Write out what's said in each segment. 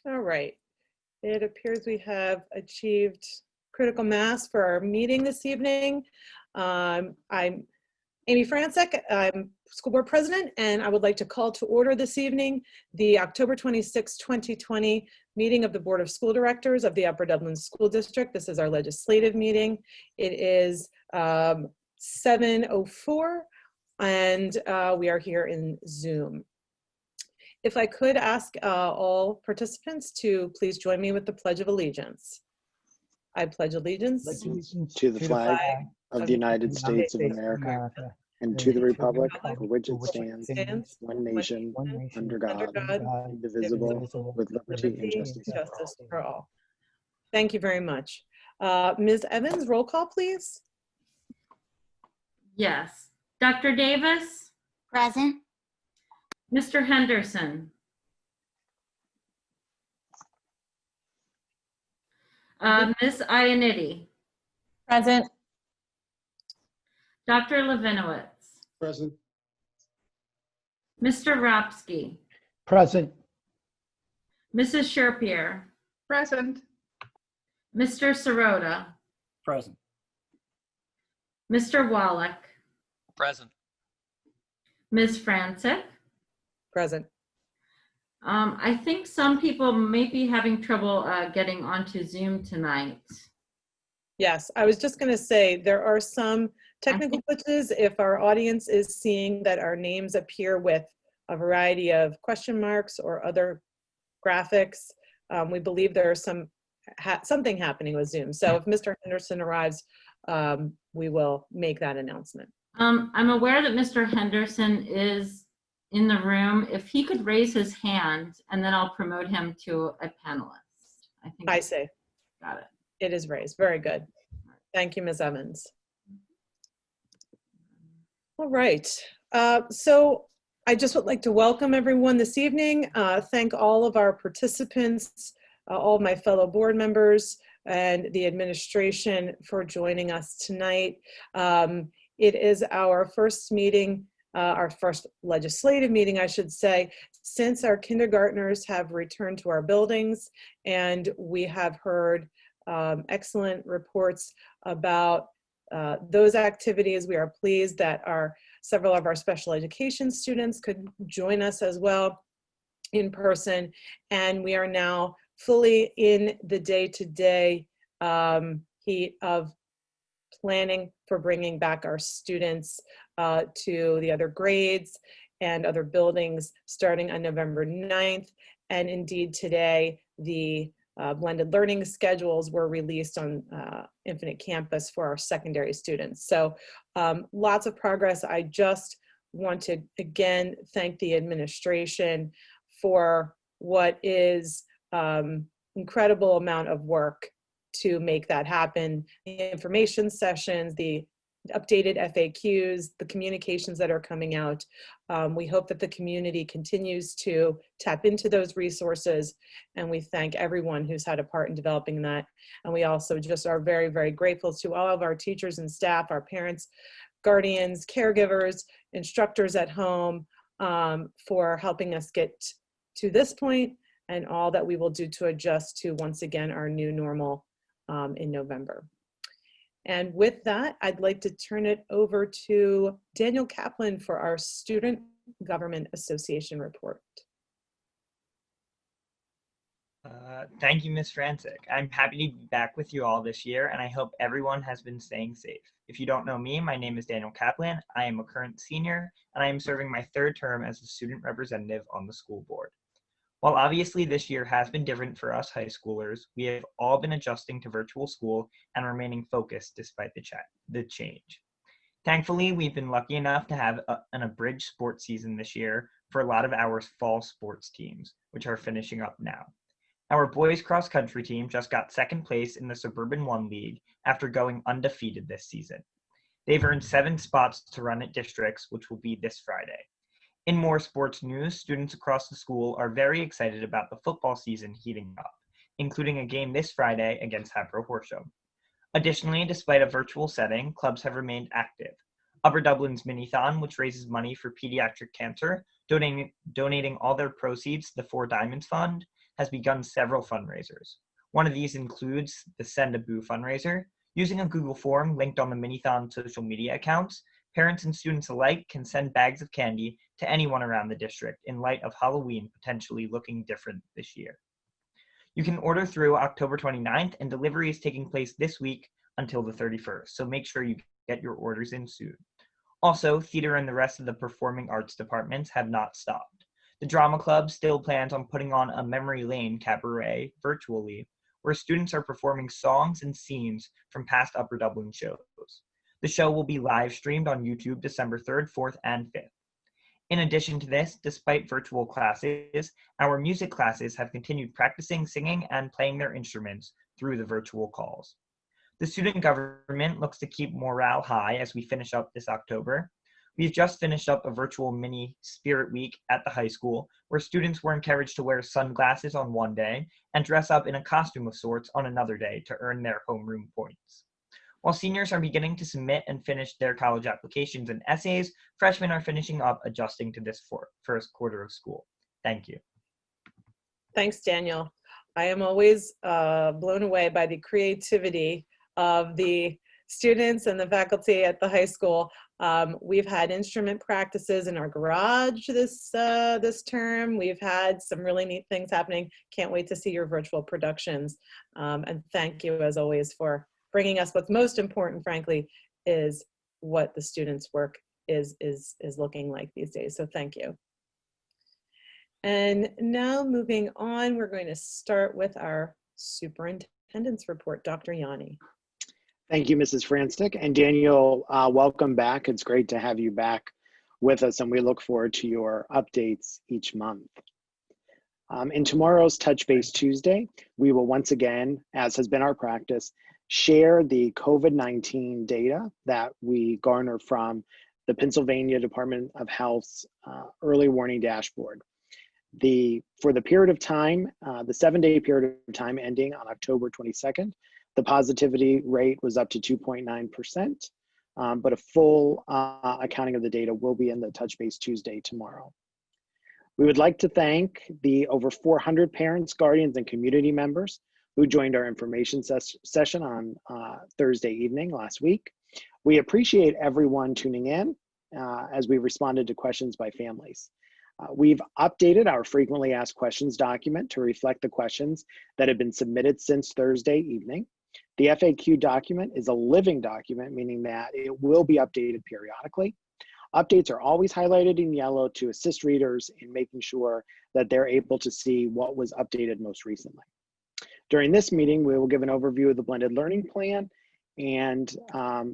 All right. It appears we have achieved critical mass for our meeting this evening. I'm Amy Francek. I'm school board president, and I would like to call to order this evening the October 26, 2020 meeting of the Board of School Directors of the Upper Dublin School District. This is our legislative meeting. It is 7:04, and we are here in Zoom. If I could ask all participants to please join me with the Pledge of Allegiance. I pledge allegiance to the flag of the United States of America and to the republic for which it stands, one nation, under God, indivisible, with liberty and justice for all. Thank you very much. Ms. Evans, roll call, please. Yes. Dr. Davis? Present. Mr. Henderson? Ms. Ionity? Present. Dr. Levinowitz? Present. Mr. Rapsky? Present. Mrs. Sherpier? Present. Mr. Sirota? Present. Mr. Wallach? Present. Ms. Francek? Present. I think some people may be having trouble getting onto Zoom tonight. Yes, I was just going to say there are some technical glitches. If our audience is seeing that our names appear with a variety of question marks or other graphics, we believe there is something happening with Zoom. So if Mr. Henderson arrives, we will make that announcement. I'm aware that Mr. Henderson is in the room. If he could raise his hand, and then I'll promote him to a panelist. I see. Got it. It is raised. Very good. Thank you, Ms. Evans. All right. So I just would like to welcome everyone this evening. Thank all of our participants, all of my fellow board members, and the administration for joining us tonight. It is our first meeting, our first legislative meeting, I should say, since our kindergartners have returned to our buildings, and we have heard excellent reports about those activities. We are pleased that several of our special education students could join us as well in person, and we are now fully in the day-to-day heat of planning for bringing back our students to the other grades and other buildings starting on November 9th. And indeed today, the blended learning schedules were released on Infinite Campus for our secondary students. So lots of progress. I just want to again thank the administration for what is incredible amount of work to make that happen. The information sessions, the updated FAQs, the communications that are coming out. We hope that the community continues to tap into those resources, and we thank everyone who's had a part in developing that. And we also just are very, very grateful to all of our teachers and staff, our parents, guardians, caregivers, instructors at home for helping us get to this point, and all that we will do to adjust to, once again, our new normal in November. And with that, I'd like to turn it over to Daniel Kaplan for our Student Government Association report. Thank you, Ms. Francek. I'm happy to be back with you all this year, and I hope everyone has been staying safe. If you don't know me, my name is Daniel Kaplan. I am a current senior, and I am serving my third term as a student representative on the school board. While obviously this year has been different for us high schoolers, we have all been adjusting to virtual school and remaining focused despite the change. Thankfully, we've been lucky enough to have an abridged sports season this year for a lot of our fall sports teams, which are finishing up now. Our boys cross country team just got second place in the Suburban 1 League after going undefeated this season. They've earned 7 spots to run at districts, which will be this Friday. In more sports news, students across the school are very excited about the football season heating up, including a game this Friday against Havre Horsham. Additionally, despite a virtual setting, clubs have remained active. Upper Dublin's Minithon, which raises money for pediatric cancer, donating all their proceeds to the Four Diamonds Fund. has begun several fundraisers. One of these includes the Send a Boo fundraiser. Using a Google form linked on the Minithon social media accounts, parents and students alike can send bags of candy to anyone around the district in light of Halloween potentially looking different this year. You can order through October 29th, and delivery is taking place this week until the 31st, so make sure you get your orders in soon. Also, theater and the rest of the performing arts departments have not stopped. The Drama Club still plans on putting on a Memory Lane cabaret virtually, where students are performing songs and scenes from past Upper Dublin shows. The show will be live streamed on YouTube December 3rd, 4th, and 5th. In addition to this, despite virtual classes, our music classes have continued practicing singing and playing their instruments through the virtual calls. The student government looks to keep morale high as we finish up this October. We've just finished up a virtual mini Spirit Week at the high school, where students were encouraged to wear sunglasses on one day and dress up in a costume of sorts on another day to earn their homeroom points. While seniors are beginning to submit and finish their college applications and essays, freshmen are finishing up adjusting to this first quarter of school. Thank you. Thanks, Daniel. I am always blown away by the creativity of the students and the faculty at the high school. We've had instrument practices in our garage this term. We've had some really neat things happening. Can't wait to see your virtual productions. And thank you, as always, for bringing us what's most important, frankly, is what the students' work is looking like these days. So thank you. And now moving on, we're going to start with our superintendent's report. Dr. Yanni. Thank you, Mrs. Franstick. And Daniel, welcome back. It's great to have you back with us, and we look forward to your updates each month. In tomorrow's Touch Base Tuesday, we will once again, as has been our practice, share the COVID-19 data that we garner from the Pennsylvania Department of Health's early warning dashboard. For the period of time, the 7-day period of time ending on October 22nd, the positivity rate was up to 2.9%, but a full accounting of the data will be in the Touch Base Tuesday tomorrow. We would like to thank the over 400 parents, guardians, and community members who joined our information session on Thursday evening last week. We appreciate everyone tuning in as we responded to questions by families. We've updated our frequently asked questions document to reflect the questions that have been submitted since Thursday evening. The FAQ document is a living document, meaning that it will be updated periodically. Updates are always highlighted in yellow to assist readers in making sure that they're able to see what was updated most recently. During this meeting, we will give an overview of the blended learning plan and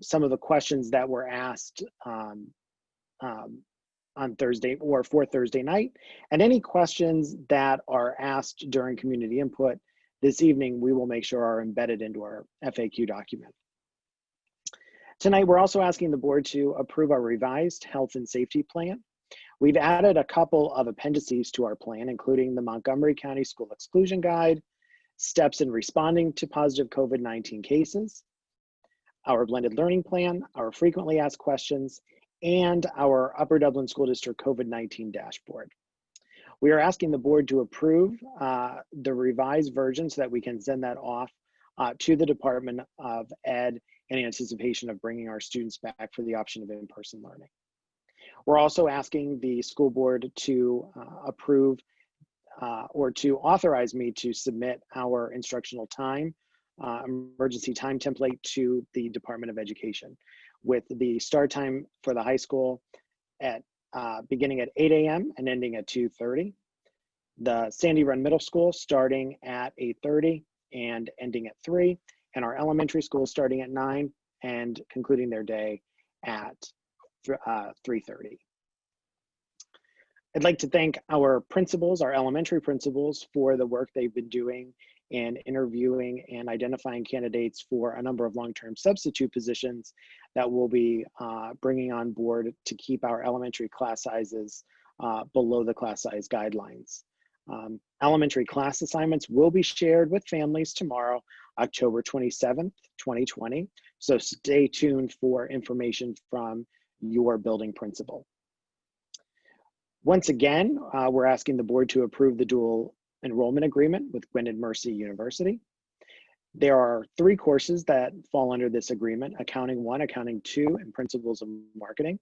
some of the questions that were asked on Thursday or for Thursday night. And any questions that are asked during community input this evening, we will make sure are embedded into our FAQ document. Tonight, we're also asking the board to approve our revised health and safety plan. We've added a couple of appendices to our plan, including the Montgomery County School Exclusion Guide, steps in responding to positive COVID-19 cases, our blended learning plan, our frequently asked questions, and our Upper Dublin School District COVID-19 dashboard. We are asking the board to approve the revised version so that we can send that off to the Department of Ed in anticipation of bringing our students back for the option of in-person learning. We're also asking the school board to approve or to authorize me to submit our instructional time, emergency time template to the Department of Education, with the start time for the high school at beginning at 8 a.m. and ending at 2:30. The Sandy Run Middle School starting at 8:30 and ending at 3, and our elementary school starting at 9 and concluding their day at 3:30. I'd like to thank our principals, our elementary principals, for the work they've been doing in interviewing and identifying candidates for a number of long-term substitute positions that we'll be bringing on board to keep our elementary class sizes below the class size guidelines. Elementary class assignments will be shared with families tomorrow, October 27th, 2020. So stay tuned for information from your building principal. Once again, we're asking the board to approve the dual enrollment agreement with Gwynedd Mercy University. There are 3 courses that fall under this agreement: Accounting 1, Accounting 2, and Principles of Marketing.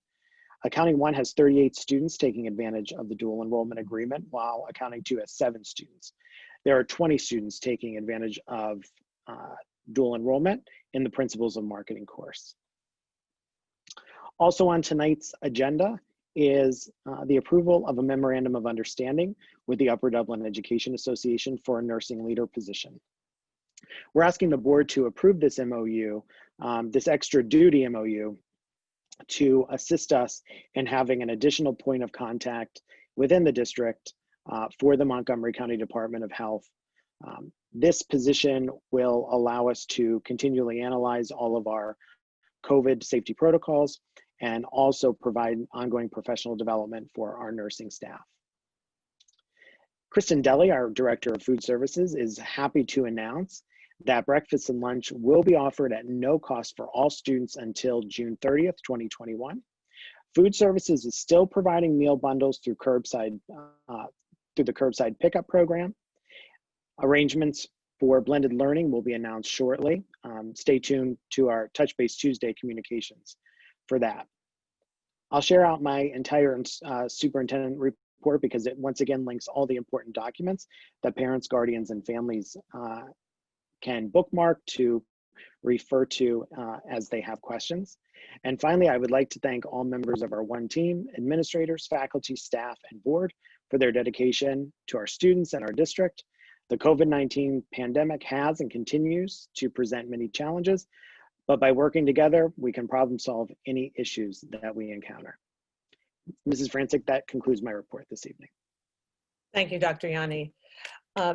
Accounting 1 has 38 students taking advantage of the dual enrollment agreement, while Accounting 2 has 7 students. There are 20 students taking advantage of dual enrollment in the Principles of Marketing course. Also on tonight's agenda is the approval of a memorandum of understanding with the Upper Dublin Education Association for a nursing leader position. We're asking the board to approve this MOU, this extra duty MOU, to assist us in having an additional point of contact within the district for the Montgomery County Department of Health. This position will allow us to continually analyze all of our COVID safety protocols and also provide ongoing professional development for our nursing staff. Kristen Deli, our Director of Food Services, is happy to announce that breakfast and lunch will be offered at no cost for all students until June 30th, 2021. Food Services is still providing meal bundles through the curbside pickup program. Arrangements for blended learning will be announced shortly. Stay tuned to our Touch Base Tuesday communications for that. I'll share out my entire superintendent report because it once again links all the important documents that parents, guardians, and families can bookmark to refer to as they have questions. And finally, I would like to thank all members of our One Team, administrators, faculty, staff, and board for their dedication to our students and our district. The COVID-19 pandemic has and continues to present many challenges, but by working together, we can problem solve any issues that we encounter. Mrs. Francic, that concludes my report this evening. Thank you, Dr. Yanni.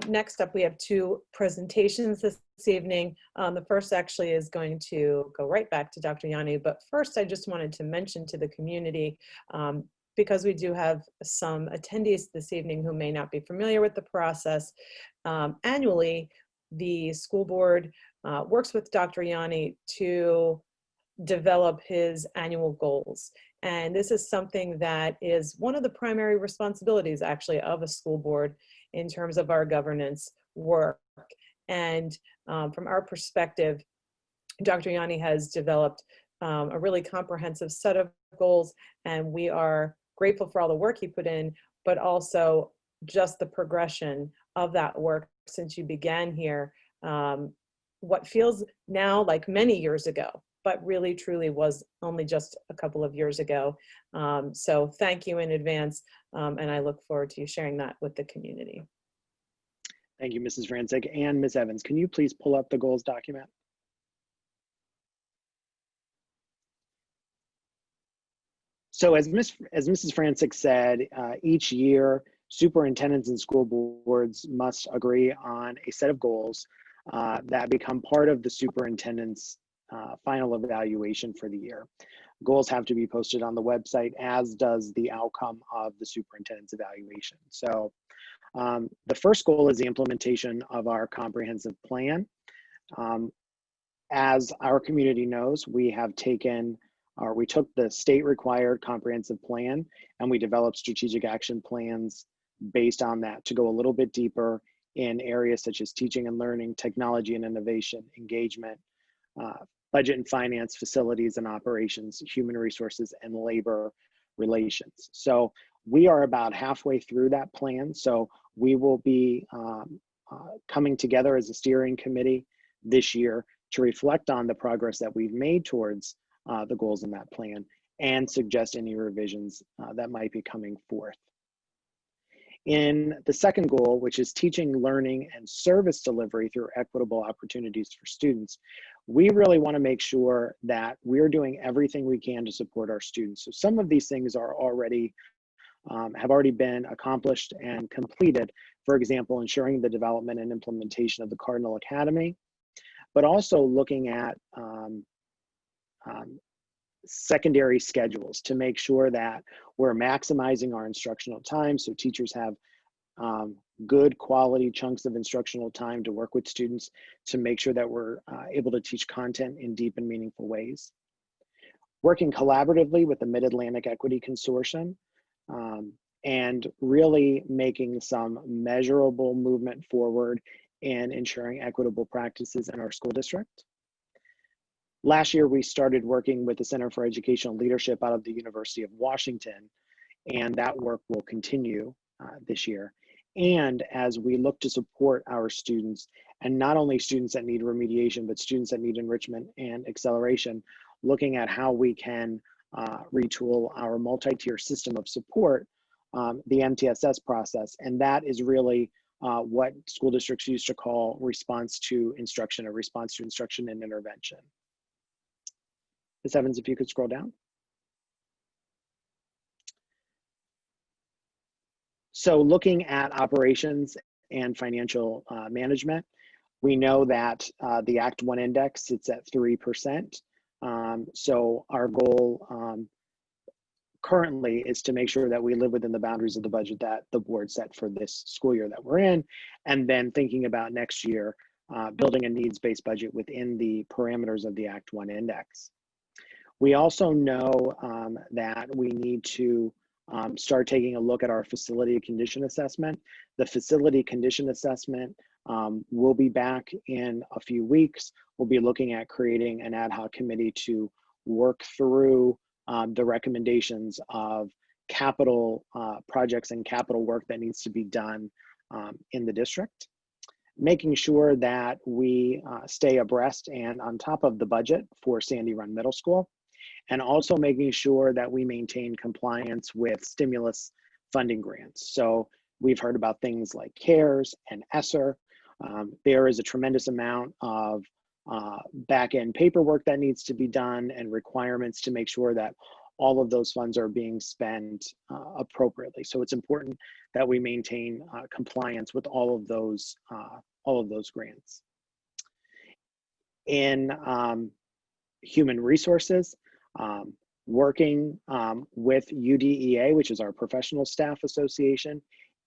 Next up, we have 2 presentations this evening. The first actually is going to go right back to Dr. Yanni, but first I just wanted to mention to the community, because we do have some attendees this evening who may not be familiar with the process. Annually, the school board works with Dr. Yanni to develop his annual goals. And this is something that is one of the primary responsibilities actually of a school board in terms of our governance work. And from our perspective, Dr. Yanni has developed a really comprehensive set of goals, and we are grateful for all the work he put in, but also just the progression of that work since you began here, what feels now like many years ago, but really truly was only just a couple of years ago. So thank you in advance, and I look forward to you sharing that with the community. Thank you, Mrs. Francic. And Ms. Evans, can you please pull up the goals document? So as Mrs. Francic said, each year, superintendents and school boards must agree on a set of goals that become part of the superintendent's final evaluation for the year. Goals have to be posted on the website, as does the outcome of the superintendent's evaluation. So the first goal is the implementation of our comprehensive plan. As our community knows, we took the state required comprehensive plan and we developed strategic action plans based on that to go a little bit deeper in areas such as teaching and learning, technology and innovation, engagement, budget and finance, facilities and operations, human resources, and labor relations. So we are about halfway through that plan. So we will be coming together as a steering committee this year to reflect on the progress that we've made towards the goals in that plan and suggest any revisions that might be coming forth. In the second goal, which is teaching, learning, and service delivery through equitable opportunities for students, we really want to make sure that we're doing everything we can to support our students. So some of these things are already have already been accomplished and completed. For example, ensuring the development and implementation of the Cardinal Academy, but also looking at secondary schedules to make sure that we're maximizing our instructional time so teachers have good quality chunks of instructional time to work with students to make sure that we're able to teach content in deep and meaningful ways. Working collaboratively with the Mid-Atlantic Equity Consortium and really making some measurable movement forward in ensuring equitable practices in our school district. Last year, we started working with the Center for Educational Leadership out of the University of Washington, and that work will continue this year. And as we look to support our students, and not only students that need remediation, but students that need enrichment and acceleration, looking at how we can retool our multi-tier system of support, the MTSS process. And that is really what school districts used to call response to instruction, or response to instruction and intervention. Ms. Evans, if you could scroll down. So looking at operations and financial management, we know that the Act 1 index sits at 3%. So our goal currently is to make sure that we live within the boundaries of the budget that the board set for this school year that we're in, and then thinking about next year, building a needs-based budget within the parameters of the Act 1 index. We also know that we need to start taking a look at our facility condition assessment. The facility condition assessment will be back in a few weeks. We'll be looking at creating an ad hoc committee to work through the recommendations of capital projects and capital work that needs to be done in the district. Making sure that we stay abreast and on top of the budget for Sandy Run Middle School, and also making sure that we maintain compliance with stimulus funding grants. So we've heard about things like CARES and ESSER. There is a tremendous amount of back-end paperwork that needs to be done and requirements to make sure that all of those funds are being spent appropriately. So it's important that we maintain compliance with all of those grants. In human resources, working with UDEA, which is our Professional Staff Association,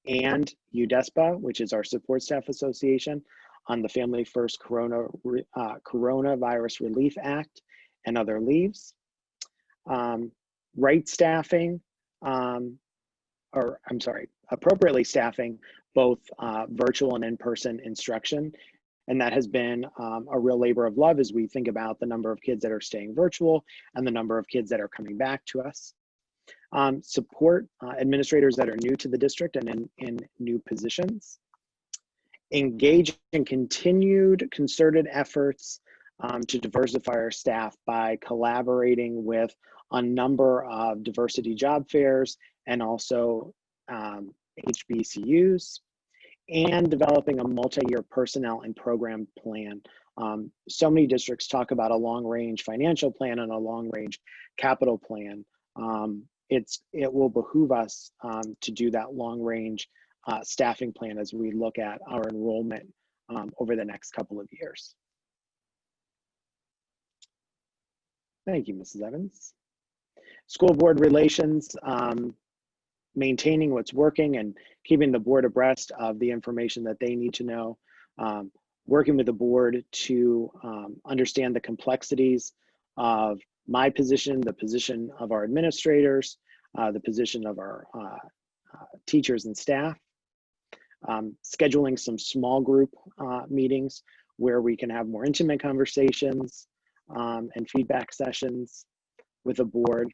and UDESPA, which is our Support Staff Association, on the Family First Coronavirus Relief Act and other leaves. Appropriately staffing both virtual and in-person instruction. And that has been a real labor of love as we think about the number of kids that are staying virtual and the number of kids that are coming back to us. Support administrators that are new to the district and in new positions. Engage in continued concerted efforts to diversify our staff by collaborating with a number of diversity job fairs and also HBCUs. And developing a multi-year personnel and program plan. So many districts talk about a long-range financial plan and a long-range capital plan. It will behoove us to do that long-range staffing plan as we look at our enrollment over the next couple of years. Thank you, Mrs. Evans. School board relations. Maintaining what's working and keeping the board abreast of the information that they need to know, working with the board to understand the complexities of my position, the position of our administrators, the position of our teachers and staff, scheduling some small group meetings where we can have more intimate conversations and feedback sessions with the board.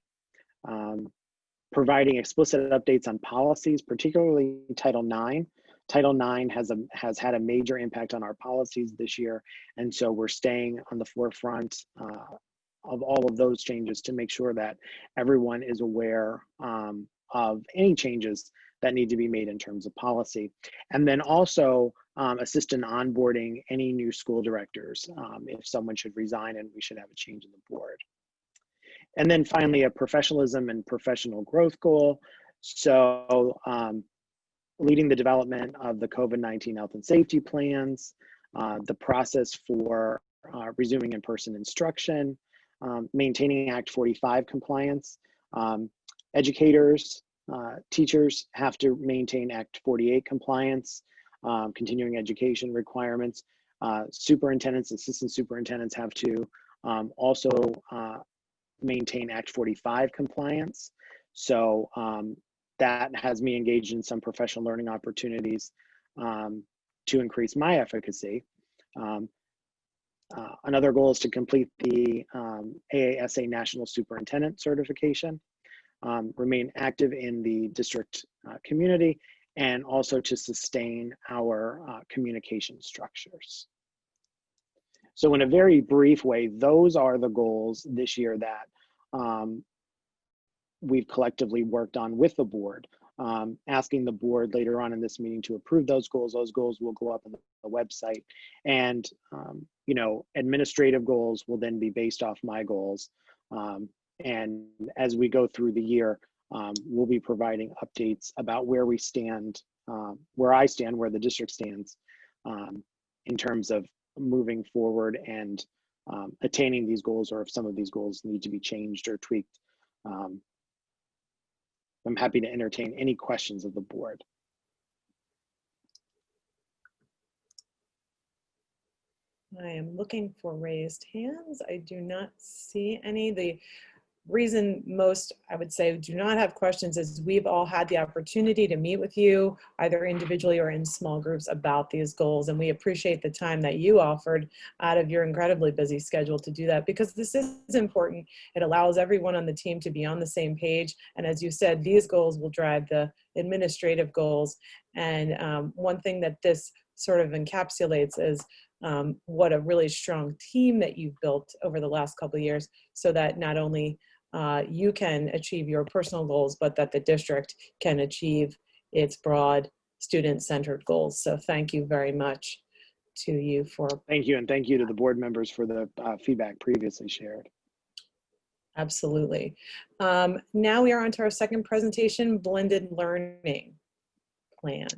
Providing explicit updates on policies, particularly Title IX. Title IX has had a major impact on our policies this year, and so we're staying on the forefront of all of those changes to make sure that everyone is aware of any changes that need to be made in terms of policy. And then also assist in onboarding any new school directors if someone should resign and we should have a change in the board. And then finally, a professionalism and professional growth goal. So leading the development of the COVID-19 health and safety plans, the process for resuming in-person instruction, maintaining Act 45 compliance. Educators, teachers have to maintain Act 48 compliance, continuing education requirements. Superintendents, assistant superintendents have to also maintain Act 45 compliance. So that has me engaged in some professional learning opportunities to increase my efficacy. Another goal is to complete the AASA National Superintendent Certification, remain active in the district community, and also to sustain our communication structures. So in a very brief way, those are the goals this year that we've collectively worked on with the board. Asking the board later on in this meeting to approve those goals. Those goals will go up on the website, and you know, administrative goals will then be based off my goals. And as we go through the year, we'll be providing updates about where we stand, where I stand, where the district stands, in terms of moving forward and attaining these goals, or if some of these goals need to be changed or tweaked. I'm happy to entertain any questions of the board. I am looking for raised hands. I do not see any. The reason most, I would say, do not have questions is we've all had the opportunity to meet with you either individually or in small groups about these goals, and we appreciate the time that you offered out of your incredibly busy schedule to do that, because this is important. It allows everyone on the team to be on the same page, and as you said, these goals will drive the administrative goals. And one thing that this sort of encapsulates is what a really strong team that you've built over the last couple of years, so that not only you can achieve your personal goals, but that the district can achieve its broad student-centered goals. So thank you very much to you for. Thank you, and thank you to the board members for the feedback previously shared. Absolutely. Now we are on to our second presentation, blended learning plan.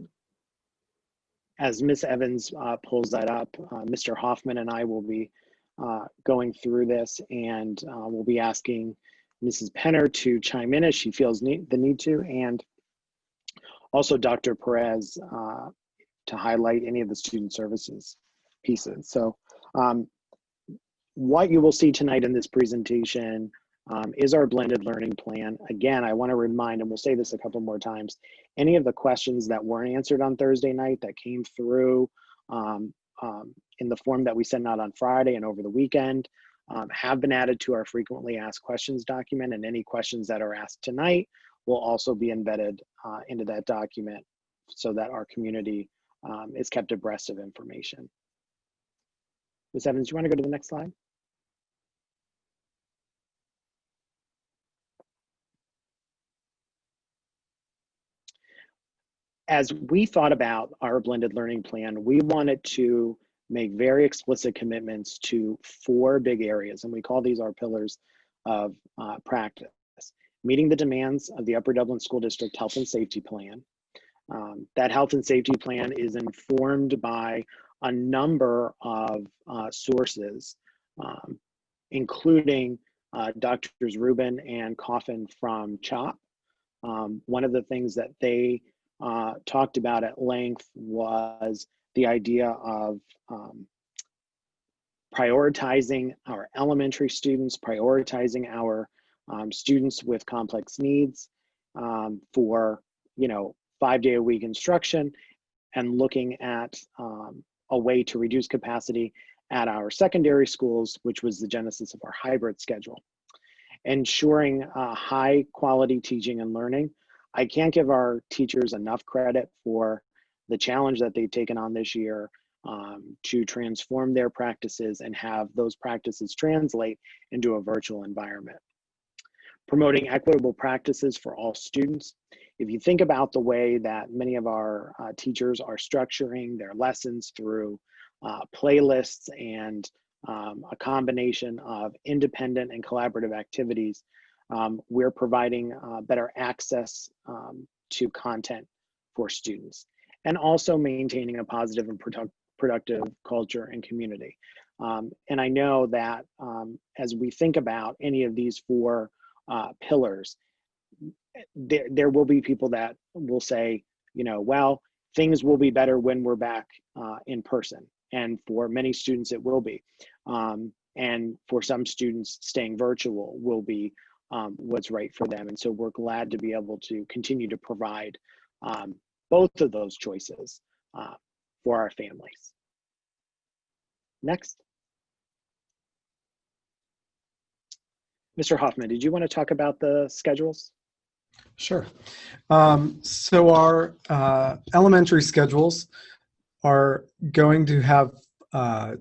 As Ms. Evans pulls that up, Mr. Hoffman and I will be going through this, and we'll be asking Mrs. Penner to chime in as she feels the need to, and also Dr. Perez to highlight any of the student services pieces. So what you will see tonight in this presentation is our blended learning plan. Again, I want to remind, and we'll say this a couple more times, any of the questions that weren't answered on Thursday night that came through in the form that we sent out on Friday and over the weekend have been added to our frequently asked questions document, and any questions that are asked tonight will also be embedded into that document so that our community is kept abreast of information. Ms. Evans, do you want to go to the next slide? As we thought about our blended learning plan, we wanted to make very explicit commitments to 4 big areas, and we call these our pillars of practice. Meeting the demands of the Upper Dublin School District Health and Safety Plan. That health and safety plan is informed by a number of sources, including Drs. Rubin and Coffin from CHOP. One of the things that they talked about at length was the idea of prioritizing our elementary students, prioritizing our students with complex needs for, 5-day-a-week instruction, and looking at a way to reduce capacity at our secondary schools, which was the genesis of our hybrid schedule. Ensuring high quality teaching and learning. I can't give our teachers enough credit for the challenge that they've taken on this year to transform their practices and have those practices translate into a virtual environment. Promoting equitable practices for all students. If you think about the way that many of our teachers are structuring their lessons through playlists and a combination of independent and collaborative activities, we're providing better access to content for students, and also maintaining a positive and productive culture and community. And I know that as we think about any of these 4 pillars, there will be people that will say, well, things will be better when we're back in person. And for many students, it will be. And for some students, staying virtual will be what's right for them. And so we're glad to be able to continue to provide both of those choices for our families. Next. Mr. Hoffman, did you want to talk about the schedules? Sure. So our elementary schedules are going to have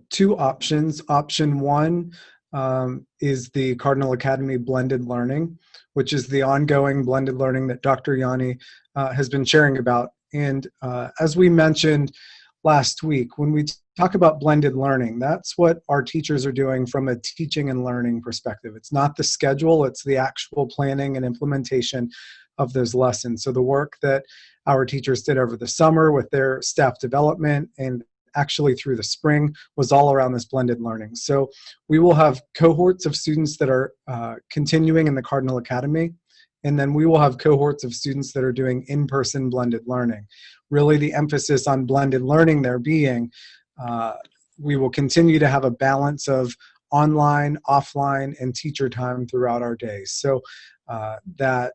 two options. Option one is the Cardinal Academy Blended Learning, which is the ongoing blended learning that Dr. Yanni has been sharing about. And as we mentioned last week, when we talk about blended learning, that's what our teachers are doing from a teaching and learning perspective. It's not the schedule, it's the actual planning and implementation of those lessons. So the work that our teachers did over the summer with their staff development and actually through the spring was all around this blended learning. So we will have cohorts of students that are continuing in the Cardinal Academy, and then we will have cohorts of students that are doing in-person blended learning. Really the emphasis on blended learning there being, we will continue to have a balance of online, offline, and teacher time throughout our days. So that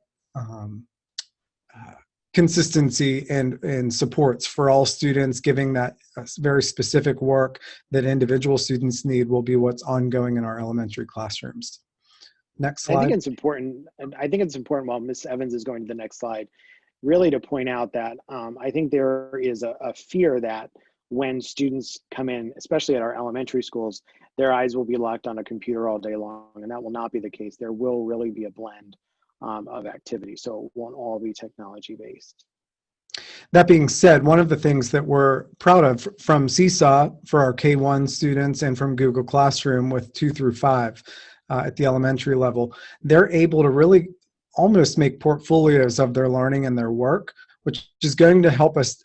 consistency and supports for all students, giving that very specific work that individual students need will be what's ongoing in our elementary classrooms. Next slide. I think it's important while Ms. Evans is going to the next slide, really to point out that I think there is a fear that when students come in, especially at our elementary schools, their eyes will be locked on a computer all day long, and that will not be the case. There will really be a blend of activity, so it won't all be technology based. That being said, one of the things that we're proud of from Seesaw for our K-1 students and from Google Classroom with 2 through 5 at the elementary level, they're able to really almost make portfolios of their learning and their work, which is going to help us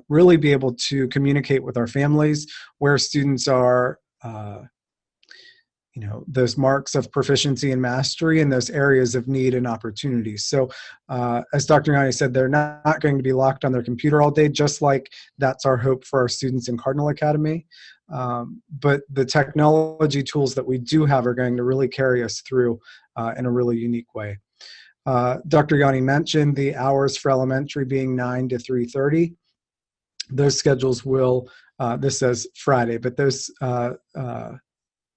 really be able to communicate with our families where students are those marks of proficiency and mastery in those areas of need and opportunity. So as Dr. Yanni said, they're not going to be locked on their computer all day, just like that's our hope for our students in Cardinal Academy. But the technology tools that we do have are going to really carry us through in a really unique way. Dr. Yanni mentioned the hours for elementary being 9 to 3:30. Those schedules will, this says Friday, but those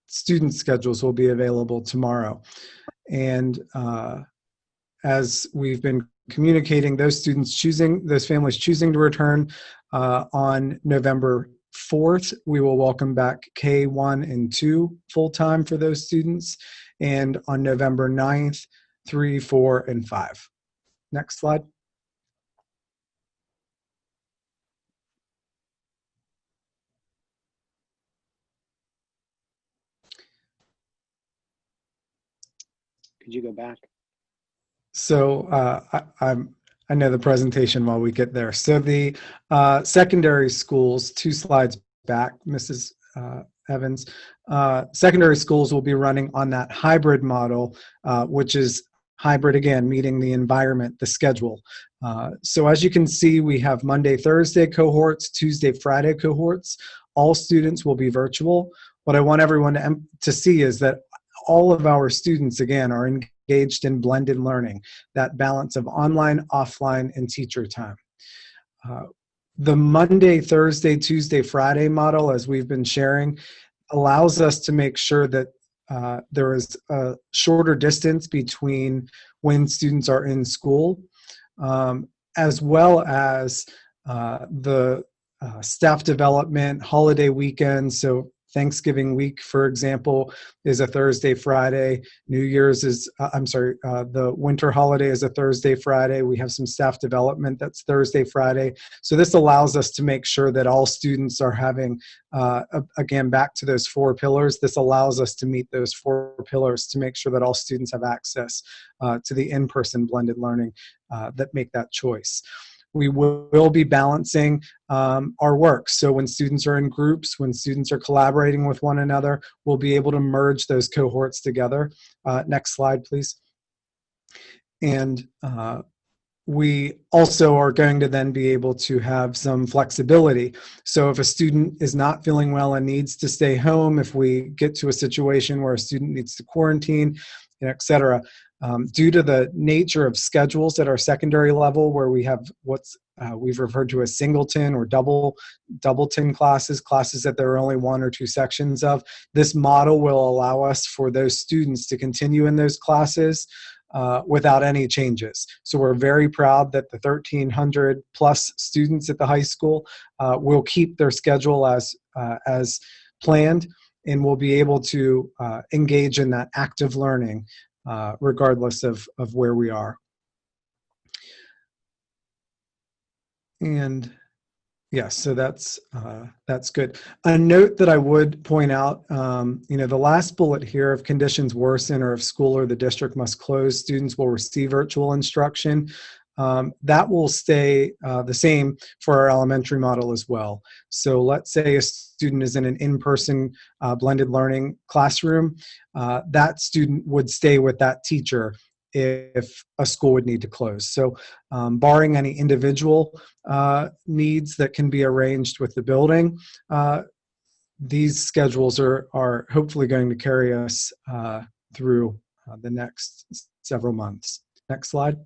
student schedules will be available tomorrow. And as we've been communicating, those families choosing to return on November 4th, we will welcome back K1 and 2 full-time for those students. And on November 9th, 3, 4, and 5. Next slide. Could you go back? So I know the presentation while we get there. So the secondary schools, 2 slides back, Mrs. Evans, secondary schools will be running on that hybrid model, which is hybrid again, meeting the environment, the schedule. So as you can see, we have Monday, Thursday cohorts, Tuesday, Friday cohorts. All students will be virtual. What I want everyone to see is that all of our students, again, are engaged in blended learning, that balance of online, offline, and teacher time. The Monday, Thursday, Tuesday, Friday model, as we've been sharing, allows us to make sure that there is a shorter distance between when students are in school, as well as the staff development, holiday weekends. So Thanksgiving week, for example, is a Thursday, Friday. New Year's is, the winter holiday is a Thursday, Friday. We have some staff development that's Thursday, Friday. So this allows us to make sure that all students are having, again, back to those 4 pillars, this allows us to meet those 4 pillars to make sure that all students have access to the in-person blended learning that make that choice. We will be balancing our work. So when students are in groups, when students are collaborating with one another, we'll be able to merge those cohorts together. Next slide, please. And we also are going to then be able to have some flexibility. So if a student is not feeling well and needs to stay home, if we get to a situation where a student needs to quarantine, et cetera, Due to the nature of schedules at our secondary level, where we have what's we've referred to as singleton or doubleton classes that there are only 1 or 2 sections of, this model will allow us for those students to continue in those classes without any changes. So we're very proud that the 1,300 plus students at the high school will keep their schedule as planned, and will be able to engage in that active learning regardless of where we are. And yes, so that's good. A note that I would point out, the last bullet here, if conditions worsen or if school or the district must close, students will receive virtual instruction. That will stay the same for our elementary model as well. So let's say a student is in an in-person blended learning classroom, that student would stay with that teacher if a school would need to close. So barring any individual needs that can be arranged with the building, these schedules are hopefully going to carry us through the next several months. Next slide.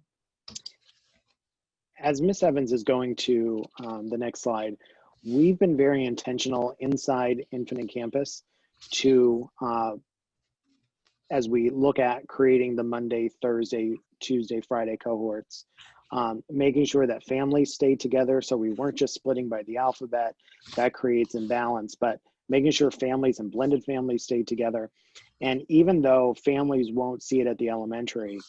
As Ms. Evans is going to the next slide, we've been very intentional inside Infinite Campus to, as we look at creating the Monday, Thursday, Tuesday, Friday cohorts, making sure that families stay together. So we weren't just splitting by the alphabet, that creates imbalance, but making sure families and blended families stay together. And even though families won't see it at the elementary,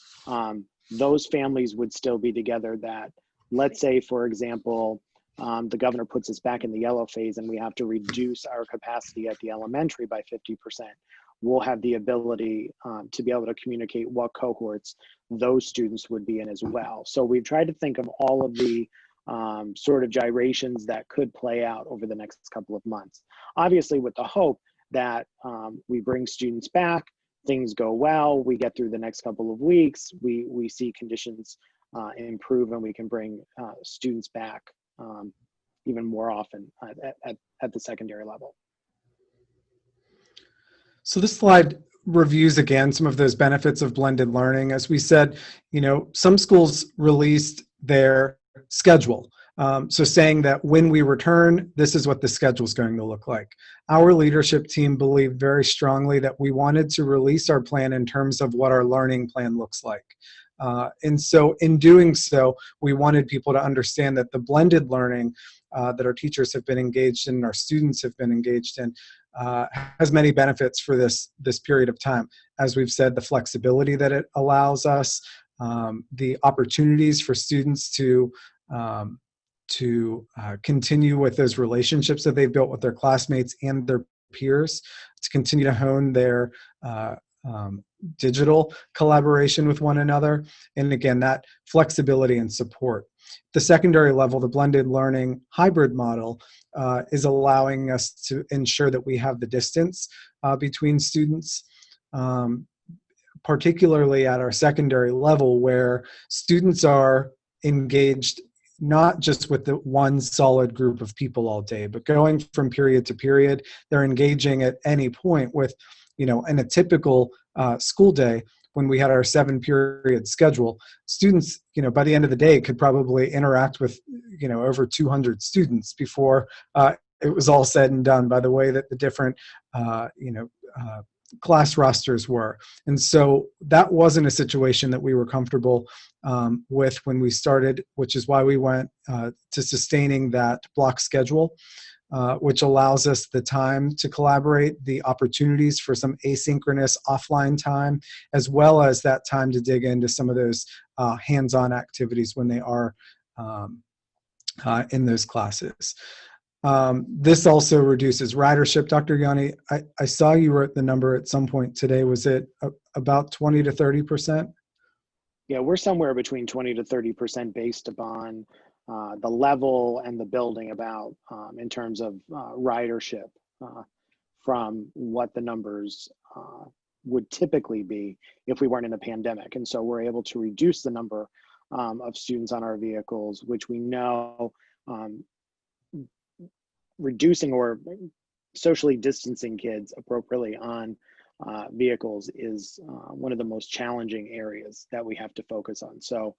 those families would still be together that, let's say, for example, the governor puts us back in the yellow phase and we have to reduce our capacity at the elementary by 50%. We'll have the ability to be able to communicate what cohorts those students would be in as well. So we've tried to think of all of the sort of gyrations that could play out over the next couple of months. Obviously with the hope that we bring students back, things go well, we get through the next couple of weeks, we see conditions improve and we can bring students back even more often at the secondary level. So this slide reviews again some of those benefits of blended learning. As we said, some schools released their schedule. So saying that when we return, this is what the schedule is going to look like. Our leadership team believed very strongly that we wanted to release our plan in terms of what our learning plan looks like. And so in doing so, we wanted people to understand that the blended learning that our teachers have been engaged in, our students have been engaged in, has many benefits for this period of time. As we've said, the flexibility that it allows us, the opportunities for students to continue with those relationships that they've built with their classmates and their peers, to continue to hone their digital collaboration with one another, and again, that flexibility and support. The secondary level, the blended learning hybrid model is allowing us to ensure that we have the distance between students, particularly at our secondary level, where students are engaged not just with the one solid group of people all day, but going from period to period. They're engaging at any point with, in a typical school day, when we had our 7-period schedule, students, by the end of the day could probably interact with, over 200 students before it was all said and done, by the way that the different, class rosters were. And so that wasn't a situation that we were comfortable with when we started, which is why we went to sustaining that block schedule, which allows us the time to collaborate, the opportunities for some asynchronous offline time, as well as that time to dig into some of those hands-on activities when they are in those classes. This also reduces ridership. Dr. Yanni, I saw you wrote the number at some point today. Was it about 20 to 30%? Yeah, we're somewhere between 20 to 30% based upon the level and the building about in terms of ridership from what the numbers would typically be if we weren't in a pandemic. And so we're able to reduce the number of students on our vehicles, which we know reducing or socially distancing kids appropriately on vehicles is one of the most challenging areas that we have to focus on. So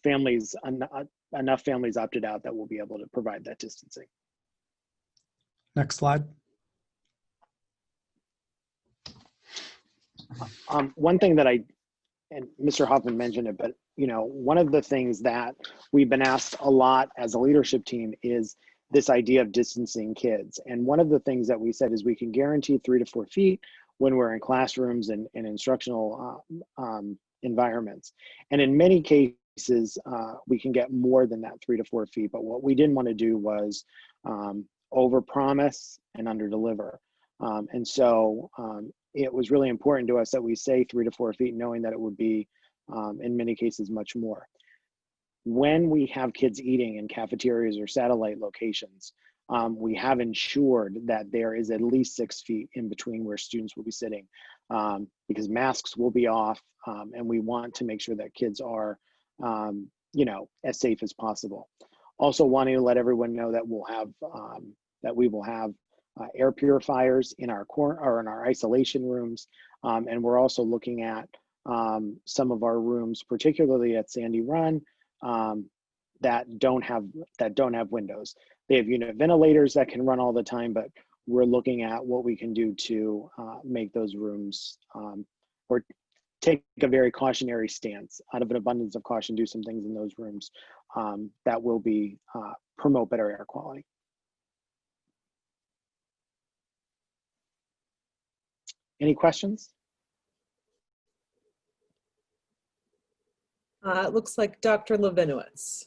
families, enough families opted out that we'll be able to provide that distancing. Next slide. One thing that and Mr. Hoffman mentioned it, but one of the things that we've been asked a lot as a leadership team is this idea of distancing kids. And one of the things that we said is we can guarantee 3 to 4 feet when we're in classrooms and instructional environments. And in many cases, we can get more than that 3 to 4 feet. But what we didn't want to do was overpromise and underdeliver. And so it was really important to us that we say 3 to 4 feet, knowing that it would be, in many cases, much more. When we have kids eating in cafeterias or satellite locations, we have ensured that there is at least 6 feet in between where students will be sitting, because masks will be off, and we want to make sure that kids are, as safe as possible. Also wanting to let everyone know that we will have air purifiers in our in our isolation rooms, and we're also looking at some of our rooms, particularly at Sandy Run, that don't have windows. They have unit ventilators that can run all the time, but we're looking at what we can do to make those rooms, or take a very cautionary stance, out of an abundance of caution, do some things in those rooms that will be promote better air quality. Any questions? It looks like Dr. Levinowitz.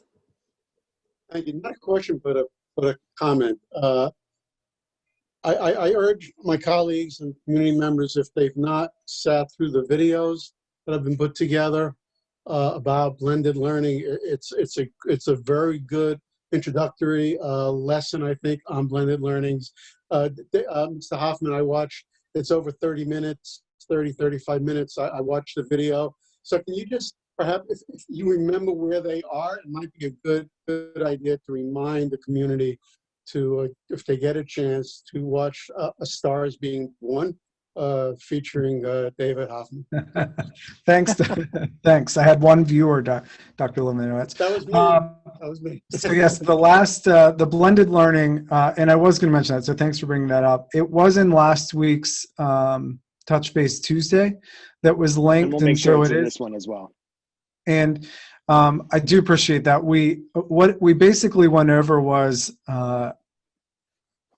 Thank you. Not a question, but a comment. I urge my colleagues and community members, if they've not sat through the videos that have been put together about blended learning, it's a very good introductory lesson, I think, on blended learnings. Mr. Hoffman, I watched. It's over 30 minutes, 35 minutes. I watched the video. So can you just, perhaps, if you remember where they are, it might be a good idea to remind the community to, if they get a chance, to watch A Star Is Being Born, featuring David Hoffman. Thanks. Thanks. I had one viewer, Dr. Levinowitz. That was me. That was me. So yes, the last, the blended learning, and I was going to mention that, so thanks for bringing that up. It was in last week's Touch Base Tuesday that was linked, and we'll make sure so it's it in is. this one as well. And I do appreciate that. What we basically went over was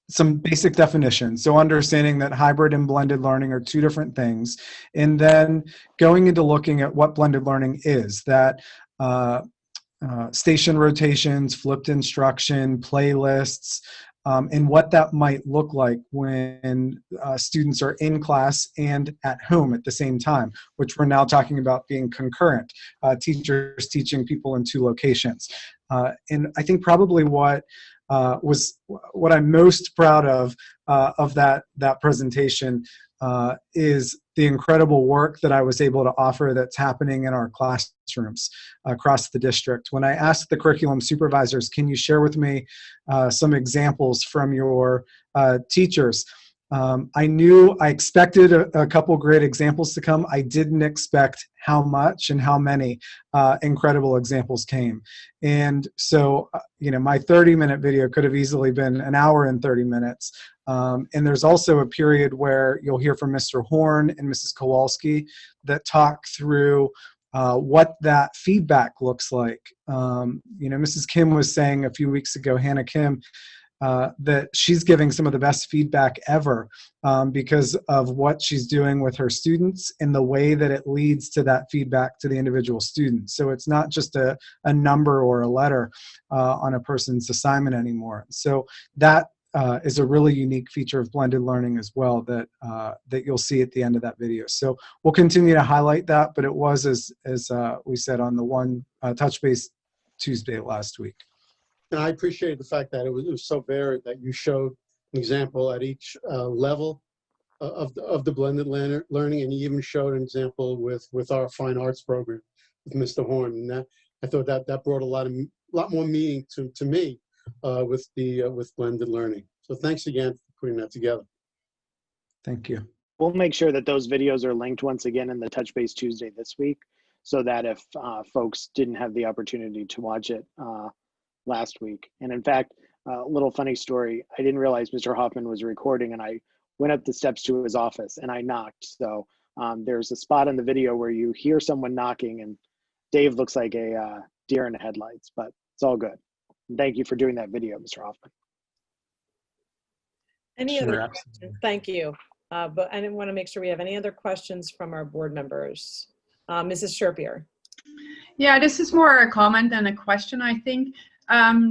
some basic definitions. So understanding that hybrid and blended learning are two different things, and then going into looking at what blended learning is, that station rotations, flipped instruction, playlists, and what that might look like when students are in class and at home at the same time, which we're now talking about being concurrent, teachers teaching people in 2 locations. And I think probably what I'm most proud of that presentation is the incredible work that I was able to offer that's happening in our classrooms across the district. When I asked the curriculum supervisors, can you share with me some examples from your teachers? I expected a couple great examples to come. I didn't expect how much and how many incredible examples came. And so, my 30-minute video could have easily been an hour and 30 minutes. And there's also a period where you'll hear from Mr. Horn and Mrs. Kowalski that talk through what that feedback looks like. Mrs. Kim was saying a few weeks ago, Hannah Kim, that she's giving some of the best feedback ever because of what she's doing with her students and the way that it leads to that feedback to the individual students. So it's not just a number or a letter on a person's assignment anymore. So that is a really unique feature of blended learning as well that you'll see at the end of that video. So we'll continue to highlight that, but it was, as we said, on the one Touch Base Tuesday last week. And I appreciate the fact that it was so varied that you showed an example at each level of the blended learning, and you even showed an example with our fine arts program with Mr. Horn. And that, I thought that brought a lot more meaning to me with blended learning. So thanks again for putting that together. Thank you. we'll make sure that those videos are linked once again in the Touch Base Tuesday this week, so that if folks didn't have the opportunity to watch it last week. And in fact, a little funny story, I didn't realize Mr. Hoffman was recording, and I went up the steps to his office and I knocked. So there's a spot in the video where you hear someone knocking, and Dave looks like a deer in the headlights, but it's all good. And thank you for doing that video, Mr. Hoffman. Any Sure, other absolutely. questions? Thank you. But I didn't want to make sure we have any other questions from our board members. Mrs. Sherpier. Yeah, this is more a comment than a question, I think.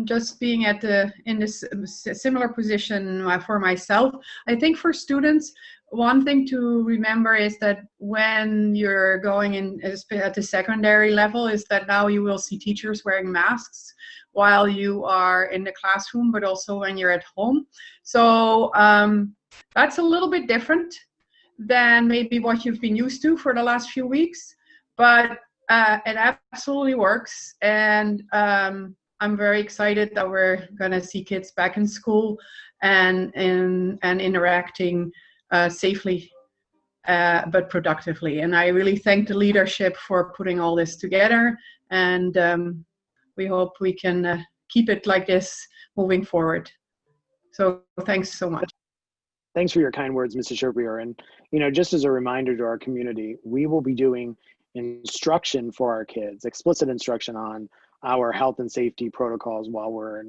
Just being in this similar position for myself, I think for students, one thing to remember is that when you're going in at the secondary level is that now you will see teachers wearing masks while you are in the classroom, but also when you're at home. So that's a little bit different than maybe what you've been used to for the last few weeks, but it absolutely works. And I'm very excited that we're gonna see kids back in school and interacting safely, but productively. And I really thank the leadership for putting all this together. And we hope we can keep it like this moving forward. So thanks so much. Thanks for your kind words, Mrs. Sherpier. And, you know, just as a reminder to our community, we will be doing instruction for our kids, explicit instruction on our health and safety protocols while we're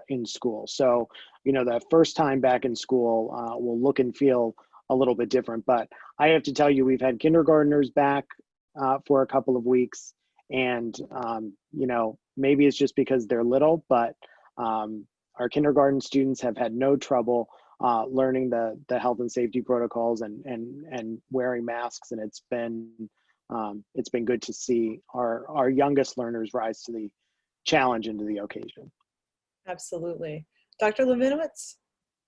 in school. So, you know, that first time back in school will look and feel a little bit different. But I have to tell you, we've had kindergartners back for a couple of weeks. And, you know, maybe it's just because they're little, but our kindergarten students have had no trouble learning the health and safety protocols and wearing masks. And it's been good to see our youngest learners rise to the challenge and to the occasion. Absolutely. Dr. Levinowitz?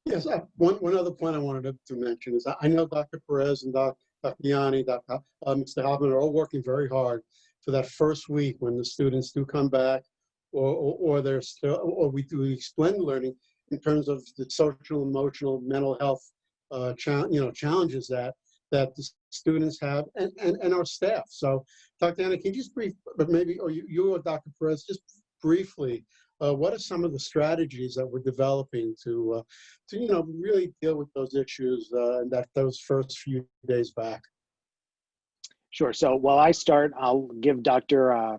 Yes, one other point I wanted to mention is I know Dr. Perez and Dr. Yanni, Mr. Hoffman are all working very hard for that first week when the students do come back, or they're still, or we do explain learning in terms of the social, emotional, mental health challenges that the students have and our staff. So, Dr. Yanni, can you just or you or Dr. Perez, just briefly, what are some of the strategies that we're developing to really deal with those issues and those first few days back? Sure. So while I start, I'll give Dr.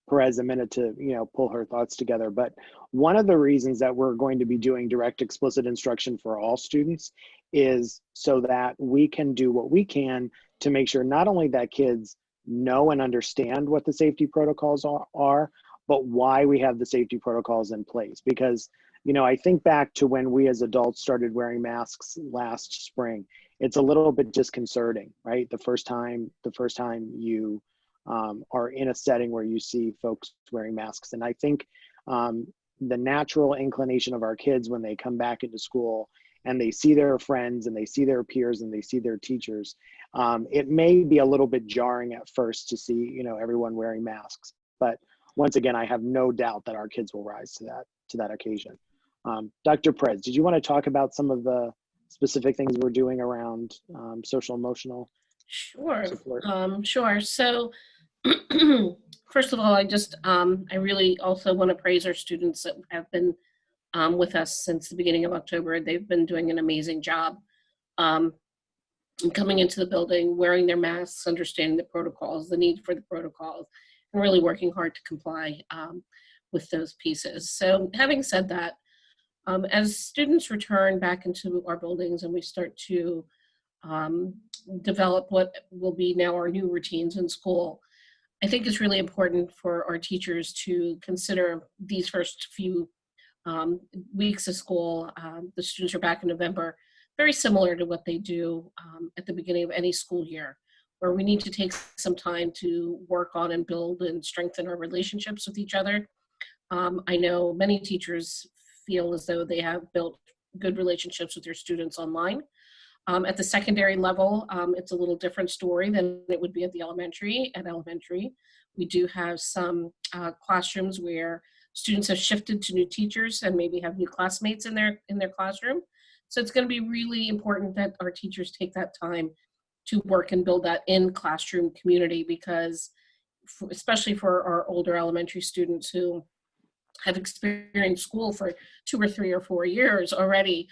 Perez a minute to pull her thoughts together. But one of the reasons that we're going to be doing direct explicit instruction for all students is so that we can do what we can to make sure not only that kids know and understand what the safety protocols are, but why we have the safety protocols in place. Because, I think back to when we as adults started wearing masks last spring. It's a little bit disconcerting, right? The first time you are in a setting where you see folks wearing masks. And I think the natural inclination of our kids when they come back into school and they see their friends and they see their peers and they see their teachers, it may be a little bit jarring at first to see, everyone wearing masks. But once again, I have no doubt that our kids will rise to that occasion. Dr. Perez, did you want to talk about some of the specific things we're doing around social emotional support? Sure. So first of all, I really also want to praise our students that have been with us since the beginning of October. They've been doing an amazing job coming into the building, wearing their masks, understanding the protocols, the need for the protocols, and really working hard to comply with those pieces. So having said that, as students return back into our buildings and we start to develop what will be now our new routines in school, I think it's really important for our teachers to consider these first few weeks of school. The students are back in November, very similar to what they do at the beginning of any school year, where we need to take some time to work on and build and strengthen our relationships with each other. I know many teachers feel as though they have built good relationships with their students online. At the secondary level, it's a little different story than it would be at the elementary. At elementary, we do have some classrooms where students have shifted to new teachers and maybe have new classmates in their classroom. So it's going to be really important that our teachers take that time to work and build that in classroom community, because especially for our older elementary students who have experienced school for 2 or 3 or 4 years already,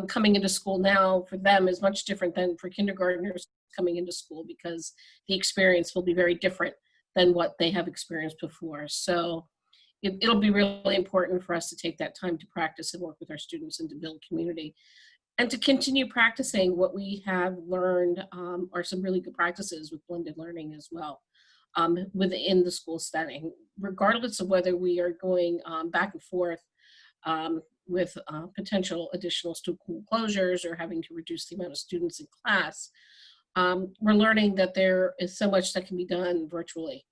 coming into school now for them is much different than for kindergartners coming into school, because the experience will be very different than what they have experienced before. So it'll be really important for us to take that time to practice and work with our students and to build community. And to continue practicing what we have learned are some really good practices with blended learning as well, within the school setting, regardless of whether we are going back and forth with potential additional school closures or having to reduce the amount of students in class. We're learning that there is so much that can be done virtually,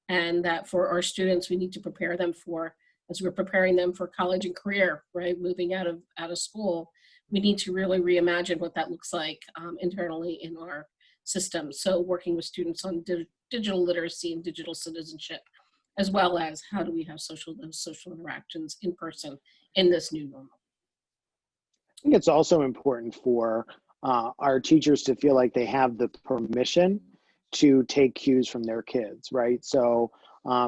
and that for our students, we need to prepare them for, as we're preparing them for college and career, right, moving out of school, we need to really reimagine what that looks like internally in our system. So working with students on digital literacy and digital citizenship, as well as how do we have those social interactions in person in this new normal. I think it's also important for our teachers to feel like they have the permission to take cues from their kids, right? So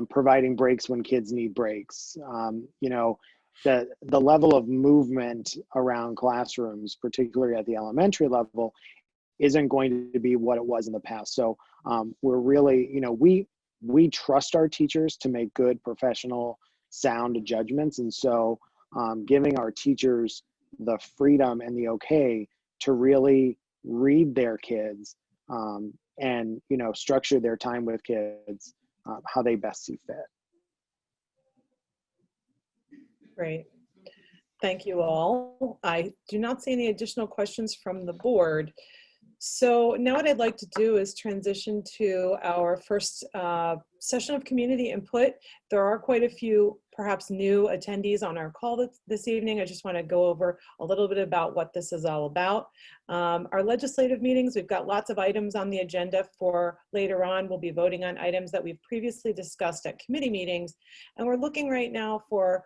providing breaks when kids need breaks. You know, the level of movement around classrooms, particularly at the elementary level, isn't going to be what it was in the past. So we're really, you know, we trust our teachers to make good, professional, sound judgments. And so giving our teachers the freedom and the okay to really read their kids and, you know, structure their time with kids how they best see fit. Great. Thank you all. I do not see any additional questions from the board. So now what I'd like to do is transition to our first session of community input. There are quite a few perhaps new attendees on our call this evening. I just want to go over a little bit about what this is all about. Our legislative meetings, we've got lots of items on the agenda for later on. We'll be voting on items that we've previously discussed at committee meetings. And we're looking right now for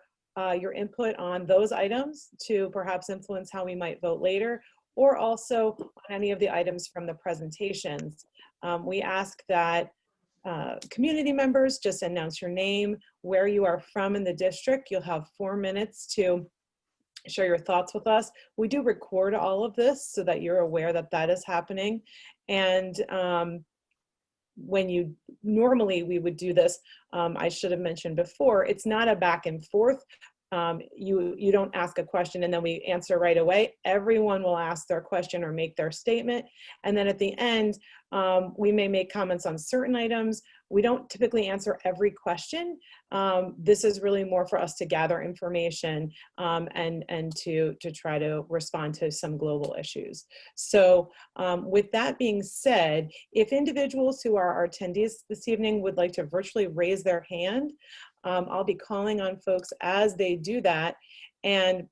your input on those items to perhaps influence how we might vote later, or also on any of the items from the presentations. We ask that community members just announce your name, where you are from in the district. You'll have 4 minutes to share your thoughts with us. We do record all of this so that you're aware that that is happening. And when normally we would do this, I should have mentioned before, it's not a back and forth. You don't ask a question and then we answer right away. Everyone will ask their question or make their statement. And then at the end, we may make comments on certain items. We don't typically answer every question. This is really more for us to gather information and to try to respond to some global issues. So with that being said, if individuals who are our attendees this evening would like to virtually raise their hand, I'll be calling on folks as they do that. And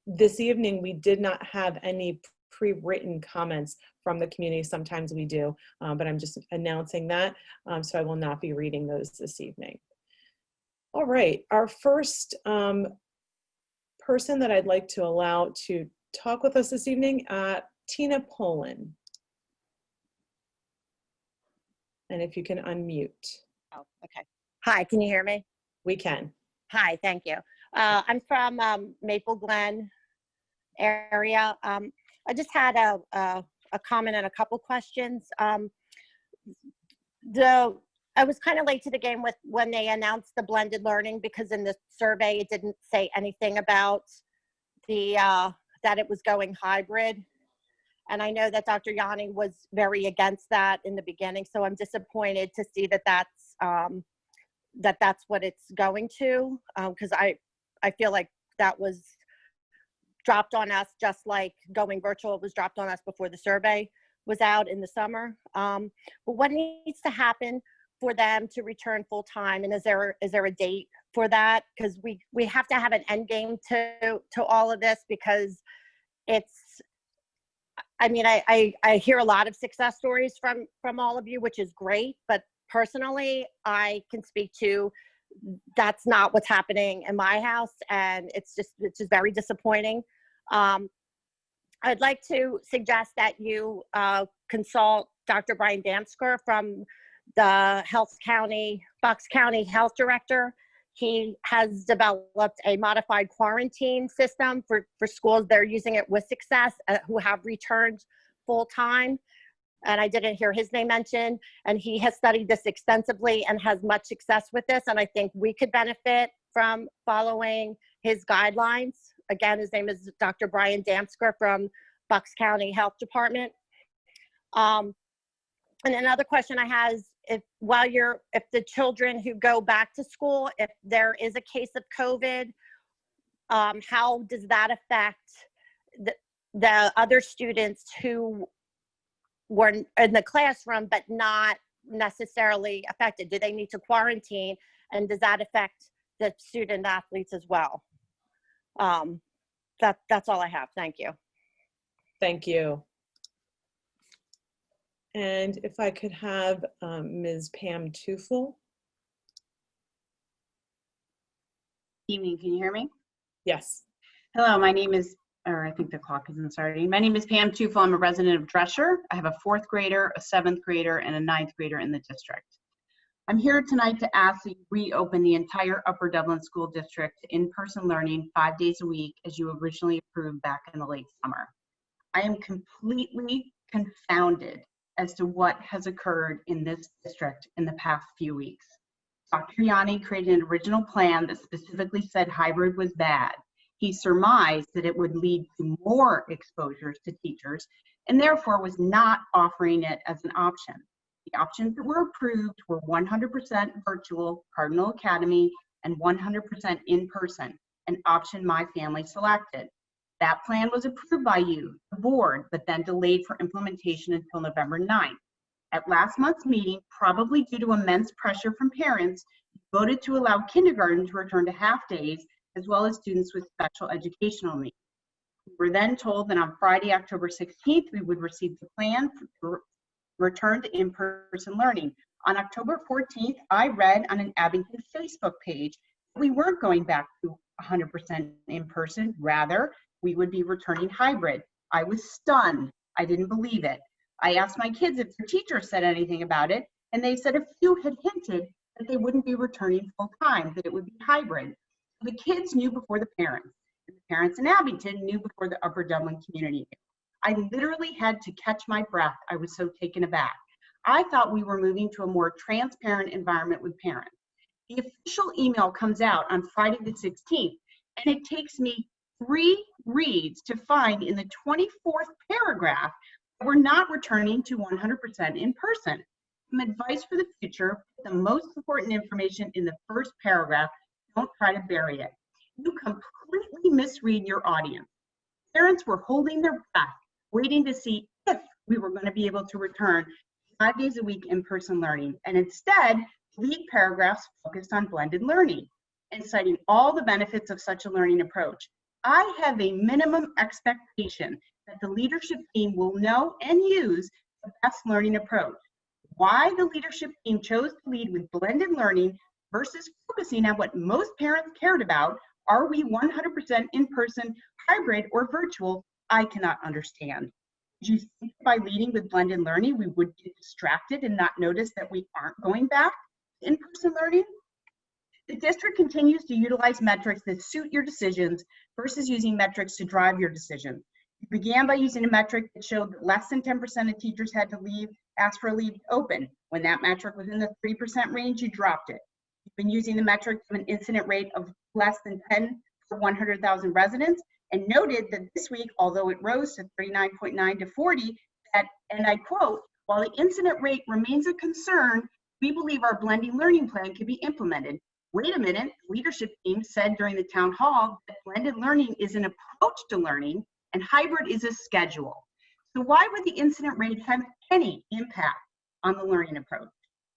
this evening, we did not have any pre-written comments from the community. Sometimes we do, but I'm just announcing that. So I will not be reading those this evening. All right, our first person that I'd like to allow to talk with us this evening, Tina Poland. And if you can unmute. Oh, okay. Hi, can you hear me? We can. Hi, thank you. I'm from Maple Glen area. I just had a comment and a couple questions. I was kind of late to the game with when they announced the blended learning, because in the survey it didn't say anything about the that it was going hybrid. And I know that Dr. Yanni was very against that in the beginning, so I'm disappointed to see that that's what it's going to, because I feel like that was dropped on us, just like going virtual was dropped on us before the survey was out in the summer. But what needs to happen for them to return full time, and is there a date for that? Because we have to have an end game to all of this, because it's, I mean, I hear a lot of success stories from all of you, which is great, but personally, I can speak to that's not what's happening in my house, and it's just very disappointing. I'd like to suggest that you consult Dr. Brian Damsker from the Bucks County Health Director. He has developed a modified quarantine system for schools. They're using it with success, who have returned full time. And I didn't hear his name mentioned. And he has studied this extensively and has much success with this. And I think we could benefit from following his guidelines. Again, his name is Dr. Brian Damsker from Bucks County Health Department. And another question I have is, if the children who go back to school, if there is a case of COVID, how does that affect the other students who were in the classroom but not necessarily affected? Do they need to quarantine, and does that affect the student athletes as well? That's all I have. Thank you. Thank you. And if I could have Ms. Pam Tufel. Evening, can you hear me? Yes. Hello, my name is, or I think the clock isn't starting. My name is Pam Tufel. I'm a resident of Drescher. I have a 4th grader, a 7th grader, and a 9th grader in the district. I'm here tonight to ask that you reopen the entire Upper Dublin School District to in-person learning 5 days a week as you originally approved back in the late summer. I am completely confounded as to what has occurred in this district in the past few weeks. Dr. Yanni created an original plan that specifically said hybrid was bad. He surmised that it would lead to more exposures to teachers and therefore was not offering it as an option. The options that were approved were 100% virtual, Cardinal Academy, and 100% in-person, an option my family selected. That plan was approved by you, the board, but then delayed for implementation until November 9th. At last month's meeting, probably due to immense pressure from parents, voted to allow kindergarten to return to half days, as well as students with special educational needs. We were then told that on Friday, October 16th, we would receive the plan for return to in-person learning. On October 14th, I read on an Abington Facebook page that we weren't going back to 100% in-person, rather, we would be returning hybrid. I was stunned. I didn't believe it. I asked my kids if their teacher said anything about it, and they said a few had hinted that they wouldn't be returning full-time, that it would be hybrid. The kids knew before the parents, and the parents in Abington knew before the Upper Dublin community knew. I literally had to catch my breath. I was so taken aback. I thought we were moving to a more transparent environment with parents. The official email comes out on Friday the 16th, and it takes me 3 reads to find in the 24th paragraph that we're not returning to 100% in person. Some advice for the future: put the most important information in the first paragraph. Don't try to bury it. You completely misread your audience. Parents were holding their breath, waiting to see if we were going to be able to return 5 days a week in-person learning, and instead, lead paragraphs focused on blended learning and citing all the benefits of such a learning approach. I have a minimum expectation that the leadership team will know and use the best learning approach. Why the leadership team chose to lead with blended learning versus focusing on what most parents cared about, are we 100% in-person, hybrid, or virtual, I cannot understand. Do you think by leading with blended learning, we would get distracted and not notice that we aren't going back to in-person learning? The district continues to utilize metrics that suit your decisions versus using metrics to drive your decisions. You began by using a metric that showed that less than 10% of teachers had to ask for a leave open. When that metric was in the 3% range, you dropped it. You've been using the metric of an incident rate of less than 10 per 100,000 residents, and noted that this week, although it rose to 39.9 to 40, that, and I quote, while the incident rate remains a concern, we believe our blending learning plan can be implemented. Wait a minute, the leadership team said during the town hall that blended learning is an approach to learning and hybrid is a schedule. So why would the incident rate have any impact on the learning approach?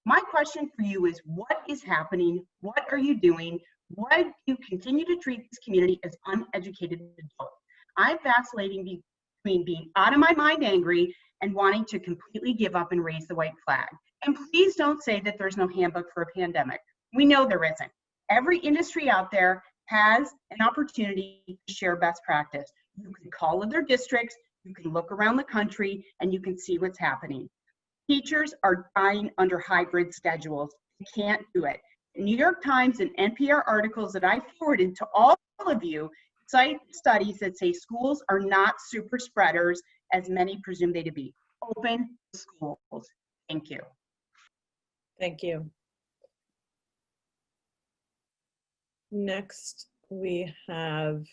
My question for you is, what is happening? What are you doing? Why do you continue to treat this community as uneducated adults? I'm vacillating between being out of my mind angry and wanting to completely give up and raise the white flag. And please don't say that there's no handbook for a pandemic. We know there isn't. Every industry out there has an opportunity to share best practice. You can call other districts, You can look around the country and you can see what's happening. Teachers are dying under hybrid schedules. They can't do it. The New York Times and NPR articles that I forwarded to all of you cite studies that say schools are not super spreaders as many presume they to be. Open schools. Thank you. Thank you. Next, we have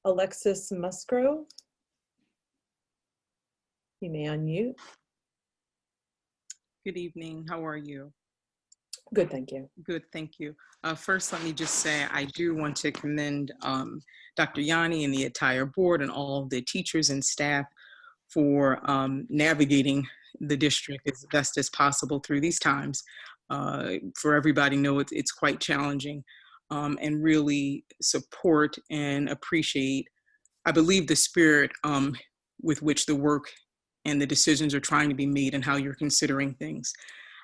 Alexis Musgrove. You may unmute. Good evening. How are you? Good, thank you. Good, thank you. First, let me just say I do want to commend Dr. Yanni and the entire board and all of the teachers and staff for navigating the district as best as possible through these times. For everybody know it's quite challenging, and really support and appreciate, I believe, the spirit with which the work and the decisions are trying to be made and how you're considering things.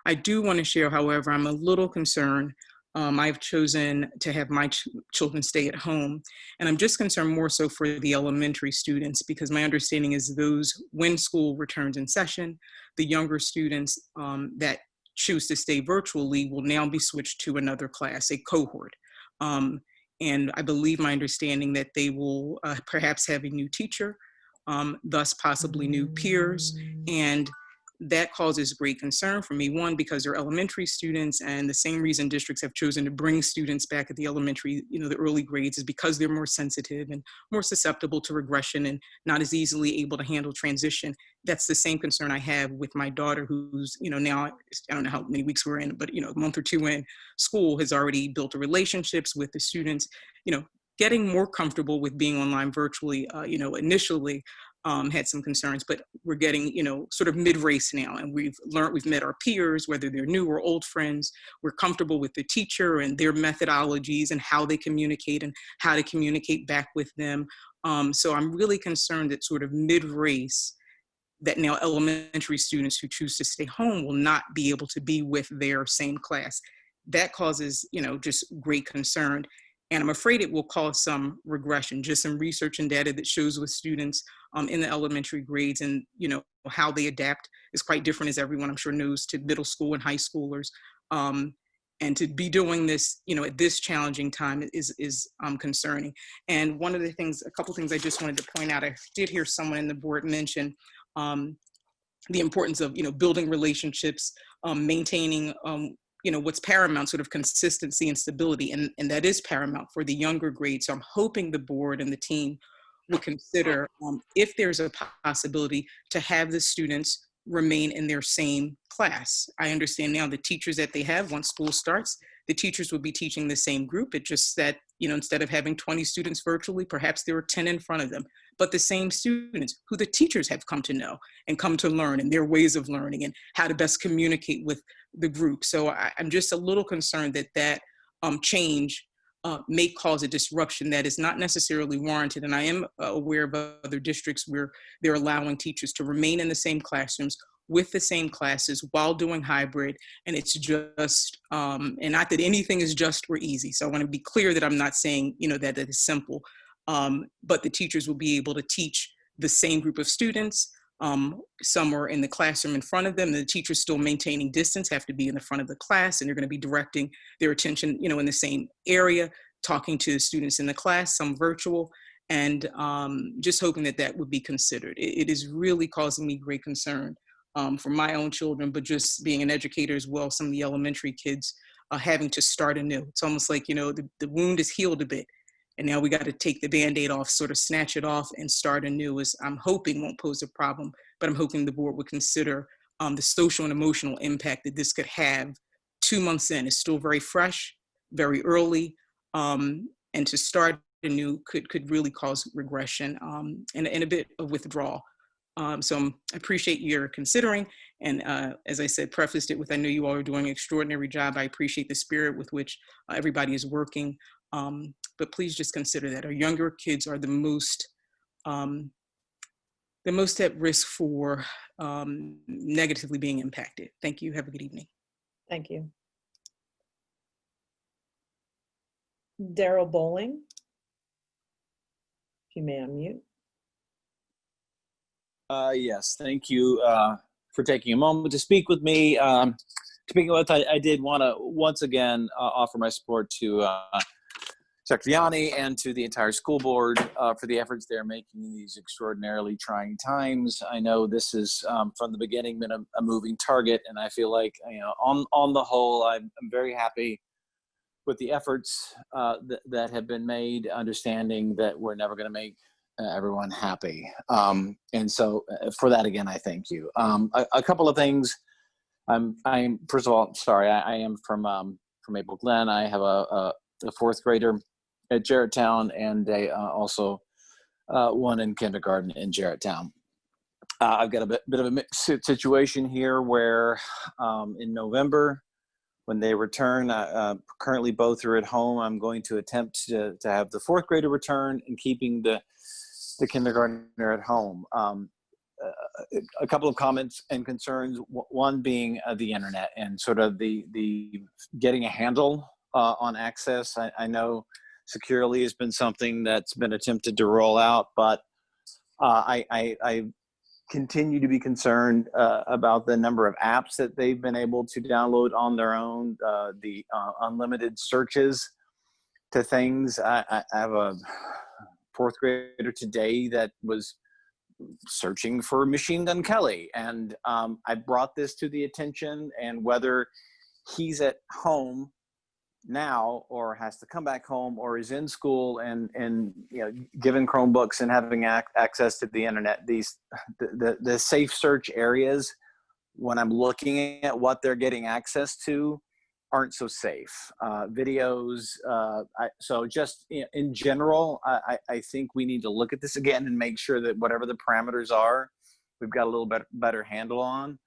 I do want to share, however, I'm a little concerned. I've chosen to have my children stay at home, and I'm just concerned more so for the elementary students, because my understanding is those, when school returns in session, the younger students that choose to stay virtually will now be switched to another class, a cohort. And I believe my understanding that they will perhaps have a new teacher, thus possibly new peers, and that causes great concern for me. One, because they're elementary students, and the same reason districts have chosen to bring students back at the elementary, the early grades, is because they're more sensitive and more susceptible to regression and not as easily able to handle transition. That's the same concern I have with my daughter, who's, now, I don't know how many weeks we're in, but, a month or two in, school has already built relationships with the students, getting more comfortable with being online virtually, initially had some concerns, but we're getting, sort of mid-race now, and we've met our peers, whether they're new or old friends. We're comfortable with the teacher and their methodologies and how they communicate and how to communicate back with them. So I'm really concerned that sort of mid-race, that now elementary students who choose to stay home will not be able to be with their same class. That causes, just great concern. And I'm afraid it will cause some regression, just some research and data that shows with students in the elementary grades, and how they adapt is quite different, as everyone I'm sure knows, to middle school and high schoolers. And to be doing this, at this challenging time is concerning. And one of the things, a couple things I just wanted to point out, I did hear someone in the board mention the importance of, building relationships, maintaining, what's paramount, sort of consistency and stability. And that is paramount for the younger grades. So I'm hoping the board and the team will consider if there's a possibility to have the students remain in their same class. I understand now the teachers that they have, once school starts, the teachers will be teaching the same group. It's just that, instead of having 20 students virtually, perhaps there are 10 in front of them, but the same students who the teachers have come to know and come to learn, and their ways of learning and how to best communicate with the group. So I'm just a little concerned that change may cause a disruption that is not necessarily warranted. And I am aware of other districts where they're allowing teachers to remain in the same classrooms with the same classes while doing hybrid. And it's just, and not that anything is just or easy. So I want to be clear that I'm not saying, that it is simple, but the teachers will be able to teach the same group of students. Some are in the classroom in front of them. The teachers still maintaining distance have to be in the front of the class, and they're going to be directing their attention, in the same area, talking to the students in the class, some virtual, and just hoping that would be considered. It is really causing me great concern for my own children, but just being an educator as well, some of the elementary kids having to start anew. It's almost like, the wound is healed a bit, and now we got to take the Band-Aid off, sort of snatch it off and start anew, as I'm hoping won't pose a problem, but I'm hoping the board would consider the social and emotional impact that this could have 2 months in. It's still very fresh, very early, and to start anew could really cause regression and a bit of withdrawal. So I appreciate your considering, and as I said, prefaced it with, I know you all are doing an extraordinary job. I appreciate the spirit with which everybody is working. But please just consider that our younger kids are the most at risk for negatively being impacted. Thank you. Have a good evening. Thank you. Daryl Bowling. If you may unmute. Yes, thank you for taking a moment to speak with me. To begin with, I did want to once again offer my support to Dr. Yanni and to the entire school board for the efforts they're making in these extraordinarily trying times. I know this is from the beginning been a moving target, and I feel like, you know, on the whole, I'm very happy with the efforts that have been made, understanding that we're never going to make everyone happy. And so for that, again, I thank you. A couple of things. I'm first of all, sorry, I am from Maple Glen. I have a fourth grader at Jarretttown and also one in kindergarten in Jarretttown. I've got a bit of a mixed situation here where in November, when they return, currently both are at home. I'm going to attempt to have the fourth grader return and keeping the kindergartner at home. A couple of comments and concerns. One being the internet and sort of the getting a handle on access. I know securely has been something that's been attempted to roll out, but I continue to be concerned about the number of apps that they've been able to download on their own, the unlimited searches to things. I have a fourth grader today that was searching for Machine Gun Kelly, and I brought this to the attention, and whether he's at home now or has to come back home or is in school and you know, given Chromebooks and having access to the internet, the safe search areas, when I'm looking at what they're getting access to, aren't so safe. Videos, so just in general, I think we need to look at this again and make sure that whatever the parameters are, we've got a little bit better handle on.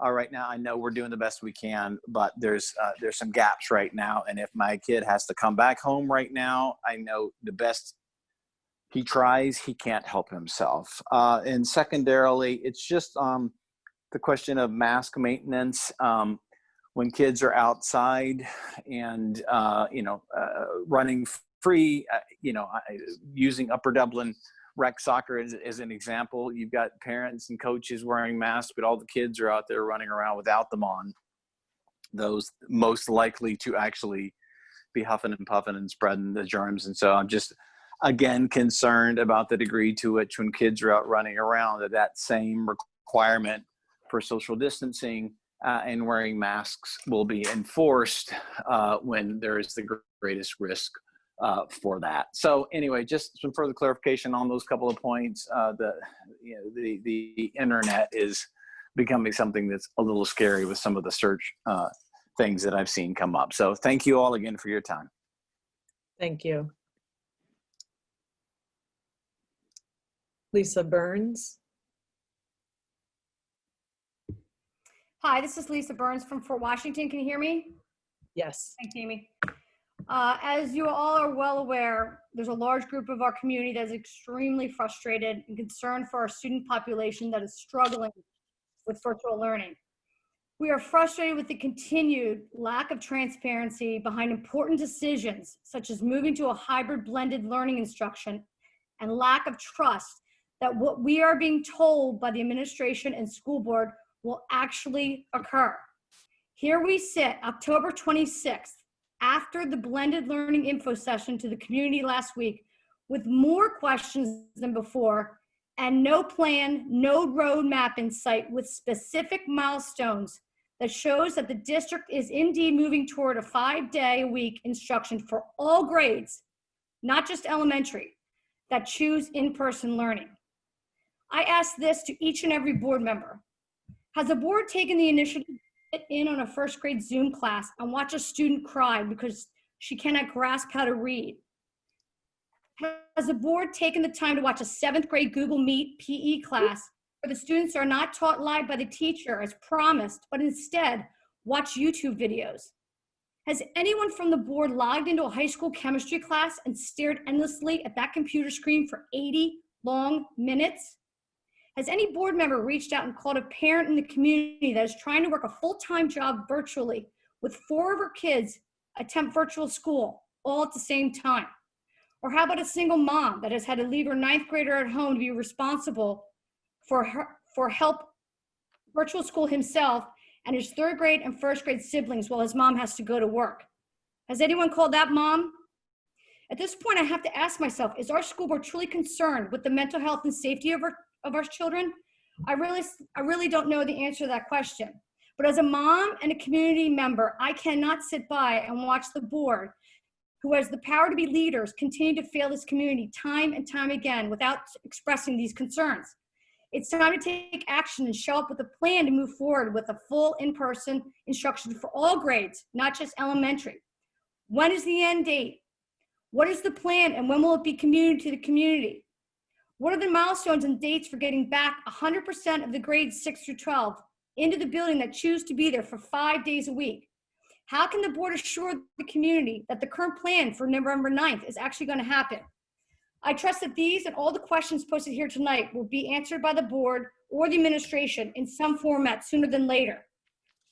Right now, I know we're doing the best we can, but there's some gaps right now. And if my kid has to come back home right now, I know the best he tries, he can't help himself. And secondarily, it's just the question of mask maintenance. When kids are outside and, running free, using Upper Dublin rec soccer as an example, you've got parents and coaches wearing masks, but all the kids are out there running around without them on. Those most likely to actually be huffing and puffing and spreading the germs. And so I'm just, again, concerned about the degree to which when kids are out running around, that same requirement for social distancing and wearing masks will be enforced when there is the greatest risk for that. So anyway, just some further clarification on those couple of points. The internet is becoming something that's a little scary with some of the search things that I've seen come up. So thank you all again for your time. Thank you. Lisa Burns. Hi, this is Lisa Burns from Fort Washington. Can you hear me? Yes. Thanks, Amy. As you all are well aware, there's a large group of our community that is extremely frustrated and concerned for our student population that is struggling with virtual learning. We are frustrated with the continued lack of transparency behind important decisions, such as moving to a hybrid blended learning instruction, and lack of trust that what we are being told by the administration and school board will actually occur. Here we sit, October 26th, after the blended learning info session to the community last week, with more questions than before, and no plan, no roadmap in sight with specific milestones that shows that the district is indeed moving toward a 5-day-a-week instruction for all grades, not just elementary, that choose in-person learning. I ask this to each and every board member. Has the board taken the initiative to sit in on a first grade Zoom class and watch a student cry because she cannot grasp how to read? Has the board taken the time to watch a 7th grade Google Meet PE class where the students are not taught live by the teacher as promised, but instead watch YouTube videos? Has anyone from the board logged into a high school chemistry class and stared endlessly at that computer screen for 80 long minutes? Has any board member reached out and called a parent in the community that is trying to work a full-time job virtually with 4 of her kids attempt virtual school all at the same time? Or how about a single mom that has had to leave her 9th grader at home to be responsible for help virtual school himself and his 3rd grade and 1st grade siblings while his mom has to go to work? Has anyone called that mom? At this point, I have to ask myself, is our school board truly concerned with the mental health and safety of our children? I really don't know the answer to that question. But as a mom and a community member, I cannot sit by and watch the board, who has the power to be leaders, continue to fail this community time and time again without expressing these concerns. It's time to take action and show up with a plan to move forward with a full in-person instruction for all grades, not just elementary. When is the end date? What is the plan and when will it be communicated to the community? What are the milestones and dates for getting back 100% of the grades 6 through 12 into the building that choose to be there for 5 days a week? How can the board assure the community that the current plan for November 9th is actually going to happen? I trust that these and all the questions posted here tonight will be answered by the board or the administration in some format sooner than later.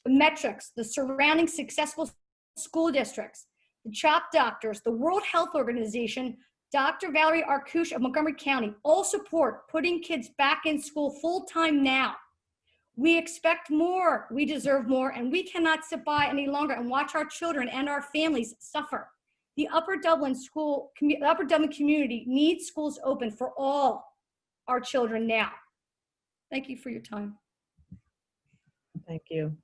The metrics, the surrounding successful school districts, the CHOP doctors, the World Health Organization, Dr. Valerie Arkush of Montgomery County all support putting kids back in school full-time now. We expect more, we deserve more, and we cannot sit by any longer and watch our children and our families suffer. The Upper Dublin community needs schools open for all our children now. Thank you for your time. Thank you.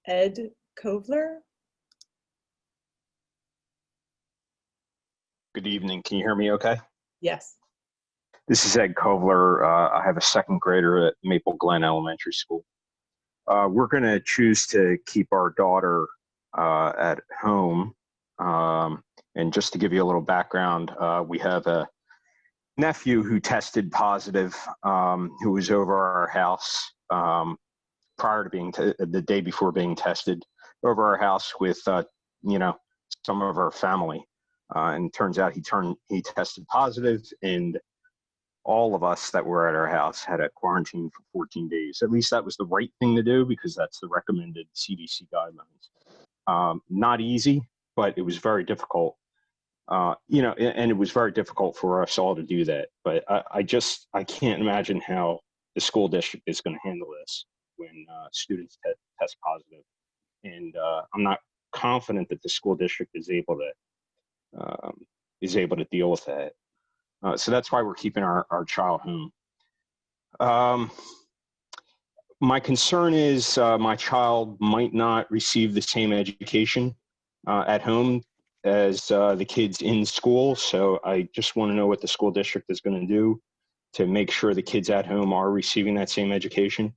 Ed Kovler. Good evening. Can you hear me okay? Yes. This is Ed Kovler. I have a 2nd grader at Maple Glen Elementary School. We're going to choose to keep our daughter at home. And just to give you a little background, we have a nephew who tested positive, who was over our house prior to being the day before being tested, over our house with some of our family, and turns out he tested positive, and all of us that were at our house had a quarantine for 14 days. At least that was the right thing to do because that's the recommended CDC guidelines. Not easy, but it was very difficult. And it was very difficult for us all to do that. But I can't imagine how the school district is going to handle this when students test positive. And I'm not confident that the school district is able to deal with that. So that's why we're keeping our child home. My concern is my child might not receive the same education at home as the kids in school. So I just want to know what the school district is going to do to make sure the kids at home are receiving that same education.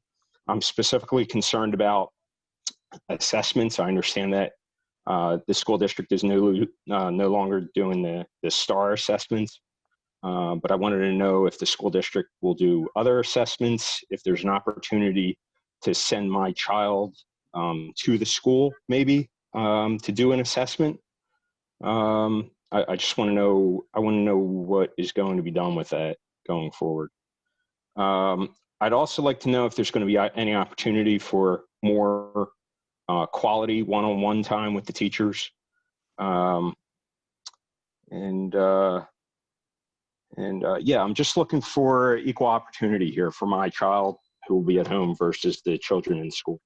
I'm specifically concerned about assessments. I understand that the school district is no longer doing the STAR assessments. But I wanted to know if the school district will do other assessments, if there's an opportunity to send my child to the school, maybe, to do an assessment. I just want to know, what is going to be done with that going forward. I'd also like to know if there's going to be any opportunity for more quality one-on-one time with the teachers. Yeah, I'm just looking for equal opportunity here for my child who will be at home versus the children in school.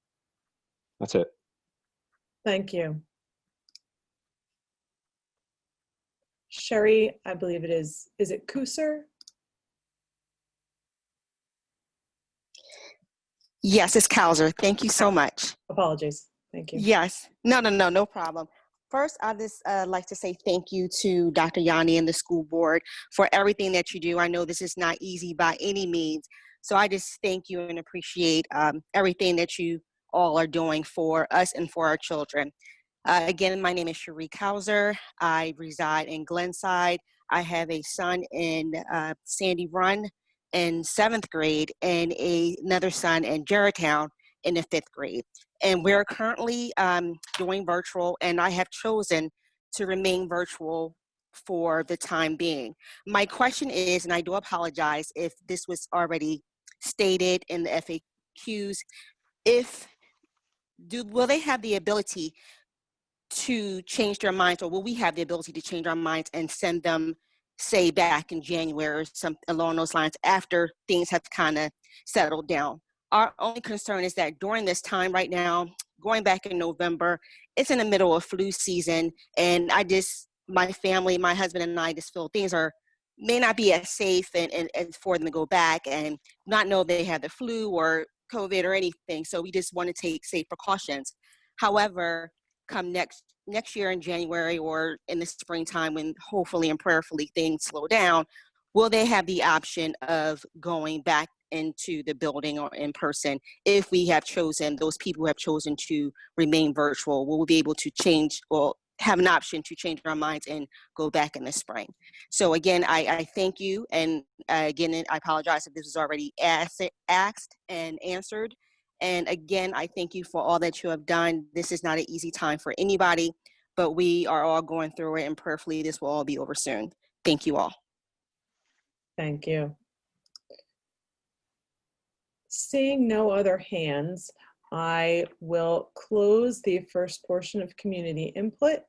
That's it. Thank you. Sherry, I believe it is it Kuser? Yes, it's Kauser. Thank you so much. Apologies. Thank you. Yes. No problem. First, I just like to say thank you to Dr. Yanni and the school board for everything that you do. I know this is not easy by any means. So I just thank you and appreciate everything that you all are doing for us and for our children. Again, my name is Cherie Kauser. I reside in Glenside. I have a son in Sandy Run in 7th grade and another son in Gerritown in the 5th grade. And we're currently doing virtual, and I have chosen to remain virtual for the time being. My question is, and I do apologize if this was already stated in the FAQs, will they have the ability to change their minds, or will we have the ability to change our minds and send them, say, back in January or something along those lines after things have kind of settled down? Our only concern is that during this time right now, going back in November, it's in the middle of flu season, and my family, my husband and I just feel things may not be as safe and for them to go back and not know they have the flu or COVID or anything. So we just want to take safe precautions. However, come next year in January or in the springtime, when hopefully and prayerfully things slow down, will they have the option of going back into the building or in person? If we have chosen, those people who have chosen to remain virtual, will we be able to change or have an option to change our minds and go back in the spring? So again, I thank you. And again, I apologize if this was already asked and answered. And again, I thank you for all that you have done. This is not an easy time for anybody, but we are all going through it, and prayerfully this will all be over soon. Thank you all. Thank you. Seeing no other hands, I will close the first portion of community input,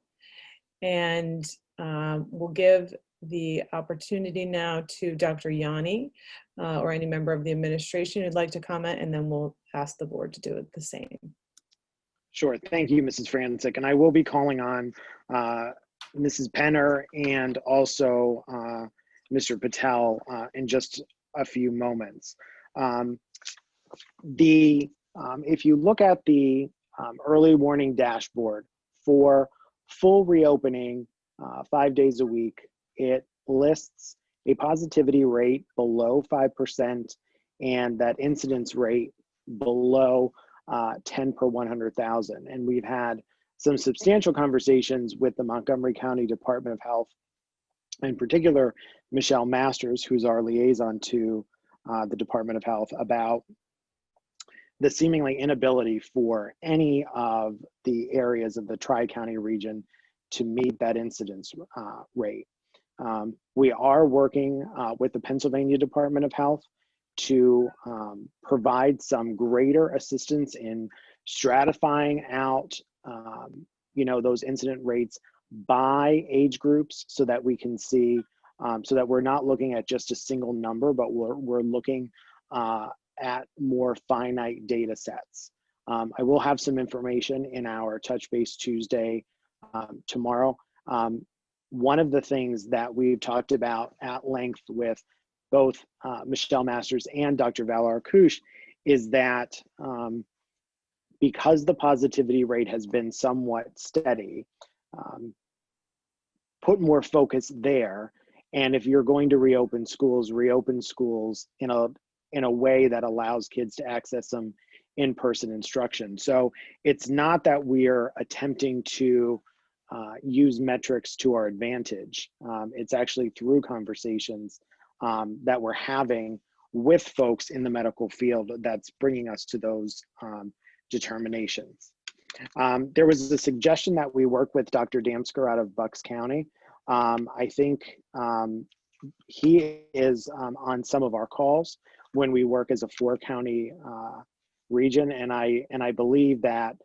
and we'll give the opportunity now to Dr. Yanni or any member of the administration who'd like to comment, and then we'll ask the board to do it the same. Sure. Thank you, Mrs. Franczyk. And I will be calling on Mrs. Penner and also Mr. Patel in just a few moments. If you look at the early warning dashboard for full reopening 5 days a week, it lists a positivity rate below 5% and that incidence rate below 10 per 100,000. And we've had some substantial conversations with the Montgomery County Department of Health, in particular, Michelle Masters, who's our liaison to the Department of Health, about the seemingly inability for any of the areas of the Tri-County region to meet that incidence rate. We are working with the Pennsylvania Department of Health to provide some greater assistance in stratifying out those incident rates by age groups, so that we can see, so that we're not looking at just a single number, but we're looking at more finite data sets. I will have some information in our Touch Base Tuesday tomorrow. One of the things that we've talked about at length with both Michelle Masters and Dr. Valar Kush is that because the positivity rate has been somewhat steady, put more focus there. And if you're going to reopen schools in a way that allows kids to access some in-person instruction. So it's not that we're attempting to use metrics to our advantage. It's actually through conversations that we're having with folks in the medical field that's bringing us to those determinations. There was a suggestion that we work with Dr. Damsker out of Bucks County. I think he is on some of our calls when we work as a 4-county region, and I believe that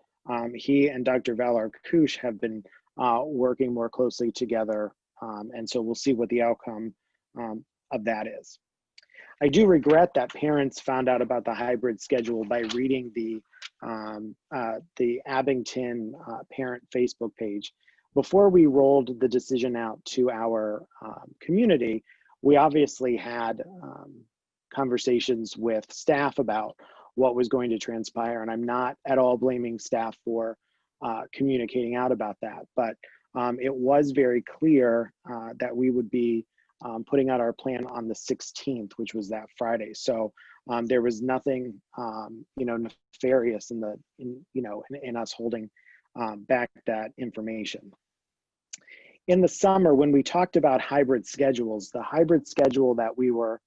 he and Dr. Valar Kush have been working more closely together, and so we'll see what the outcome of that is. I do regret that parents found out about the hybrid schedule by reading the Abington parent Facebook page. Before we rolled the decision out to our community, we obviously had conversations with staff about what was going to transpire, and I'm not at all blaming staff for communicating out about that, but it was very clear that we would be putting out our plan on the 16th, which was that Friday. So there was nothing, nefarious in us holding back that information. In the summer, when we talked about hybrid schedules, the hybrid schedule that we were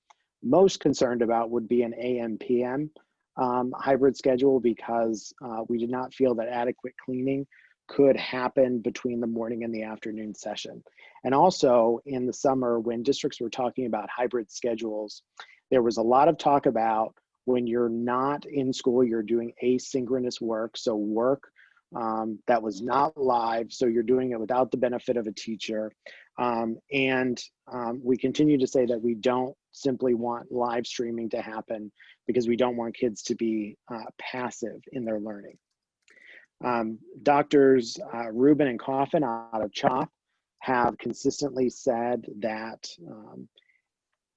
most concerned about would be an AM/PM hybrid schedule, because we did not feel that adequate cleaning could happen between the morning and the afternoon session. And also in the summer, when districts were talking about hybrid schedules, there was a lot of talk about when you're not in school, you're doing asynchronous work. So work that was not live, so you're doing it without the benefit of a teacher. We continue to say that we don't simply want live streaming to happen because we don't want kids to be passive in their learning. Doctors Rubin and Coffin out of CHOP have consistently said that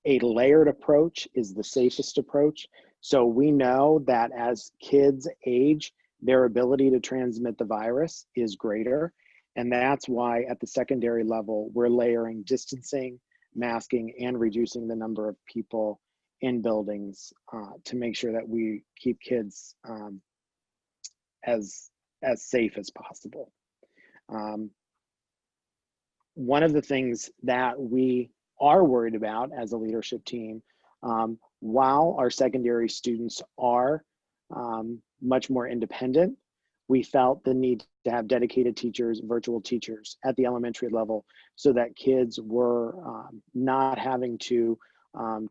a layered approach is the safest approach. So we know that as kids age, their ability to transmit the virus is greater. And that's why at the secondary level, we're layering distancing, masking, and reducing the number of people in buildings to make sure that we keep kids as safe as possible. One of the things that we are worried about as a leadership team, while our secondary students are much more independent, we felt the need to have dedicated teachers, virtual teachers at the elementary level so that kids were not having to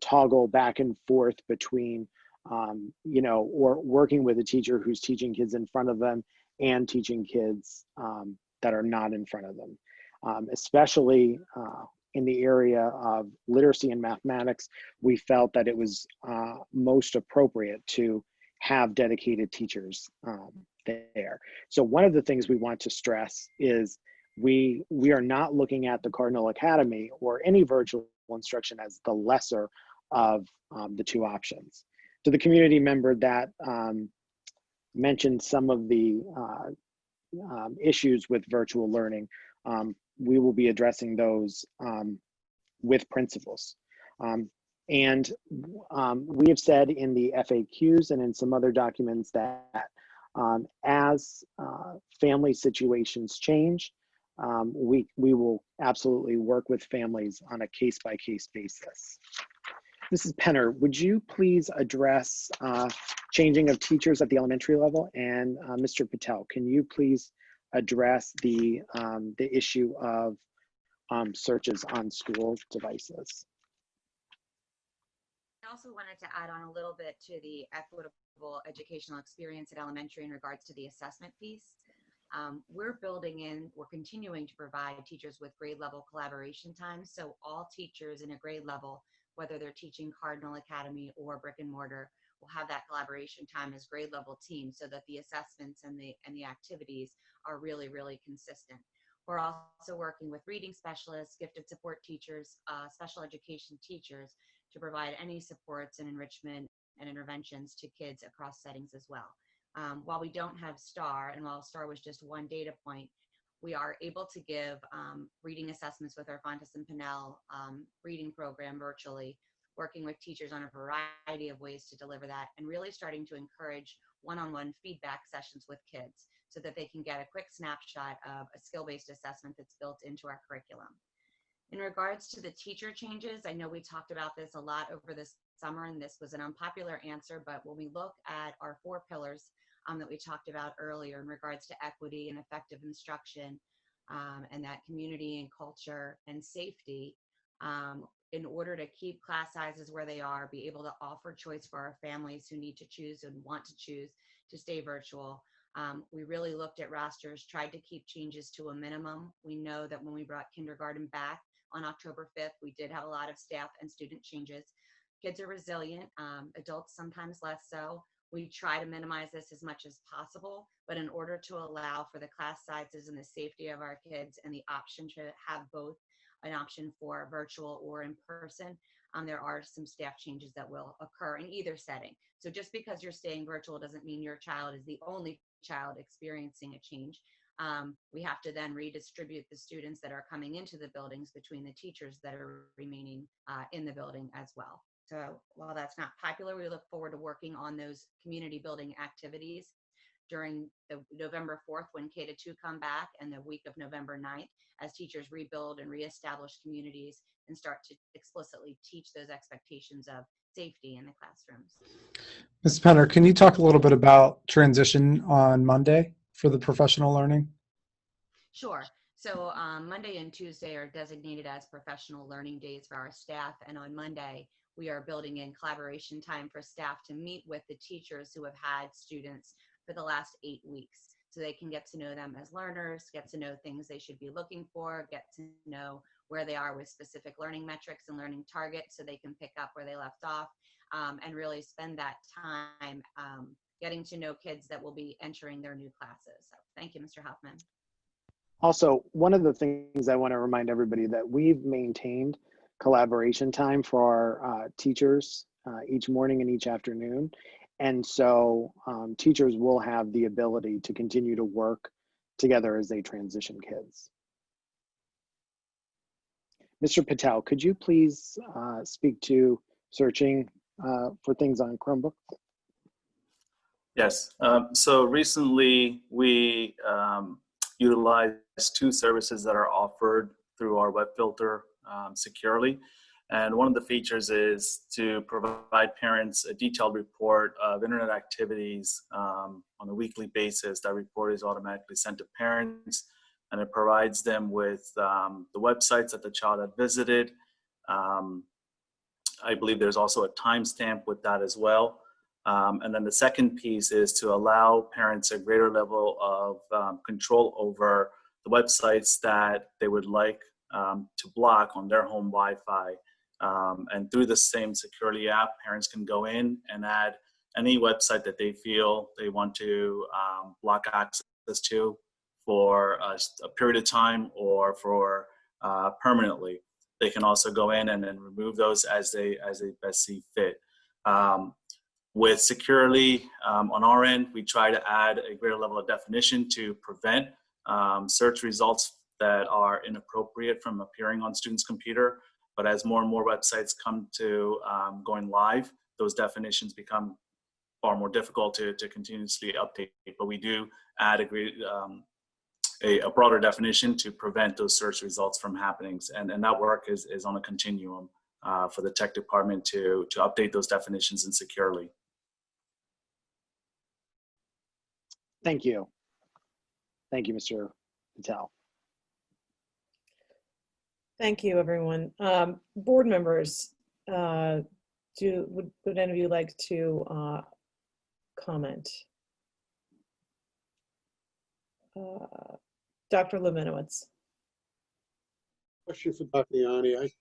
toggle back and forth between, or working with a teacher who's teaching kids in front of them and teaching kids that are not in front of them. Especially in the area of literacy and mathematics, we felt that it was most appropriate to have dedicated teachers there. So one of the things we want to stress is we are not looking at the Cardinal Academy or any virtual instruction as the lesser of the two options. To the community member that mentioned some of the issues with virtual learning, we will be addressing those with principals. We have said in the FAQs and in some other documents that as family situations change, we will absolutely work with families on a case-by-case basis. Mrs. Penner, would you please address changing of teachers at the elementary level? And Mr. Patel, can you please address the issue of searches on school devices? I also wanted to add on a little bit to the equitable educational experience at elementary in regards to the assessment piece. We're continuing to provide teachers with grade level collaboration time. So all teachers in a grade level, whether they're teaching Cardinal Academy or brick and mortar, will have that collaboration time as grade level teams so that the assessments and the activities are really, really consistent. We're also working with reading specialists, gifted support teachers, special education teachers to provide any supports and enrichment and interventions to kids across settings as well. While we don't have STAR, and while STAR was just one data point, we are able to give reading assessments with our Fontes and Pinnell reading program virtually, working with teachers on a variety of ways to deliver that, and really starting to encourage one-on-one feedback sessions with kids so that they can get a quick snapshot of a skill-based assessment that's built into our curriculum. In regards to the teacher changes, I know we talked about this a lot over this summer, and this was an unpopular answer, but when we look at our 4 pillars that we talked about earlier in regards to equity and effective instruction, and that community and culture and safety, in order to keep class sizes where they are, be able to offer choice for our families who need to choose and want to choose to stay virtual, we really looked at rosters, tried to keep changes to a minimum. We know that when we brought kindergarten back on October 5th, we did have a lot of staff and student changes. Kids are resilient, adults sometimes less so. We try to minimize this as much as possible, but in order to allow for the class sizes and the safety of our kids and the option to have both an option for virtual or in person, there are some staff changes that will occur in either setting. So just because you're staying virtual doesn't mean your child is the only child experiencing a change. We have to then redistribute the students that are coming into the buildings between the teachers that are remaining in the building as well. So while that's not popular, we look forward to working on those community building activities during the November 4th when K-2 come back, and the week of November 9th as teachers rebuild and reestablish communities and start to explicitly teach those expectations of safety in the classrooms. Ms. Penner, can you talk a little bit about transition on Monday for the professional learning? Sure. So Monday and Tuesday are designated as professional learning days for our staff, and on Monday, we are building in collaboration time for staff to meet with the teachers who have had students for the last 8 weeks. so they can get to know them as learners, get to know things they should be looking for, get to know where they are with specific learning metrics and learning targets so they can pick up where they left off, and really spend that time getting to know kids that will be entering their new classes. So thank you, Mr. Hoffman. Also, one of the things I want to remind everybody that we've maintained collaboration time for our teachers each morning and each afternoon. And so teachers will have the ability to continue to work together as they transition kids. Mr. Patel, could you please speak to searching for things on Chromebook? Yes. So recently we utilized two services that are offered through our web filter securely. And one of the features is to provide parents a detailed report of internet activities on a weekly basis. That report is automatically sent to parents, and it provides them with the websites that the child had visited. I believe there's also a timestamp with that as well. And then the second piece is to allow parents a greater level of control over the websites that they would like to block on their home Wi-Fi. And through the same Securely app, parents can go in and add any website that they feel they want to block access to for a period of time or for permanently. They can also go in and then remove those as they best see fit. With Securely, on our end, we try to add a greater level of definition to prevent search results that are inappropriate from appearing on students' computer. But as more and more websites come to going live, those definitions become far more difficult to continuously update. But we do add a broader definition to prevent those search results from happening. And that work is on a continuum for the tech department to update those definitions and securely. Thank you. Thank you, Mr. Patel. Thank you, everyone. Board members, would any of you like to comment? Dr. Levinowitz. Question for Dr. Yanni.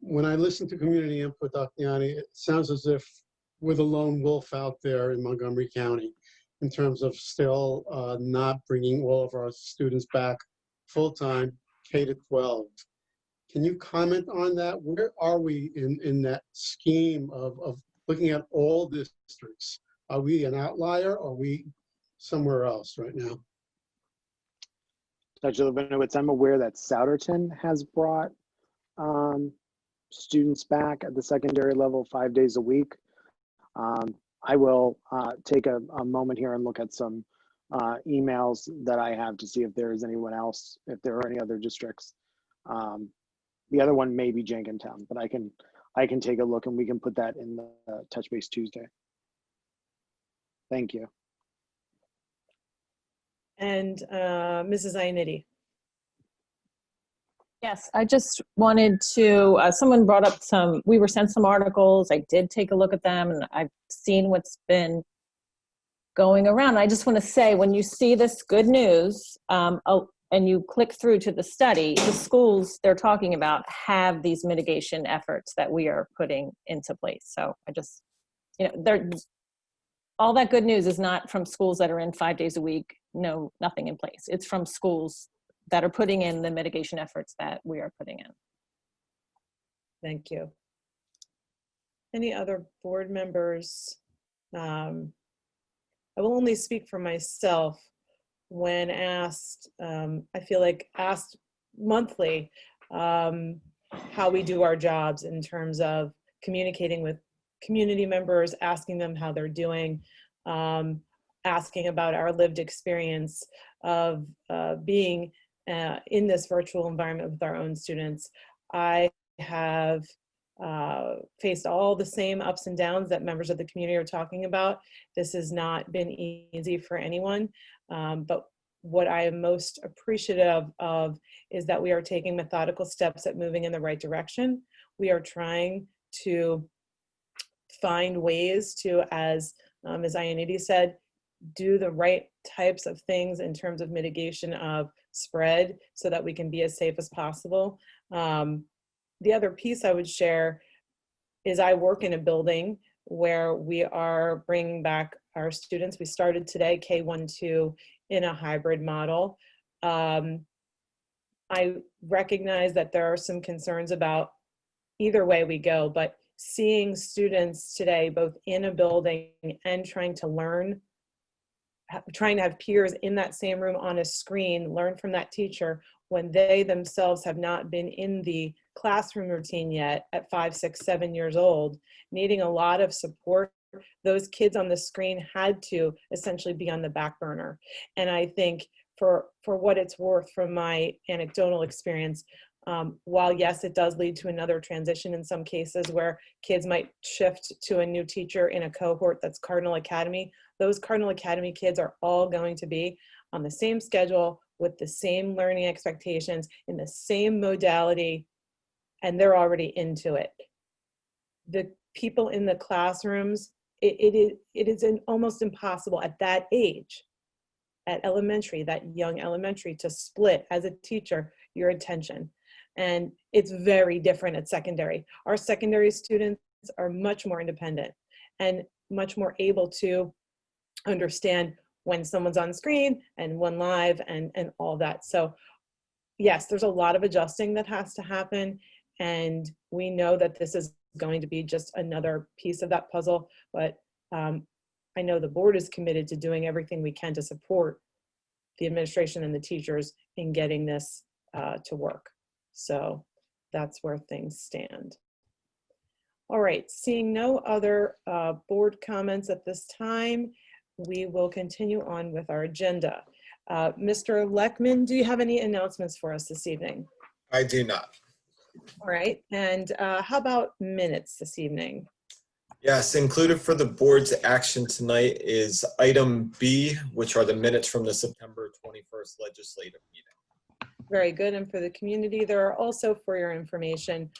When I listen to community input, Dr. Yanni, it sounds as if we're the lone wolf out there in Montgomery County in terms of still not bringing all of our students back full-time K-12. Can you comment on that? Where are we in that scheme of looking at all districts? Are we an outlier or are we somewhere else right now? Dr. Levinowitz, I'm aware that Souderton has brought students back at the secondary level 5 days a week. I will take a moment here and look at some emails that I have to see if there is anyone else, if there are any other districts. The other one may be Jenkintown, but I can take a look and we can put that in the Touch Base Tuesday. Thank you. And Mrs. Ionity. Yes, I just wanted to, someone brought up we were sent some articles. I did take a look at them and I've seen what's been going around. I just want to say, when you see this good news and you click through to the study, the schools they're talking about have these mitigation efforts that we are putting into place. So I just, all that good news is not from schools that are in 5 days a week, nothing in place. It's from schools that are putting in the mitigation efforts that we are putting in. Thank you. Any other board members? I will only speak for myself. When asked, I feel like asked monthly how we do our jobs in terms of communicating with community members, asking them how they're doing, asking about our lived experience of being in this virtual environment with our own students. I have faced all the same ups and downs that members of the community are talking about. This has not been easy for anyone, but what I am most appreciative of is that we are taking methodical steps at moving in the right direction. We are trying to find ways to, as Ionity said, do the right types of things in terms of mitigation of spread so that we can be as safe as possible. The other piece I would share is I work in a building where we are bringing back our students. We started today K-1-2 in a hybrid model. I recognize that there are some concerns about either way we go, but seeing students today both in a building and trying to learn, trying to have peers in that same room on a screen, learn from that teacher when they themselves have not been in the classroom routine yet at 5, 6, 7 years old, needing a lot of support. Those kids on the screen had to essentially be on the back burner. And I think for what it's worth from my anecdotal experience, while yes, it does lead to another transition in some cases where kids might shift to a new teacher in a cohort that's Cardinal Academy, those Cardinal Academy kids are all going to be on the same schedule with the same learning expectations in the same modality, and they're already into it. The people in the classrooms, it is almost impossible at that age, at elementary, that young elementary, to split as a teacher your attention. And it's very different at secondary. Our secondary students are much more independent and much more able to understand when someone's on screen and when live and all that. So yes, there's a lot of adjusting that has to happen. And we know that this is going to be just another piece of that puzzle. But I know the board is committed to doing everything we can to support the administration and the teachers in getting this to work. So that's where things stand. All right, seeing no other board comments at this time, we will continue on with our agenda. Mr. Leckman, do you have any announcements for us this evening? I do not. All right, and how about minutes this evening? Yes, included for the board's action tonight is item B, which are the minutes from the September 21st legislative meeting. Very good, and for the community, there are also, for your information,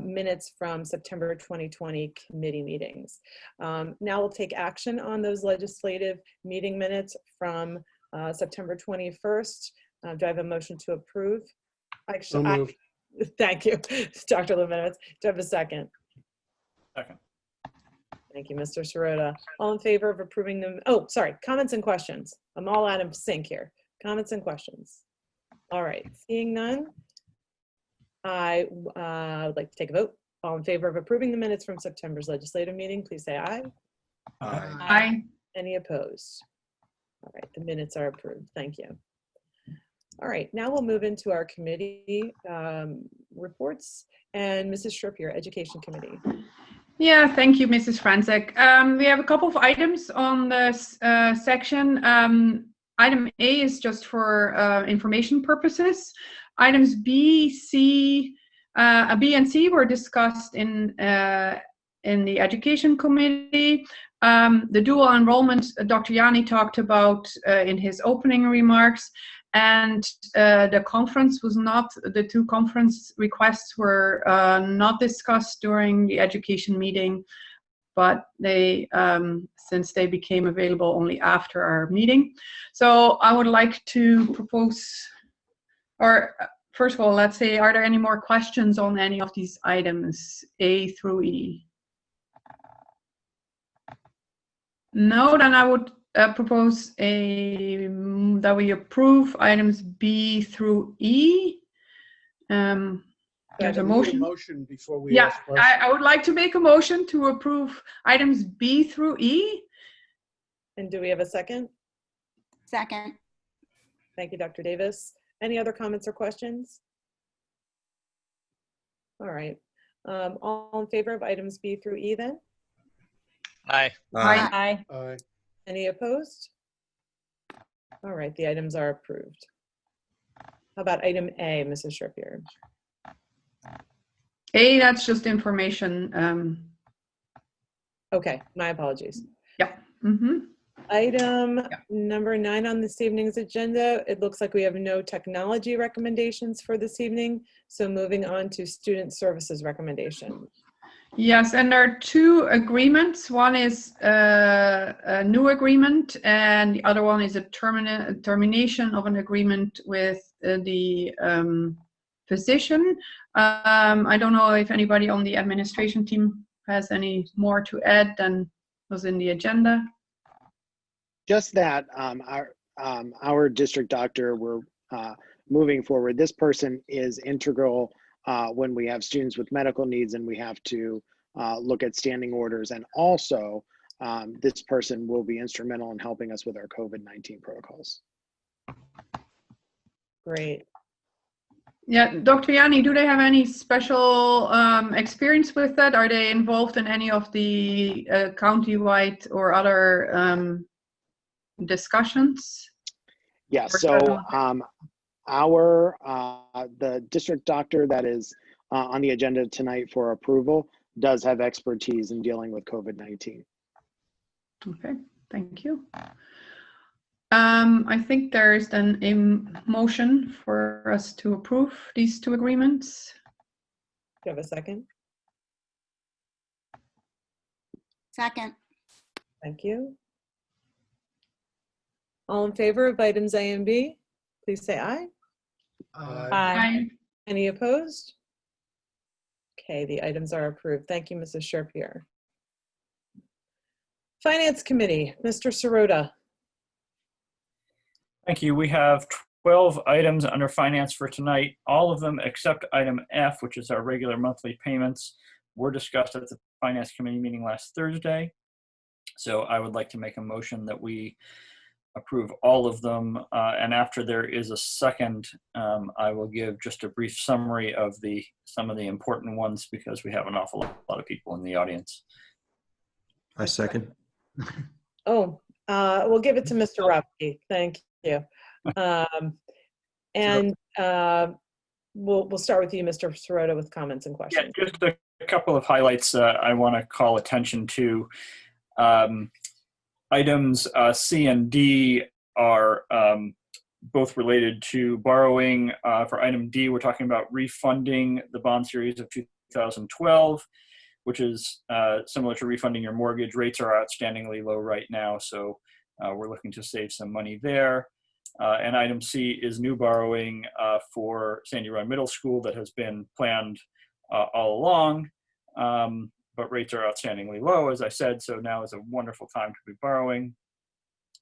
minutes from September 2020 committee meetings. Now we'll take action on those legislative meeting minutes from September 21st. Do I have a motion to approve? Actually, thank you, Dr. Levinowitz. Do I have a second? Second. Thank you, Mr. Sirota. All in favor of approving them? Oh, sorry, comments and questions. I'm all out of sync here. Comments and questions. All right, seeing none, I would like to take a vote. All in favor of approving the minutes from September's legislative meeting, please say aye. Aye. Aye. Any opposed? All right, the minutes are approved. Thank you. All right, now we'll move into our committee reports. And Mrs. Shrupp, your Education Committee. Yeah, thank you, Mrs. Franczek. We have a couple of items on this section. Item A is just for information purposes. Items B, C, B and C were discussed in the Education Committee. The dual enrollment Dr. Yanni talked about in his opening remarks, and the conference was not, the two conference requests were not discussed during the education meeting, but they, since they became available only after our meeting. So I would like to propose, or first of all, let's say, are there any more questions on any of these items, A through E? No, then I would propose that we approve items B through E. There's a motion. Before we Yeah, ask questions. I would like to make a motion to approve items B through E. And do we have a second? Second. Thank you, Dr. Davis. Any other comments or questions? All right. All in favor of items B through E then? Aye. Aye. Aye. Any opposed? All right, the items are approved. How about item A, Mrs. Shrupp? A, that's just information. Okay, my apologies. Yeah. Mm-hmm. Item number 9 on this evening's agenda, it looks like we have no technology recommendations for this evening. So moving on to student services recommendations. Yes, and there are two agreements. One is a new agreement, and the other one is a termination of an agreement with the physician. I don't know if anybody on the administration team has any more to add than was in the agenda. Just that our district doctor, we're moving forward. This person is integral when we have students with medical needs and we have to look at standing orders. And also, this person will be instrumental in helping us with our COVID-19 protocols. Great. Yeah, Dr. Yanni, do they have any special experience with that? Are they involved in any of the county-wide or other discussions? Yeah, so the district doctor that is on the agenda tonight for approval does have expertise in dealing with COVID-19. Okay, thank you. I think there is then a motion for us to approve these two agreements. Do you have a second? Second. Thank you. All in favor of items A and B, please say aye. Aye. Any opposed? Okay, the items are approved. Thank you, Mrs. Sharpier. Finance Committee, Mr. Sirota. Thank you. We have 12 items under finance for tonight. All of them except item F, which is our regular monthly payments, were discussed at the Finance Committee meeting last Thursday. So I would like to make a motion that we approve all of them. And after there is a second, I will give just a brief summary of some of the important ones because we have an awful lot of people in the audience. I second. Oh, we'll give it to Mr. Ruffey. Thank you. And we'll start with you, Mr. Sirota, with comments and questions. Yeah, just a couple of highlights I want to call attention to. Items C and D are both related to borrowing. For item D, we're talking about refunding the bond series of 2012, which is similar to refunding your mortgage. Rates are outstandingly low right now, so we're looking to save some money there. And item C is new borrowing for Sandy Run Middle School that has been planned all along. But rates are outstandingly low, as I said, so now is a wonderful time to be borrowing.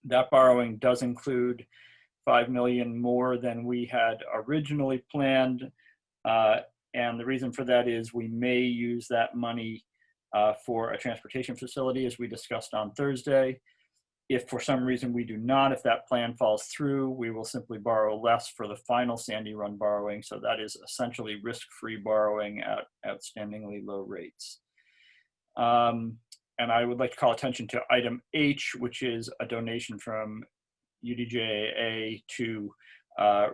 That borrowing does include $5 million more than we had originally planned. And the reason for that is we may use that money for a transportation facility, as we discussed on Thursday. If for some reason we do not, if that plan falls through, we will simply borrow less for the final Sandy Run borrowing. So that is essentially risk-free borrowing at outstandingly low rates. And I would like to call attention to item H, which is a donation from UDJAA to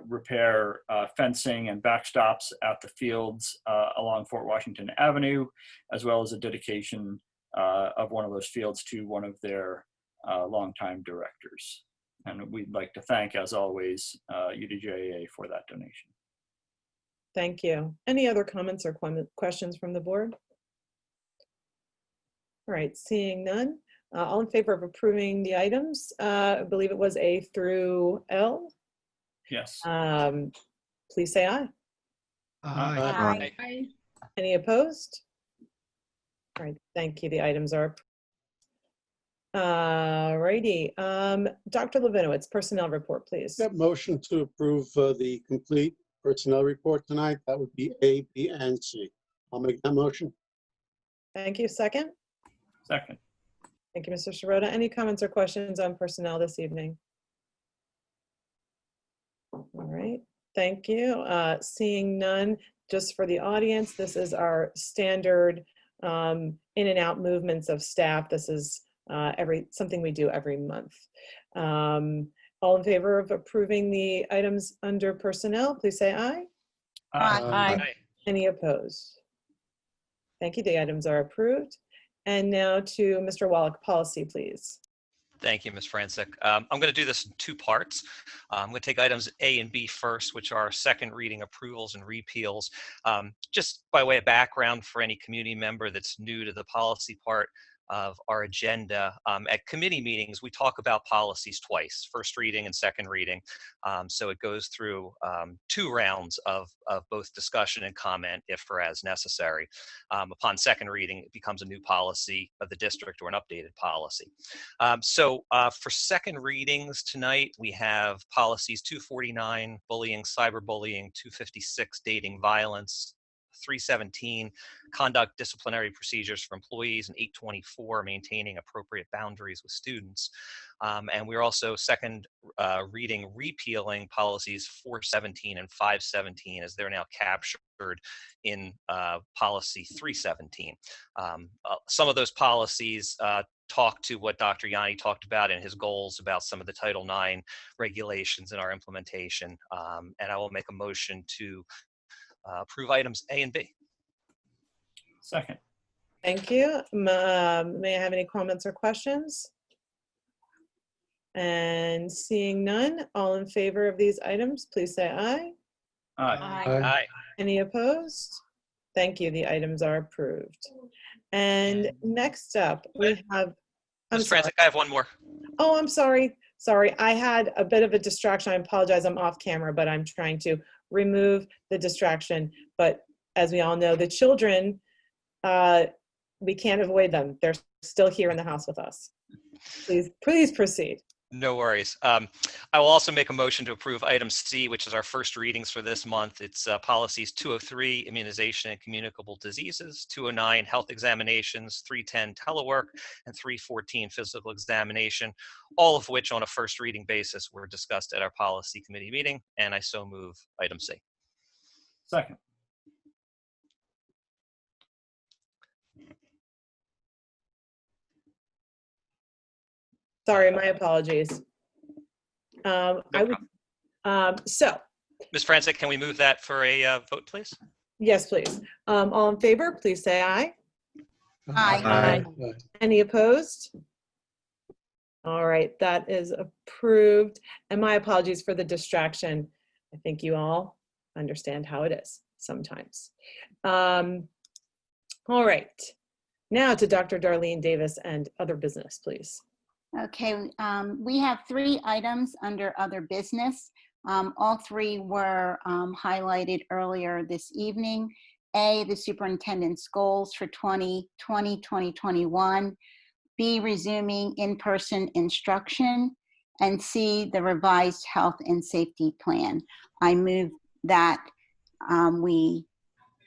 repair fencing and backstops at the fields along Fort Washington Avenue, as well as a dedication of one of those fields to one of their longtime directors. And we'd like to thank, as always, UDJAA for that donation. Thank you. Any other comments or questions from the board? All right, seeing none. All in favor of approving the items? I believe it was A through L. Yes. Please say aye. Aye. Aye. Any opposed? All right, thank you. The items are righty. Dr. Levinowitz, personnel report, please. That motion to approve the complete personnel report tonight, that would be A, B, and C. I'll make that motion. Thank you. Second? Second. Thank you, Mr. Sirota. Any comments or questions on personnel this evening? All right, thank you. Seeing none, just for the audience, this is our standard in and out movements of staff. This is something we do every month. All in favor of approving the items under personnel, please say aye. Aye. Any opposed? Thank you. The items are approved. And now to Mr. Wallach, policy, please. Thank you, Ms. Franczyk. I'm going to do this in two parts. I'm going to take items A and B first, which are second reading approvals and repeals. Just by way of background for any community member that's new to the policy part of our agenda, at committee meetings, we talk about policies twice, first reading and second reading. So it goes through 2 rounds of both discussion and comment if or as necessary. Upon second reading, it becomes a new policy of the district or an updated policy. So for second readings tonight, we have policies 249, bullying, cyberbullying, 256, dating violence, 317, conduct disciplinary procedures for employees, and 824, maintaining appropriate boundaries with students. And we're also second reading repealing policies 417 and 517 as they're now captured in policy 317. Some of those policies talk to what Dr. Yanni talked about in his goals about some of the Title IX regulations and our implementation. And I will make a motion to approve items A and B. Second. Thank you. May I have any comments or questions? And seeing none, all in favor of these items, please say aye. Aye. Aye. Any opposed? Thank you. The items are approved. And next up, we have. Ms. Franczyk, I have one more. Oh, I'm sorry. Sorry, I had a bit of a distraction. I apologize. I'm off camera, but I'm trying to remove the distraction. But as we all know, the children, we can't avoid them. They're still here in the house with us. Please proceed. No worries. I will also make a motion to approve item C, which is our first readings for this month. It's policies 203, immunization and communicable diseases, 209, health examinations, 310, telework, and 314, physical examination, all of which on a first reading basis were discussed at our policy committee meeting, and I so move item C. Second. Sorry, my apologies. So, Ms. Franczyk, can we move that for a vote, please? yes, please. All in favor, please say aye. Aye. Any opposed? All right, that is approved. And my apologies for the distraction. I think you all understand how it is sometimes. All right, now to Dr. Darlene Davis and other business, please. Okay, we have 3 items under other business. All 3 were highlighted earlier this evening. A, the superintendent's goals for 2020-2021. B, resuming in-person instruction. And C, the revised health and safety plan. I move that we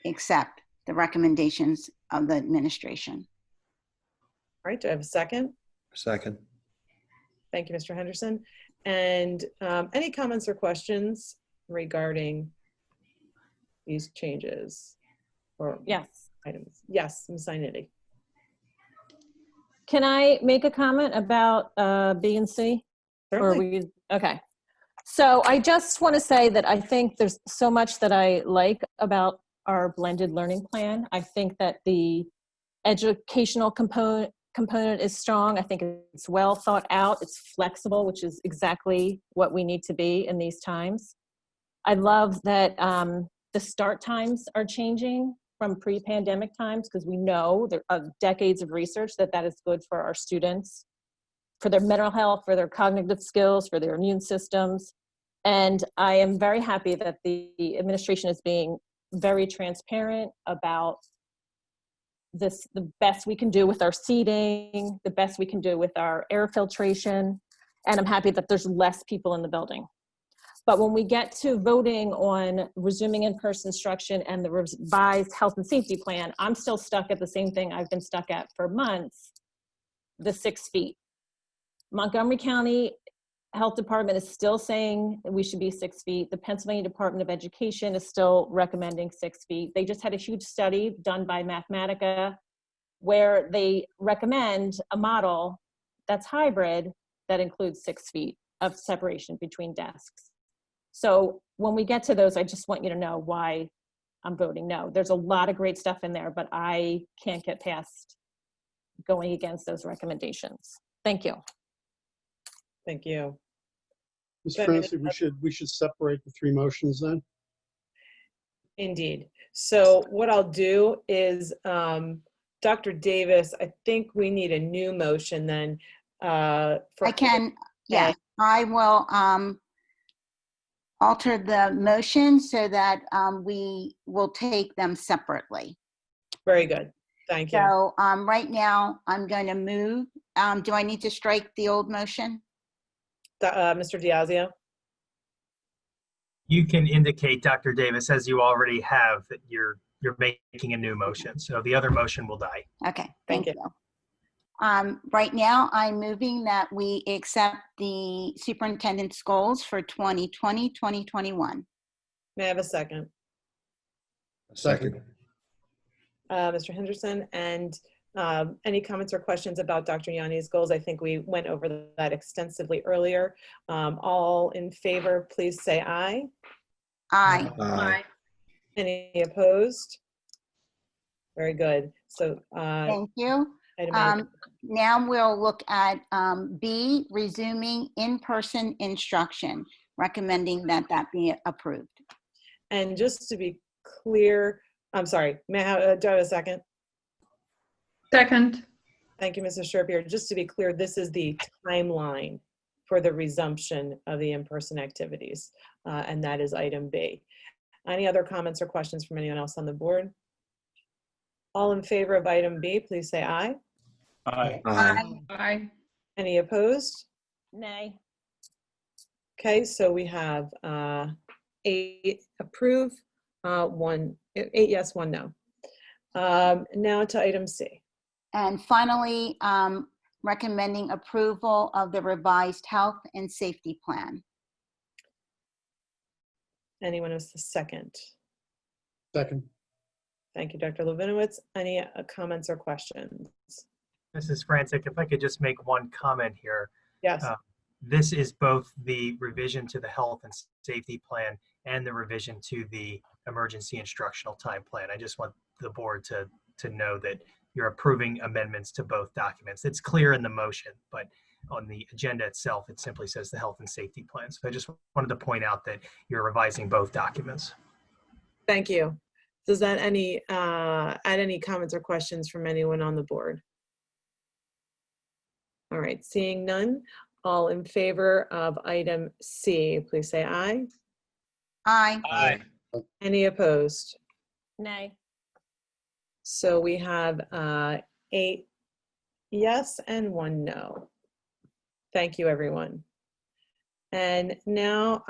accept the recommendations of the administration. All right, do I have a second? Second. Thank you, Mr. Henderson. And any comments or questions regarding these changes or items? Yes, Ms. Sinity. Can I make a comment about B and C? Certainly. Okay. So I just want to say that I think there's so much that I like about our blended learning plan. I think that the educational component is strong. I think it's well thought out. It's flexible, which is exactly what we need to be in these times. I love that the start times are changing from pre-pandemic times because we know there are decades of research that is good for our students, for their mental health, for their cognitive skills, for their immune systems. And I am very happy that the administration is being very transparent about this, the best we can do with our seating, the best we can do with our air filtration, and I'm happy that there's less people in the building. But when we get to voting on resuming in-person instruction and the revised health and safety plan, I'm still stuck at the same thing I've been stuck at for months, the 6 feet. Montgomery County Health Department is still saying we should be 6 feet. The Pennsylvania Department of Education is still recommending 6 feet. They just had a huge study done by Mathematica where they recommend a model that's hybrid that includes 6 feet of separation between desks. So when we get to those, I just want you to know why I'm voting no. There's a lot of great stuff in there, but I can't get past going against those recommendations. Thank you. Thank you. Ms. But- Francie, we should separate the three motions then. Indeed. So what I'll do is, Dr. Davis, I think we need a new motion then. I can, yes, I will alter the motion so that we will take them separately. Very good. Thank you. So right now, I'm going to move. Do I need to strike the old motion? Mr. Diazio? You can indicate, Dr. Davis, as you already have, that you're making a new motion. So the other motion will die. Okay, thank you. Right now, I'm moving that we accept the superintendent's goals for 2020, 2021. May I have a second? Second. Mr. Henderson, and any comments or questions about Dr. Yanni's goals? I think we went over that extensively earlier. All in favor, please say aye. Aye. Aye. Any opposed? Very good. So thank you. Now we'll look at B, resuming in-person instruction, recommending that that be approved. And just to be clear, I'm sorry, may I have, do I have a second? Second. Thank you, Mrs. Sherpier. Just to be clear, this is the timeline for the resumption of the in-person activities, and that is item B. Any other comments or questions from anyone else on the board? All in favor of item B, please say aye. Aye. Aye. Aye. Any opposed? Nay. Okay, so we have 8 approve, 8 yes, 1 no. Now to item C. And finally, recommending approval of the revised health and safety plan. Anyone who's the second? Second. Thank you, Dr. Levinowitz. Any comments or questions? Mrs. Franczyk, if I could just make one comment here. Yes. This is both the revision to the health and safety plan and the revision to the emergency instructional time plan. I just want the board to know that you're approving amendments to both documents. It's clear in the motion, but on the agenda itself, it simply says the health and safety plan. So I just wanted to point out that you're revising both documents. Thank you. Does that add any comments or questions from anyone on the board? All right, seeing none, all in favor of item C, please say aye. Aye. Aye. Any opposed? Nay. So we have 8 yes and 1 no. Thank you, everyone. And now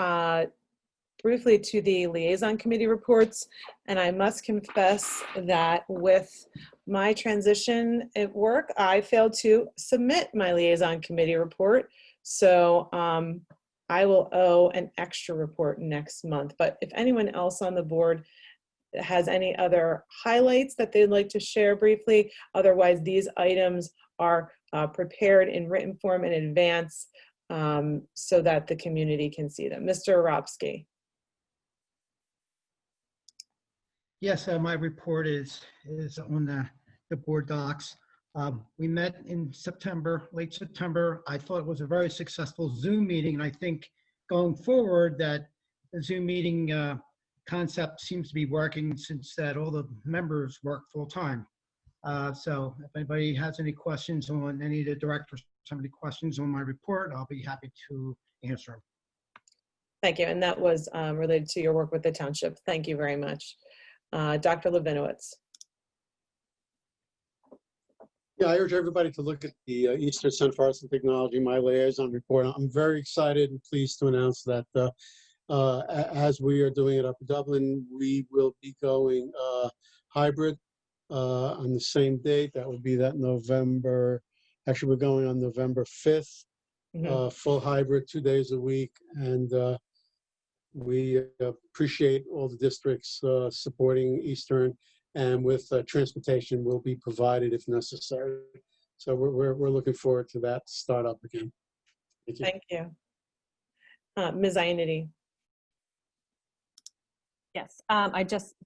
briefly to the liaison committee reports. And I must confess that with my transition at work, I failed to submit my liaison committee report. So I will owe an extra report next month. But if anyone else on the board has any other highlights that they'd like to share briefly, otherwise these items are prepared in written form in advance so that the community can see them. Mr. Oropsky. Yes, my report is on the board docs. We met in September, late September. I thought it was a very successful Zoom meeting, and I think going forward that the Zoom meeting concept seems to be working since that all the members work full time. So if anybody has any questions on any of the directors, have any questions on my report, I'll be happy to answer them. Thank you, and that was related to your work with the township. Thank you very much. Dr. Levinowitz. Yeah, I urge everybody to look at the Eastern Center for Arts and Technology, my liaison report. I'm very excited and pleased to announce that as we are doing it up in Dublin, we will be going hybrid on the same date. That would be that November. Actually, we're going on November 5th, full hybrid, 2 days a week. And we appreciate all the districts supporting Eastern, and with transportation will be provided if necessary. So we're looking forward to that startup again. Thank you. Thank you. Ms. Ionity. Yes,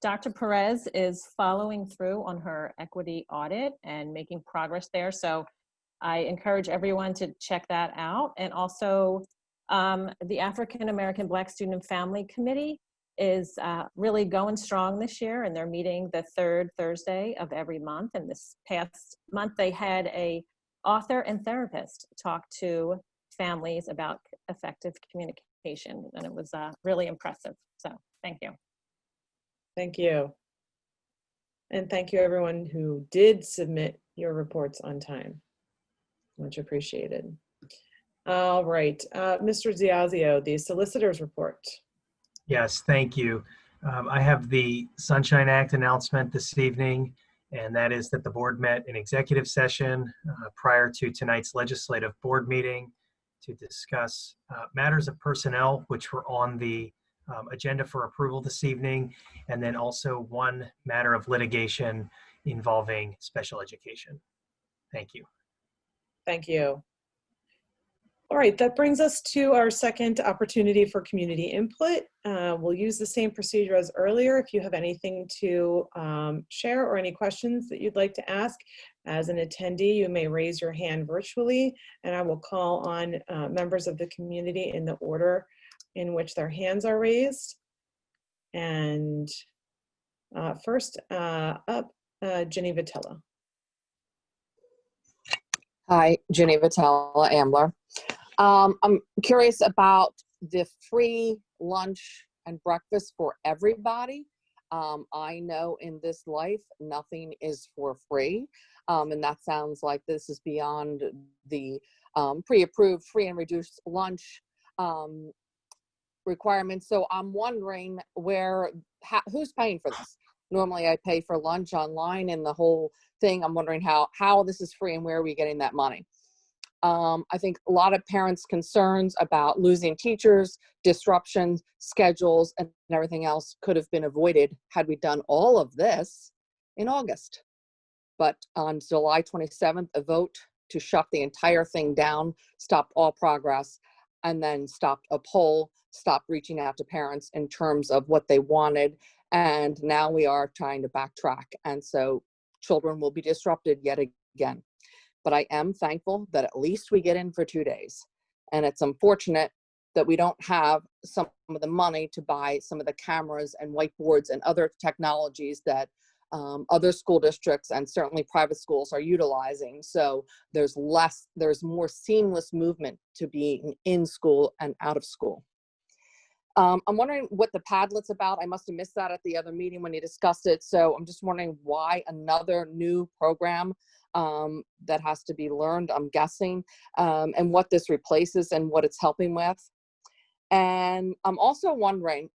Dr. Perez is following through on her equity audit and making progress there. So I encourage everyone to check that out. And also the African American Black Student and Family Committee is really going strong this year, and they're meeting the third Thursday of every month. And this past month, they had a author and therapist talk to families about effective communication, and it was really impressive. So thank you. Thank you. And thank you everyone who did submit your reports on time. Much appreciated. All right, Mr. Ziazio, the solicitor's report. Yes, thank you. I have the Sunshine Act announcement this evening, and that is that the board met in executive session prior to tonight's legislative board meeting to discuss matters of personnel, which were on the agenda for approval this evening, and then also one matter of litigation involving special education. Thank you. Thank you. All right, that brings us to our second opportunity for community input. We'll use the same procedure as earlier. If you have anything to share or any questions that you'd like to ask, as an attendee, you may raise your hand virtually, and I will call on members of the community in the order in which their hands are raised. And first up, Jenny Vitella. Hi, Jenny Vitella, Ambler. I'm curious about the free lunch and breakfast for everybody. I know in this life, nothing is for free. And that sounds like this is beyond the pre-approved free and reduced lunch requirements. So I'm wondering who's paying for this? Normally I pay for lunch online and the whole thing. I'm wondering how this is free and where are we getting that money? I think a lot of parents' concerns about losing teachers, disruptions, schedules, and everything else could have been avoided had we done all of this in August. But on July 27th, a vote to shut the entire thing down stopped all progress, and then stopped a poll, stopped reaching out to parents in terms of what they wanted. And now we are trying to backtrack. And so children will be disrupted yet again. But I am thankful that at least we get in for 2 days. And it's unfortunate that we don't have some of the money to buy some of the cameras and whiteboards and other technologies that other school districts and certainly private schools are utilizing. So there's more seamless movement to being in school and out of school. I'm wondering what the Padlet's about. I must have missed that at the other meeting when you discussed it. So I'm just wondering why another new program that has to be learned, I'm guessing, and what this replaces and what it's helping with. And I'm also wondering,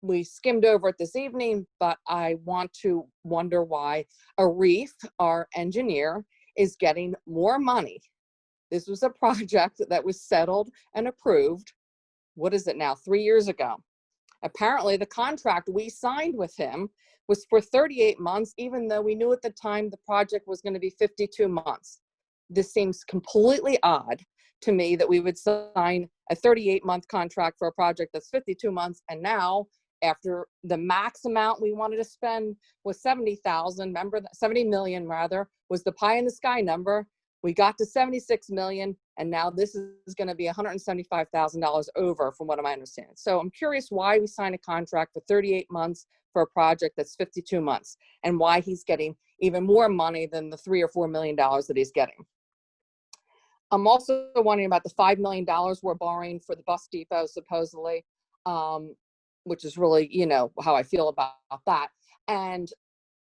we skimmed over it this evening, but I want to wonder why Arif, our engineer, is getting more money. This was a project that was settled and approved. What is it now? 3 years ago. Apparently the contract we signed with him was for 38 months, even though we knew at the time the project was going to be 52 months. This seems completely odd to me that we would sign a 38-month contract for a project that's 52 months. And now, after the max amount we wanted to spend was 70,000, remember, 70 million rather, was the pie in the sky number. We got to 76 million, and now this is going to be $175,000 over from what I understand. So I'm curious why we signed a contract for 38 months for a project that's 52 months, and why he's getting even more money than the $3 or $4 million that he's getting. I'm also wondering about the $5 million we're borrowing for the bus depot, supposedly, which is really, how I feel about that. And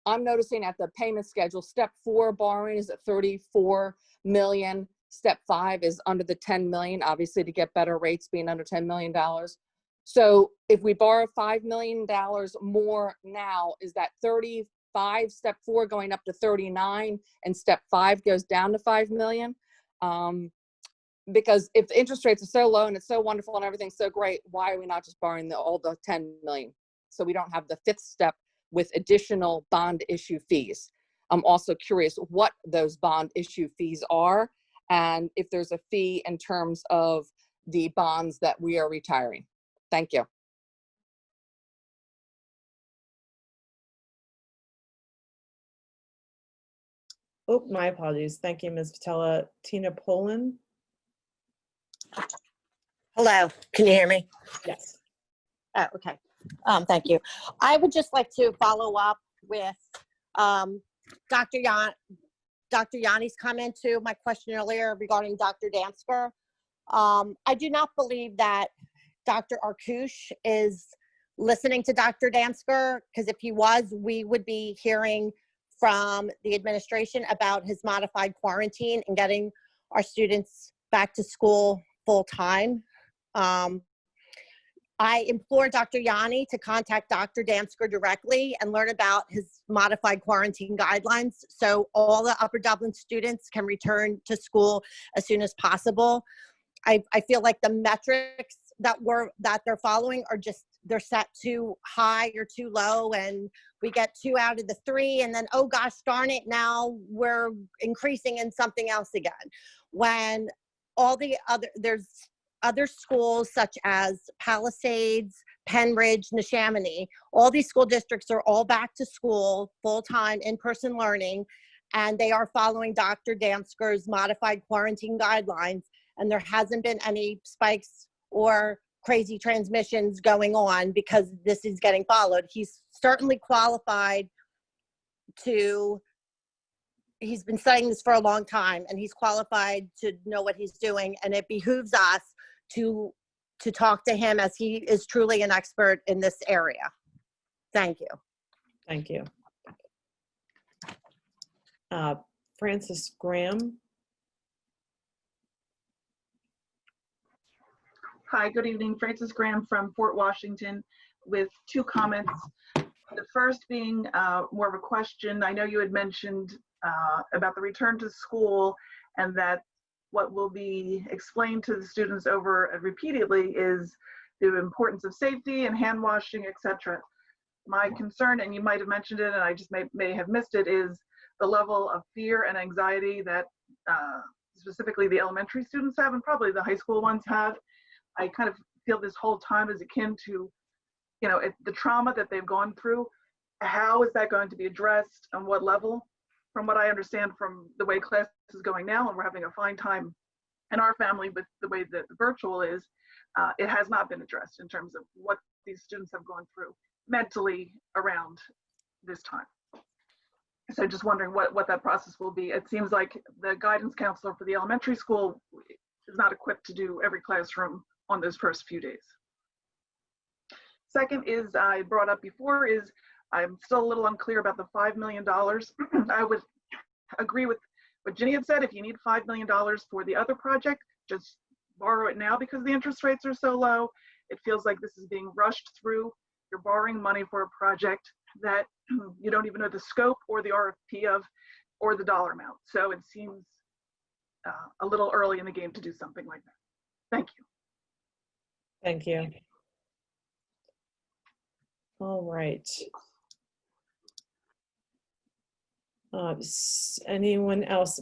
I'm noticing at the payment schedule, step 4 borrowing is at 34 million. Step 5 is under the 10 million, obviously to get better rates being under $10 million. So if we borrow $5 million more now, is that 35, step 4 going up to 39, and step 5 goes down to 5 million? Because if the interest rates are so low and it's so wonderful and everything's so great, why are we not just borrowing all the 10 million? So we don't have the 5th step with additional bond issue fees. I'm also curious what those bond issue fees are, and if there's a fee in terms of the bonds that we are retiring. Thank you. Oh, my apologies. Thank you, Ms. Vitella. Tina Poland? Hello, can you hear me? Yes. Oh, okay. Thank you. I would just like to follow up with Dr. Yanni's comment to my question earlier regarding Dr. Dansker. I do not believe that Dr. Arkush is listening to Dr. Dansker, because if he was, we would be hearing from the administration about his modified quarantine and getting our students back to school full time. I implore Dr. Yanni to contact Dr. Dansker directly and learn about his modified quarantine guidelines so all the Upper Dublin students can return to school as soon as possible. I feel like the metrics that they're following are just, they're set too high or too low, and we get 2 out of the 3 and then, oh gosh, darn it, now we're increasing in something else again. When all the there's other schools such as Palisades, Penridge, Neshaminy, all these school districts are all back to school, full-time in-person learning, and they are following Dr. Dansker's modified quarantine guidelines, and there hasn't been any spikes or crazy transmissions going on because this is getting followed. He's certainly qualified to, he's been studying this for a long time, and he's qualified to know what he's doing, and it behooves us to talk to him as he is truly an expert in this area. Thank you. Thank you. Francis Graham. Hi, good evening. Francis Graham from Fort Washington with 2 comments. The first being more of a question. I know you had mentioned about the return to school, and that what will be explained to the students over repeatedly is the importance of safety and hand washing, etc. My concern, and you might have mentioned it and I just may have missed it, is the level of fear and anxiety that specifically the elementary students have, and probably the high school ones have. I kind of feel this whole time is akin to, you know, the trauma that they've gone through. How is that going to be addressed, on what level? From what I understand from the way class is going now, and we're having a fine time in our family with the way that the virtual is, it has not been addressed in terms of what these students have gone through mentally around this time. So just wondering what that process will be. It seems like the guidance counselor for the elementary school is not equipped to do every classroom on those first few days. Second is, I brought up before, is I'm still a little unclear about the $5 million. I would agree with what Ginny had said. If you need $5 million for the other project, just borrow it now because the interest rates are so low. It feels like this is being rushed through. You're borrowing money for a project that you don't even know the scope or the RFP of, or the dollar amount. So it seems a little early in the game to do something like that. Thank you. Thank you. All right. Anyone else?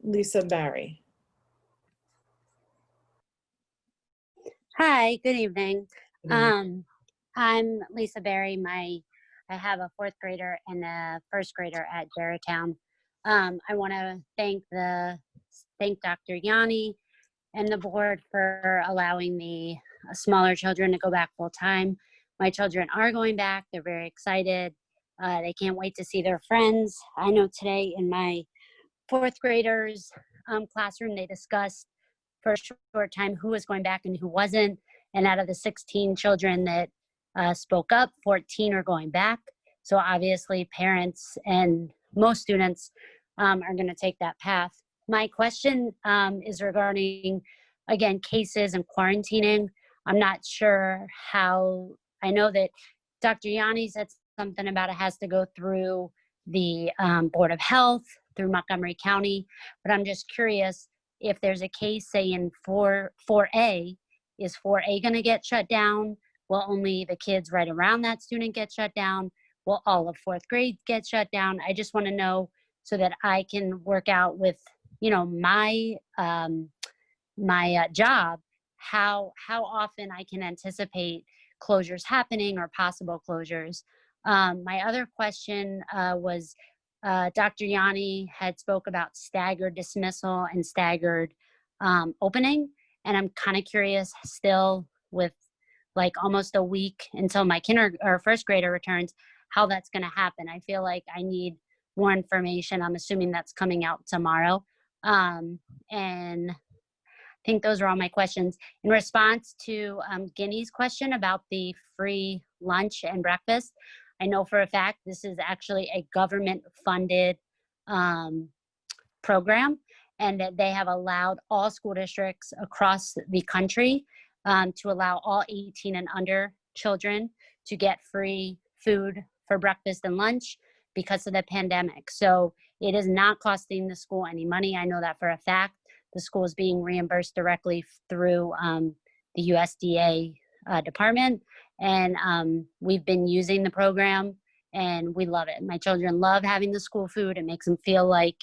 Lisa Barry. Hi, good evening. I'm Lisa Barry. I have a 4th grader and a 1st grader at Jarrowtown. I want to thank Dr. Yanni and the board for allowing the smaller children to go back full time. My children are going back. They're very excited. They can't wait to see their friends. I know today in my 4th graders classroom, they discussed for a short time who was going back and who wasn't. And out of the 16 children that spoke up, 14 are going back. So obviously parents and most students are going to take that path. My question is regarding, again, cases and quarantining. I'm not sure how, I know that Dr. Yanni said something about it has to go through the Board of Health, through Montgomery County, but I'm just curious if there's a case, say in 4A, is 4A going to get shut down? Will only the kids right around that student get shut down? Will all of 4th grade get shut down? I just want to know so that I can work out with, you know, my job, how often I can anticipate closures happening or possible closures. My other question was Dr. Yanni had spoke about staggered dismissal and staggered opening. And I'm kind of curious still, with like almost a week until my first grader returns, how that's going to happen. I feel like I need more information. I'm assuming that's coming out tomorrow. And I think those are all my questions. In response to Guinea's question about the free lunch and breakfast, I know for a fact this is actually a government-funded program, and that they have allowed all school districts across the country to allow all 18 and under children to get free food for breakfast and lunch because of the pandemic. So it is not costing the school any money. I know that for a fact. The school is being reimbursed directly through the USDA department. And we've been using the program and we love it. My children love having the school food. It makes them feel like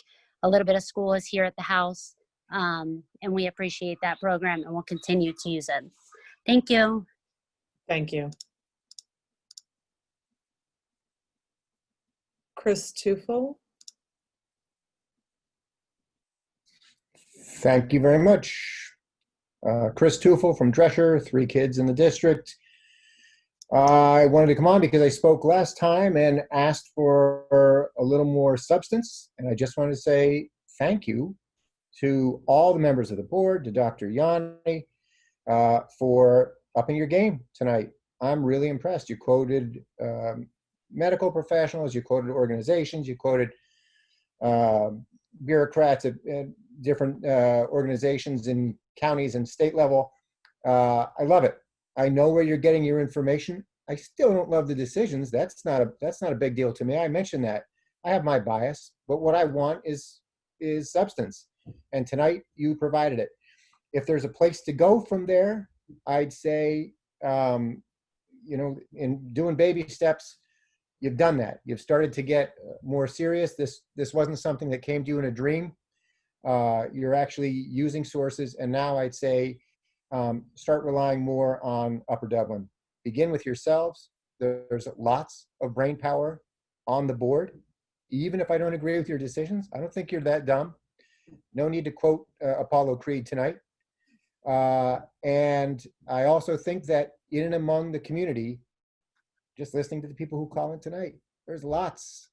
a little bit of school is here at the house. And we appreciate that program and we'll continue to use it. Thank you. Thank you. Chris Tufel. Thank you very much. Chris Tufel from Drescher, 3 kids in the district. I wanted to come on because I spoke last time and asked for a little more substance. And I just wanted to say thank you to all the members of the board, to Dr. Yanni, for upping your game tonight. I'm really impressed. You quoted medical professionals, you quoted organizations, you quoted bureaucrats at different organizations in counties and state level. I love it. I know where you're getting your information. I still don't love the decisions. That's not a big deal to me. I mentioned that. I have my bias, but what I want is substance. And tonight you provided it. If there's a place to go from there, I'd say, in doing baby steps, you've done that. You've started to get more serious. This wasn't something that came to you in a dream. You're actually using sources, and now I'd say start relying more on Upper Dublin. Begin with yourselves. There's lots of brain power on the board. Even if I don't agree with your decisions, I don't think you're that dumb. No need to quote Apollo Creed tonight. And I also think that in and among the community, just listening to the people who call in tonight, there's lots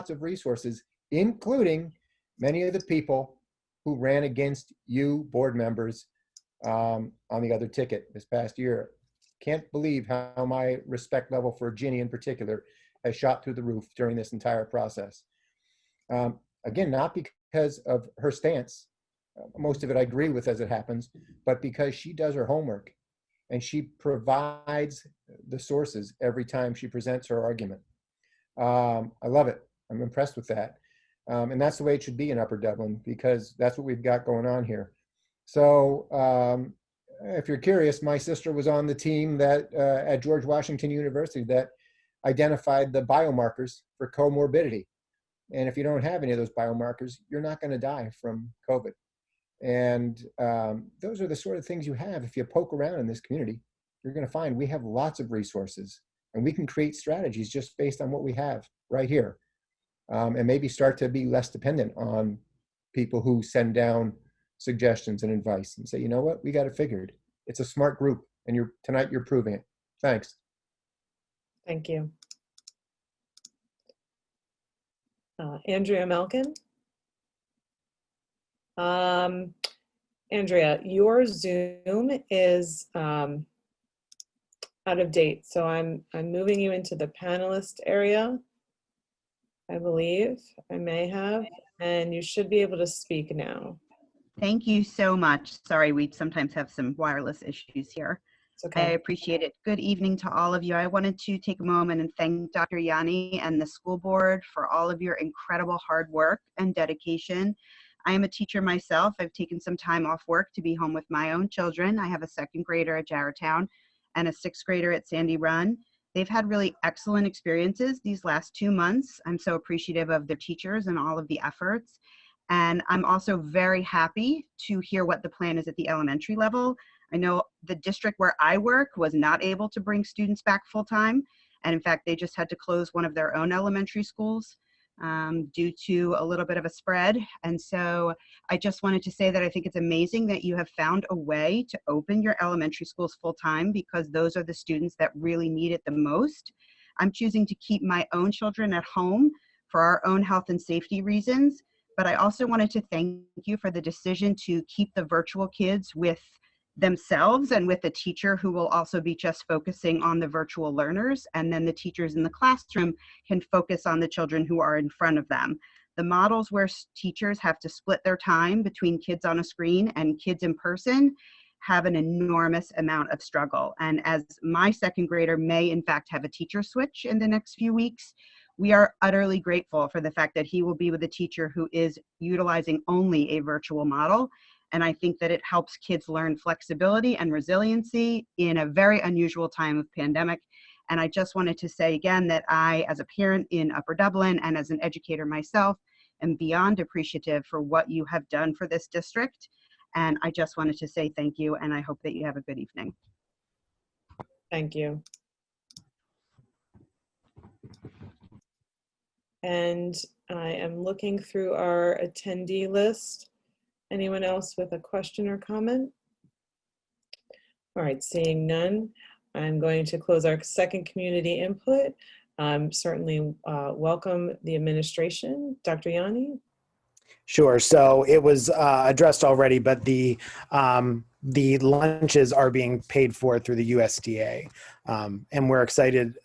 of resources, including many of the people who ran against you board members on the other ticket this past year. Can't believe how my respect level for Ginny in particular has shot through the roof during this entire process. Again, not because of her stance, most of it I agree with as it happens, but because she does her homework and she provides the sources every time she presents her argument. I love it. I'm impressed with that. And that's the way it should be in Upper Dublin, because that's what we've got going on here. So if you're curious, my sister was on the team that at George Washington University that identified the biomarkers for comorbidity. And if you don't have any of those biomarkers, you're not going to die from COVID. And those are the sort of things you have. If you poke around in this community, you're going to find we have lots of resources and we can create strategies just based on what we have right here. And maybe start to be less dependent on people who send down suggestions and advice and say, you know what, we got it figured. It's a smart group, and tonight you're proving it. Thanks. Thank you. Andrea Malkin. Andrea, your Zoom is out of date, so I'm moving you into the panelist area. I believe I may have, and you should be able to speak now. Thank you so much. Sorry, we sometimes have some wireless issues here. It's okay. I appreciate it. Good evening to all of you. I wanted to take a moment and thank Dr. Yanni and the school board for all of your incredible hard work and dedication. I am a teacher myself. I've taken some time off work to be home with my own children. I have a 2nd grader at Jarretown and a 6th grader at Sandy Run. They've had really excellent experiences these last 2 months. I'm so appreciative of their teachers and all of the efforts. And I'm also very happy to hear what the plan is at the elementary level. I know the district where I work was not able to bring students back full time. And in fact, they just had to close one of their own elementary schools. due to a little bit of a spread. And so I just wanted to say that I think it's amazing that you have found a way to open your elementary schools full time, because those are the students that really need it the most. I'm choosing to keep my own children at home for our own health and safety reasons, but I also wanted to thank you for the decision to keep the virtual kids with themselves and with a teacher who will also be just focusing on the virtual learners, and then the teachers in the classroom can focus on the children who are in front of them. The models where teachers have to split their time between kids on a screen and kids in person have an enormous amount of struggle. And as my second grader may in fact have a teacher switch in the next few weeks, we are utterly grateful for the fact that he will be with a teacher who is utilizing only a virtual model. And I think that it helps kids learn flexibility and resiliency in a very unusual time of pandemic. And I just wanted to say again that I, as a parent in Upper Dublin and as an educator myself, am beyond appreciative for what you have done for this district. And I just wanted to say thank you, and I hope that you have a good evening. Thank you. And I am looking through our attendee list. Anyone else with a question or comment? All right, seeing none, I'm going to close our second community input. Certainly welcome the administration. Dr. Yanni? Sure. So it was addressed already, but the lunches are being paid for through the USDA. And we're excited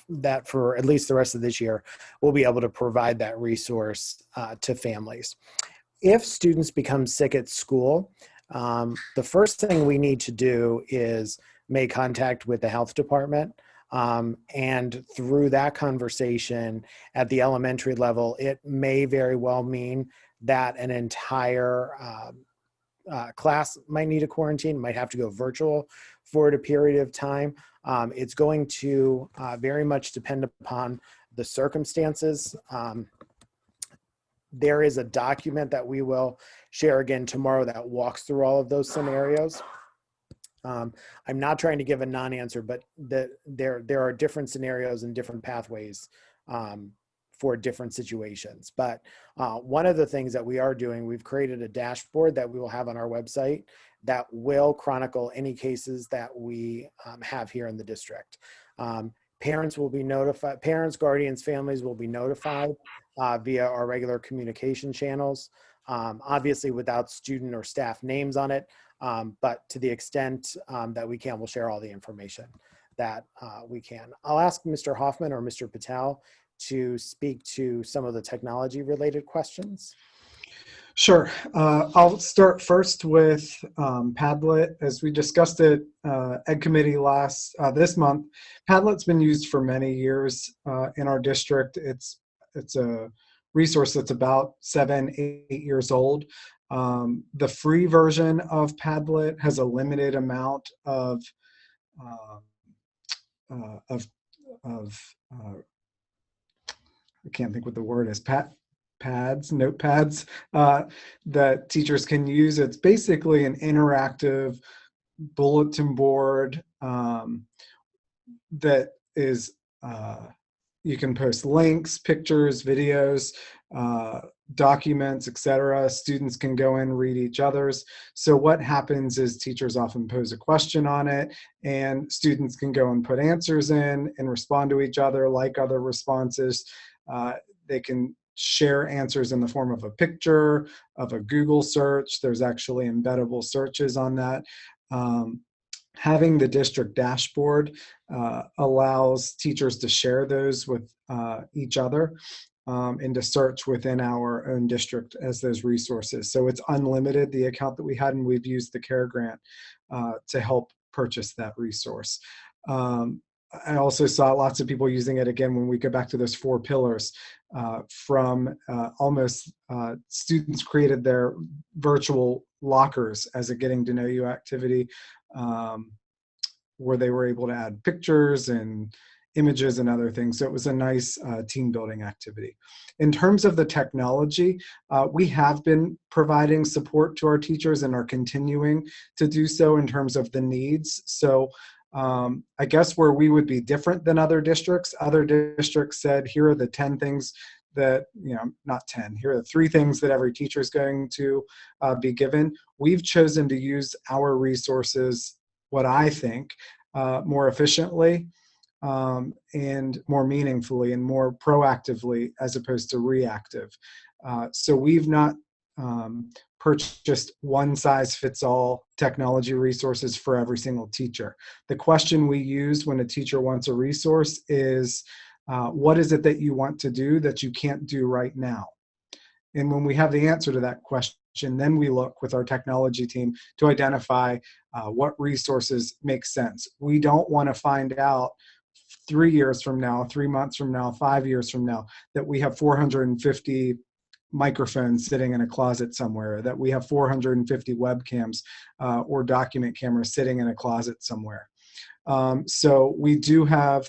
that for at least the rest of this year, we'll be able to provide that resource to families. If students become sick at school, the first thing we need to do is make contact with the health department. And through that conversation at the elementary level, it may very well mean that an entire class might need a quarantine, might have to go virtual for a period of time. It's going to very much depend upon the circumstances. There is a document that we will share again tomorrow that walks through all of those scenarios. I'm not trying to give a non-answer, but there are different scenarios and different pathways for different situations. But one of the things that we are doing, we've created a dashboard that we will have on our website that will chronicle any cases that we have here in the district. Parents will be notified, parents, guardians, families will be notified via our regular communication channels, obviously without student or staff names on it, but to the extent that we can, we'll share all the information that we can. I'll ask Mr. Hoffman or Mr. Patel to speak to some of the technology related questions. Sure. I'll start first with Padlet. As we discussed at Ed Committee this month, Padlet's been used for many years in our district. It's a resource that's about 7-8 years old. The free version of Padlet has a limited amount of I can't think what the word is, notepads that teachers can use. It's basically an interactive bulletin board that is, you can post links, pictures, videos, documents, etc. Students can go in, read each other's. So what happens is teachers often pose a question on it, and students can go and put answers in and respond to each other, like other responses. They can share answers in the form of a picture, of a Google search. There's actually embeddable searches on that. Having the district dashboard allows teachers to share those with each other and to search within our own district as those resources. So it's unlimited, the account that we had, and we've used the CARE grant to help purchase that resource. I also saw lots of people using it again when we go back to those 4 pillars from students created their virtual lockers as a getting to know you activity where they were able to add pictures and images and other things. So it was a nice team building activity. In terms of the technology, we have been providing support to our teachers and are continuing to do so in terms of the needs. So I guess where we would be different than other districts said, here are the 10 things that, not 10, here are the 3 things that every teacher is going to be given. We've chosen to use our resources, what I think, more efficiently and more meaningfully and more proactively as opposed to reactive. So we've not purchased one-size-fits-all technology resources for every single teacher. The question we use when a teacher wants a resource is, what is it that you want to do that you can't do right now? And when we have the answer to that question, then we look with our technology team to identify what resources make sense. We don't want to find out 3 years from now, 3 months from now, 5 years from now, that we have 450 microphones sitting in a closet somewhere, that we have 450 webcams or document cameras sitting in a closet somewhere. So we do have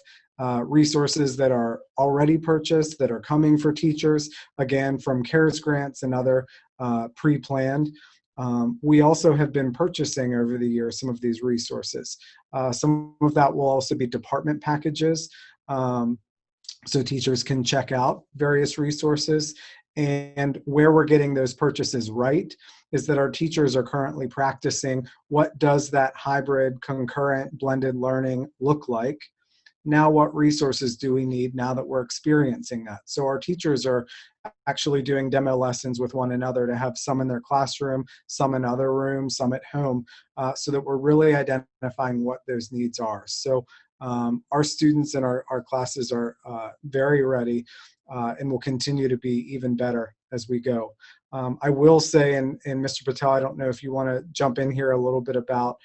resources that are already purchased, that are coming for teachers, again, from CARES grants and other pre-planned. We also have been purchasing over the years some of these resources. Some of that will also be department packages, so teachers can check out various resources. And where we're getting those purchases right is that our teachers are currently practicing what does that hybrid, concurrent, blended learning look like. Now what resources do we need now that we're experiencing that? So our teachers are actually doing demo lessons with one another to have some in their classroom, some in other rooms, some at home, so that we're really identifying what those needs are. So our students and our classes are very ready and will continue to be even better as we go. I will say, and Mr. Patel, I don't know if you want to jump in here a little bit about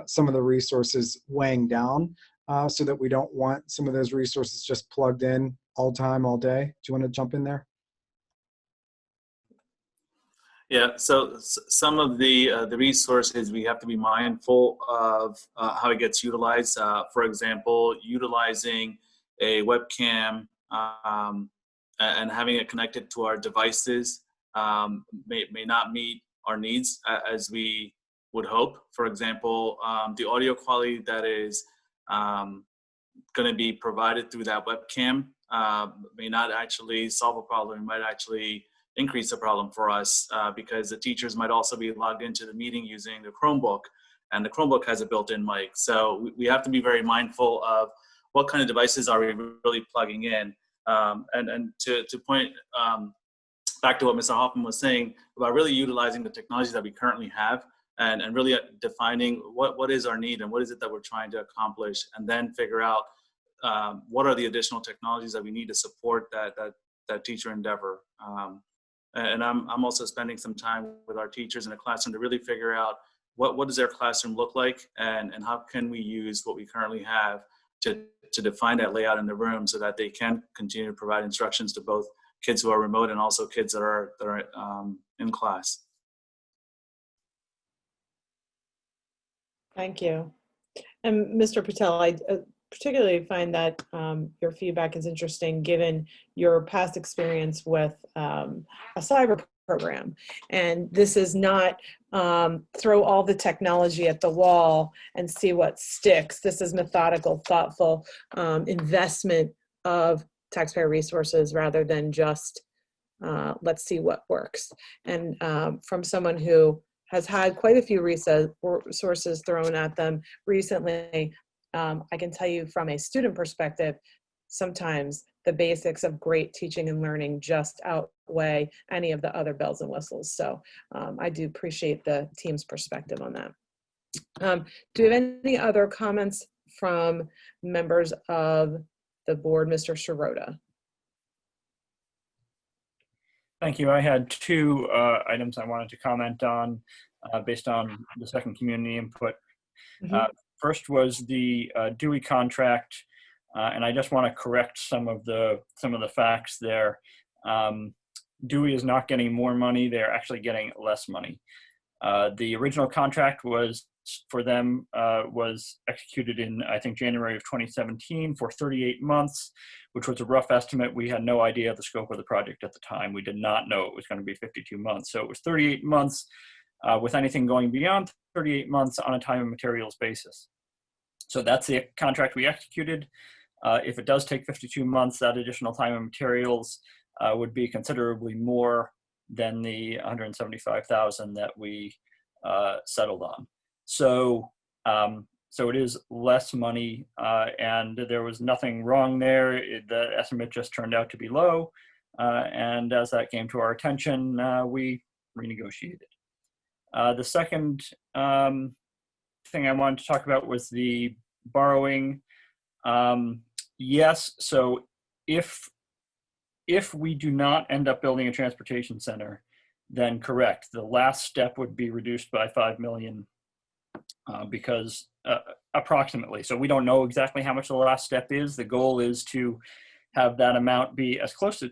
some of the resources weighing down so that we don't want some of those resources just plugged in all time, all day. Do you want to jump in there? Yeah, so some of the resources we have to be mindful of how it gets utilized. For example, utilizing a webcam and having it connected to our devices may not meet our needs as we would hope. For example, the audio quality that is going to be provided through that webcam may not actually solve a problem. It might actually increase the problem for us because the teachers might also be logged into the meeting using the Chromebook, and the Chromebook has a built-in mic. So we have to be very mindful of what kind of devices are we really plugging in. And to point back to what Mr. Hoffman was saying about really utilizing the technologies that we currently have and really defining what is our need and what is it that we're trying to accomplish, and then figure out what are the additional technologies that we need to support that teacher endeavor. And I'm also spending some time with our teachers in the classroom to really figure out what does their classroom look like, and how can we use what we currently have to define that layout in the room so that they can continue to provide instructions to both kids who are remote and also kids that are in class. Thank you. And Mr. Patel, I particularly find that your feedback is interesting given your past experience with a cyber program. And this is not throw all the technology at the wall and see what sticks. This is methodical, thoughtful investment of taxpayer resources rather than just let's see what works. And from someone who has had quite a few resources thrown at them recently, I can tell you from a student perspective, sometimes the basics of great teaching and learning just outweigh any of the other bells and whistles. So I do appreciate the team's perspective on that. Do we have any other comments from members of the board? Mr. Shirota. Thank you. I had 2 items I wanted to comment on based on the second community input. First was the Dewey contract, and I just want to correct some of the facts there. Dewey is not getting more money; they're actually getting less money. The original contract for them was executed in, I think, January of 2017 for 38 months, which was a rough estimate. We had no idea the scope of the project at the time. We did not know it was going to be 52 months. So it was 38 months with anything going beyond 38 months on a time and materials basis. So that's the contract we executed. If it does take 52 months, that additional time and materials would be considerably more than the 175,000 that we settled on. So, so it is less money, and there was nothing wrong there. The estimate just turned out to be low, and as that came to our attention, we renegotiated. The second thing I wanted to talk about was the borrowing. Yes, so if we do not end up building a transportation center, then correct, the last step would be reduced by 5 million because approximately, so we don't know exactly how much the last step is. The goal is to have that amount be as close to,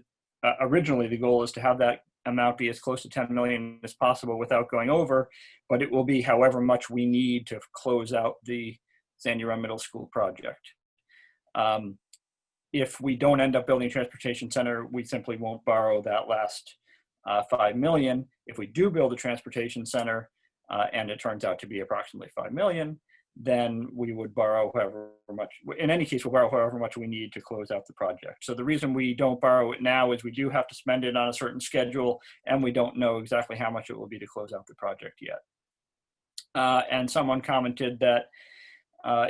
originally the goal is to have that amount be as close to 10 million as possible without going over, but it will be however much we need to close out the Sandy Run Middle School project. If we don't end up building a transportation center, we simply won't borrow that last 5 million. If we do build a transportation center and it turns out to be approximately 5 million, then we would borrow however much, in any case, we'll borrow however much we need to close out the project. So the reason we don't borrow it now is we do have to spend it on a certain schedule and we don't know exactly how much it will be to close out the project yet. And someone commented that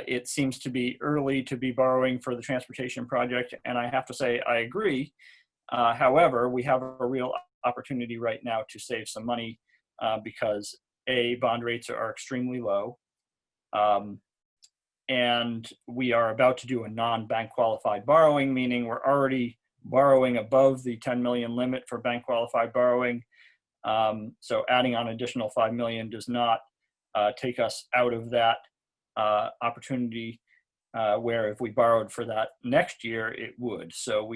it seems to be early to be borrowing for the transportation project, and I have to say I agree. However, we have a real opportunity right now to save some money because A, bond rates are extremely low, and we are about to do a non-bank qualified borrowing, meaning we're already borrowing above the 10 million limit for bank qualified borrowing. So adding on additional 5 million does not take us out of that opportunity where if we borrowed for that next year, it would. So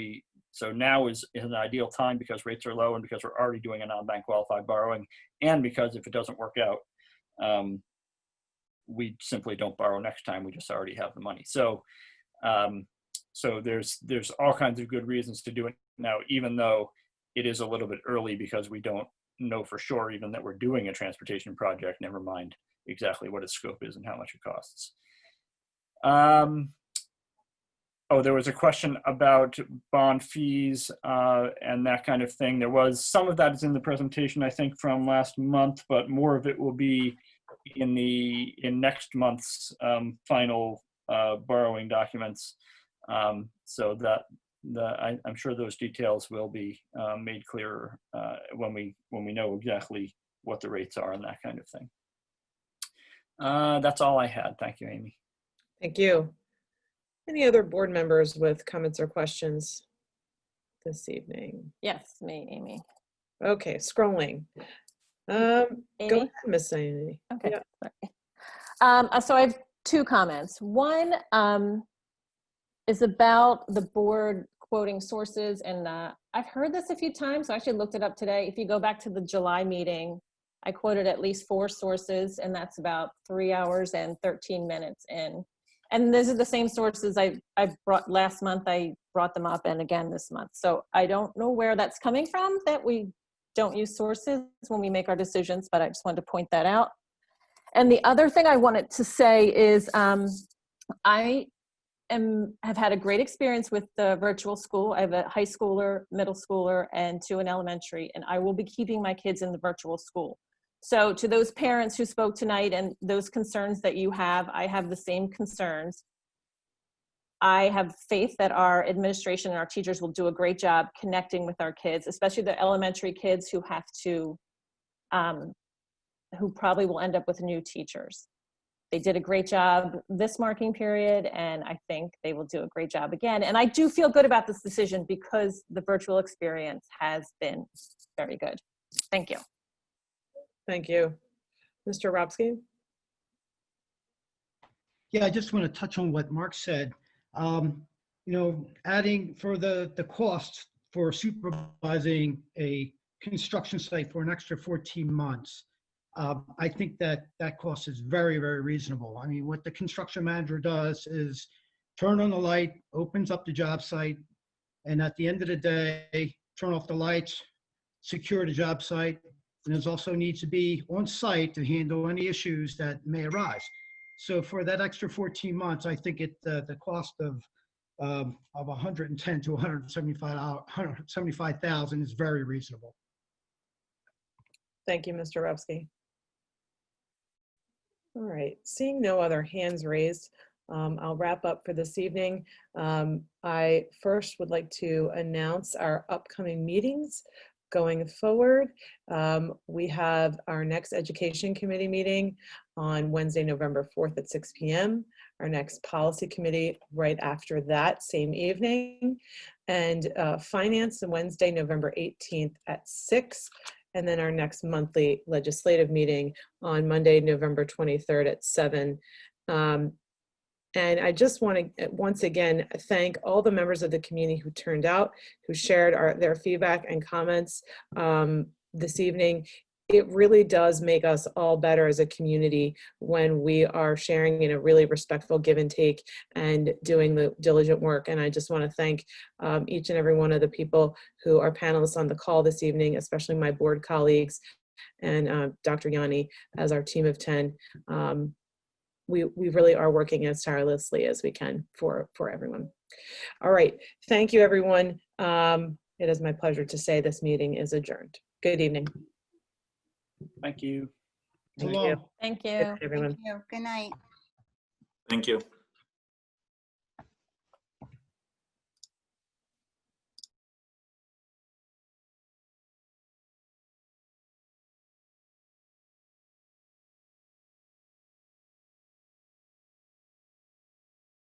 now is an ideal time because rates are low and because we're already doing a non-bank qualified borrowing, and because if it doesn't work out, we simply don't borrow next time. We just already have the money. So so there's all kinds of good reasons to do it now, even though it is a little bit early because we don't know for sure even that we're doing a transportation project, never mind exactly what its scope is and how much it costs. Oh, there was a question about bond fees and that kind of thing. There was some of that is in the presentation, I think, from last month, but more of it will be in next month's final borrowing documents. So that I'm sure those details will be made clearer when we know exactly what the rates are and that kind of thing. That's all I had. Thank you, Amy. Thank you. Any other board members with comments or questions this evening? Yes, me, Amy. Okay, scrolling. Go ahead, Miss Amy. Okay. Yeah. So I have two comments. One is about the board quoting sources, and I've heard this a few times, so I actually looked it up today. If you go back to the July meeting, I quoted at least 4 sources, and that's about 3 hours and 13 minutes in. And these are the same sources I brought last month. I brought them up, and again this month. So I don't know where that's coming from, that we don't use sources when we make our decisions, but I just wanted to point that out. And the other thing I wanted to say is I have had a great experience with the virtual school. I have a high schooler, middle schooler, and 2 in elementary, and I will be keeping my kids in the virtual school. So to those parents who spoke tonight and those concerns that you have, I have the same concerns. I have faith that our administration and our teachers will do a great job connecting with our kids, especially the elementary kids who have to, who probably will end up with new teachers. They did a great job this marking period, and I think they will do a great job again. And I do feel good about this decision because the virtual experience has been very good. Thank you. Thank you. Mr. Robsky? Yeah, I just want to touch on what Mark said. You know, adding for the cost for supervising a construction site for an extra 14 months, I think that cost is very, very reasonable. I mean, what the construction manager does is turn on the light, opens up the job site, and at the end of the day, turn off the lights, secure the job site, and there's also needs to be on site to handle any issues that may arise. So for that extra 14 months, I think the cost of of 110 to 175,000 is very reasonable. Thank you, Mr. Revsky. All right, seeing no other hands raised, I'll wrap up for this evening. I first would like to announce our upcoming meetings going forward. We have our next Education Committee meeting on Wednesday, November 4th at 6 p.m. Our next Policy Committee right after that, same evening. And Finance on Wednesday, November 18th at 6. And then our next monthly legislative meeting on Monday, November 23rd at 7. And I just want to once again thank all the members of the community who turned out, who shared their feedback and comments this evening. It really does make us all better as a community when we are sharing in a really respectful give and take and doing the diligent work. And I just want to thank each and every one of the people who are panelists on the call this evening, especially my board colleagues and Dr. Yanni as our team of 10. We really are working as tirelessly as we can for everyone. All right, thank you everyone. It is my pleasure to say this meeting is adjourned. Good evening. Thank you. Thank you. Thank you. Everyone. Thank you. Good night. Thank you.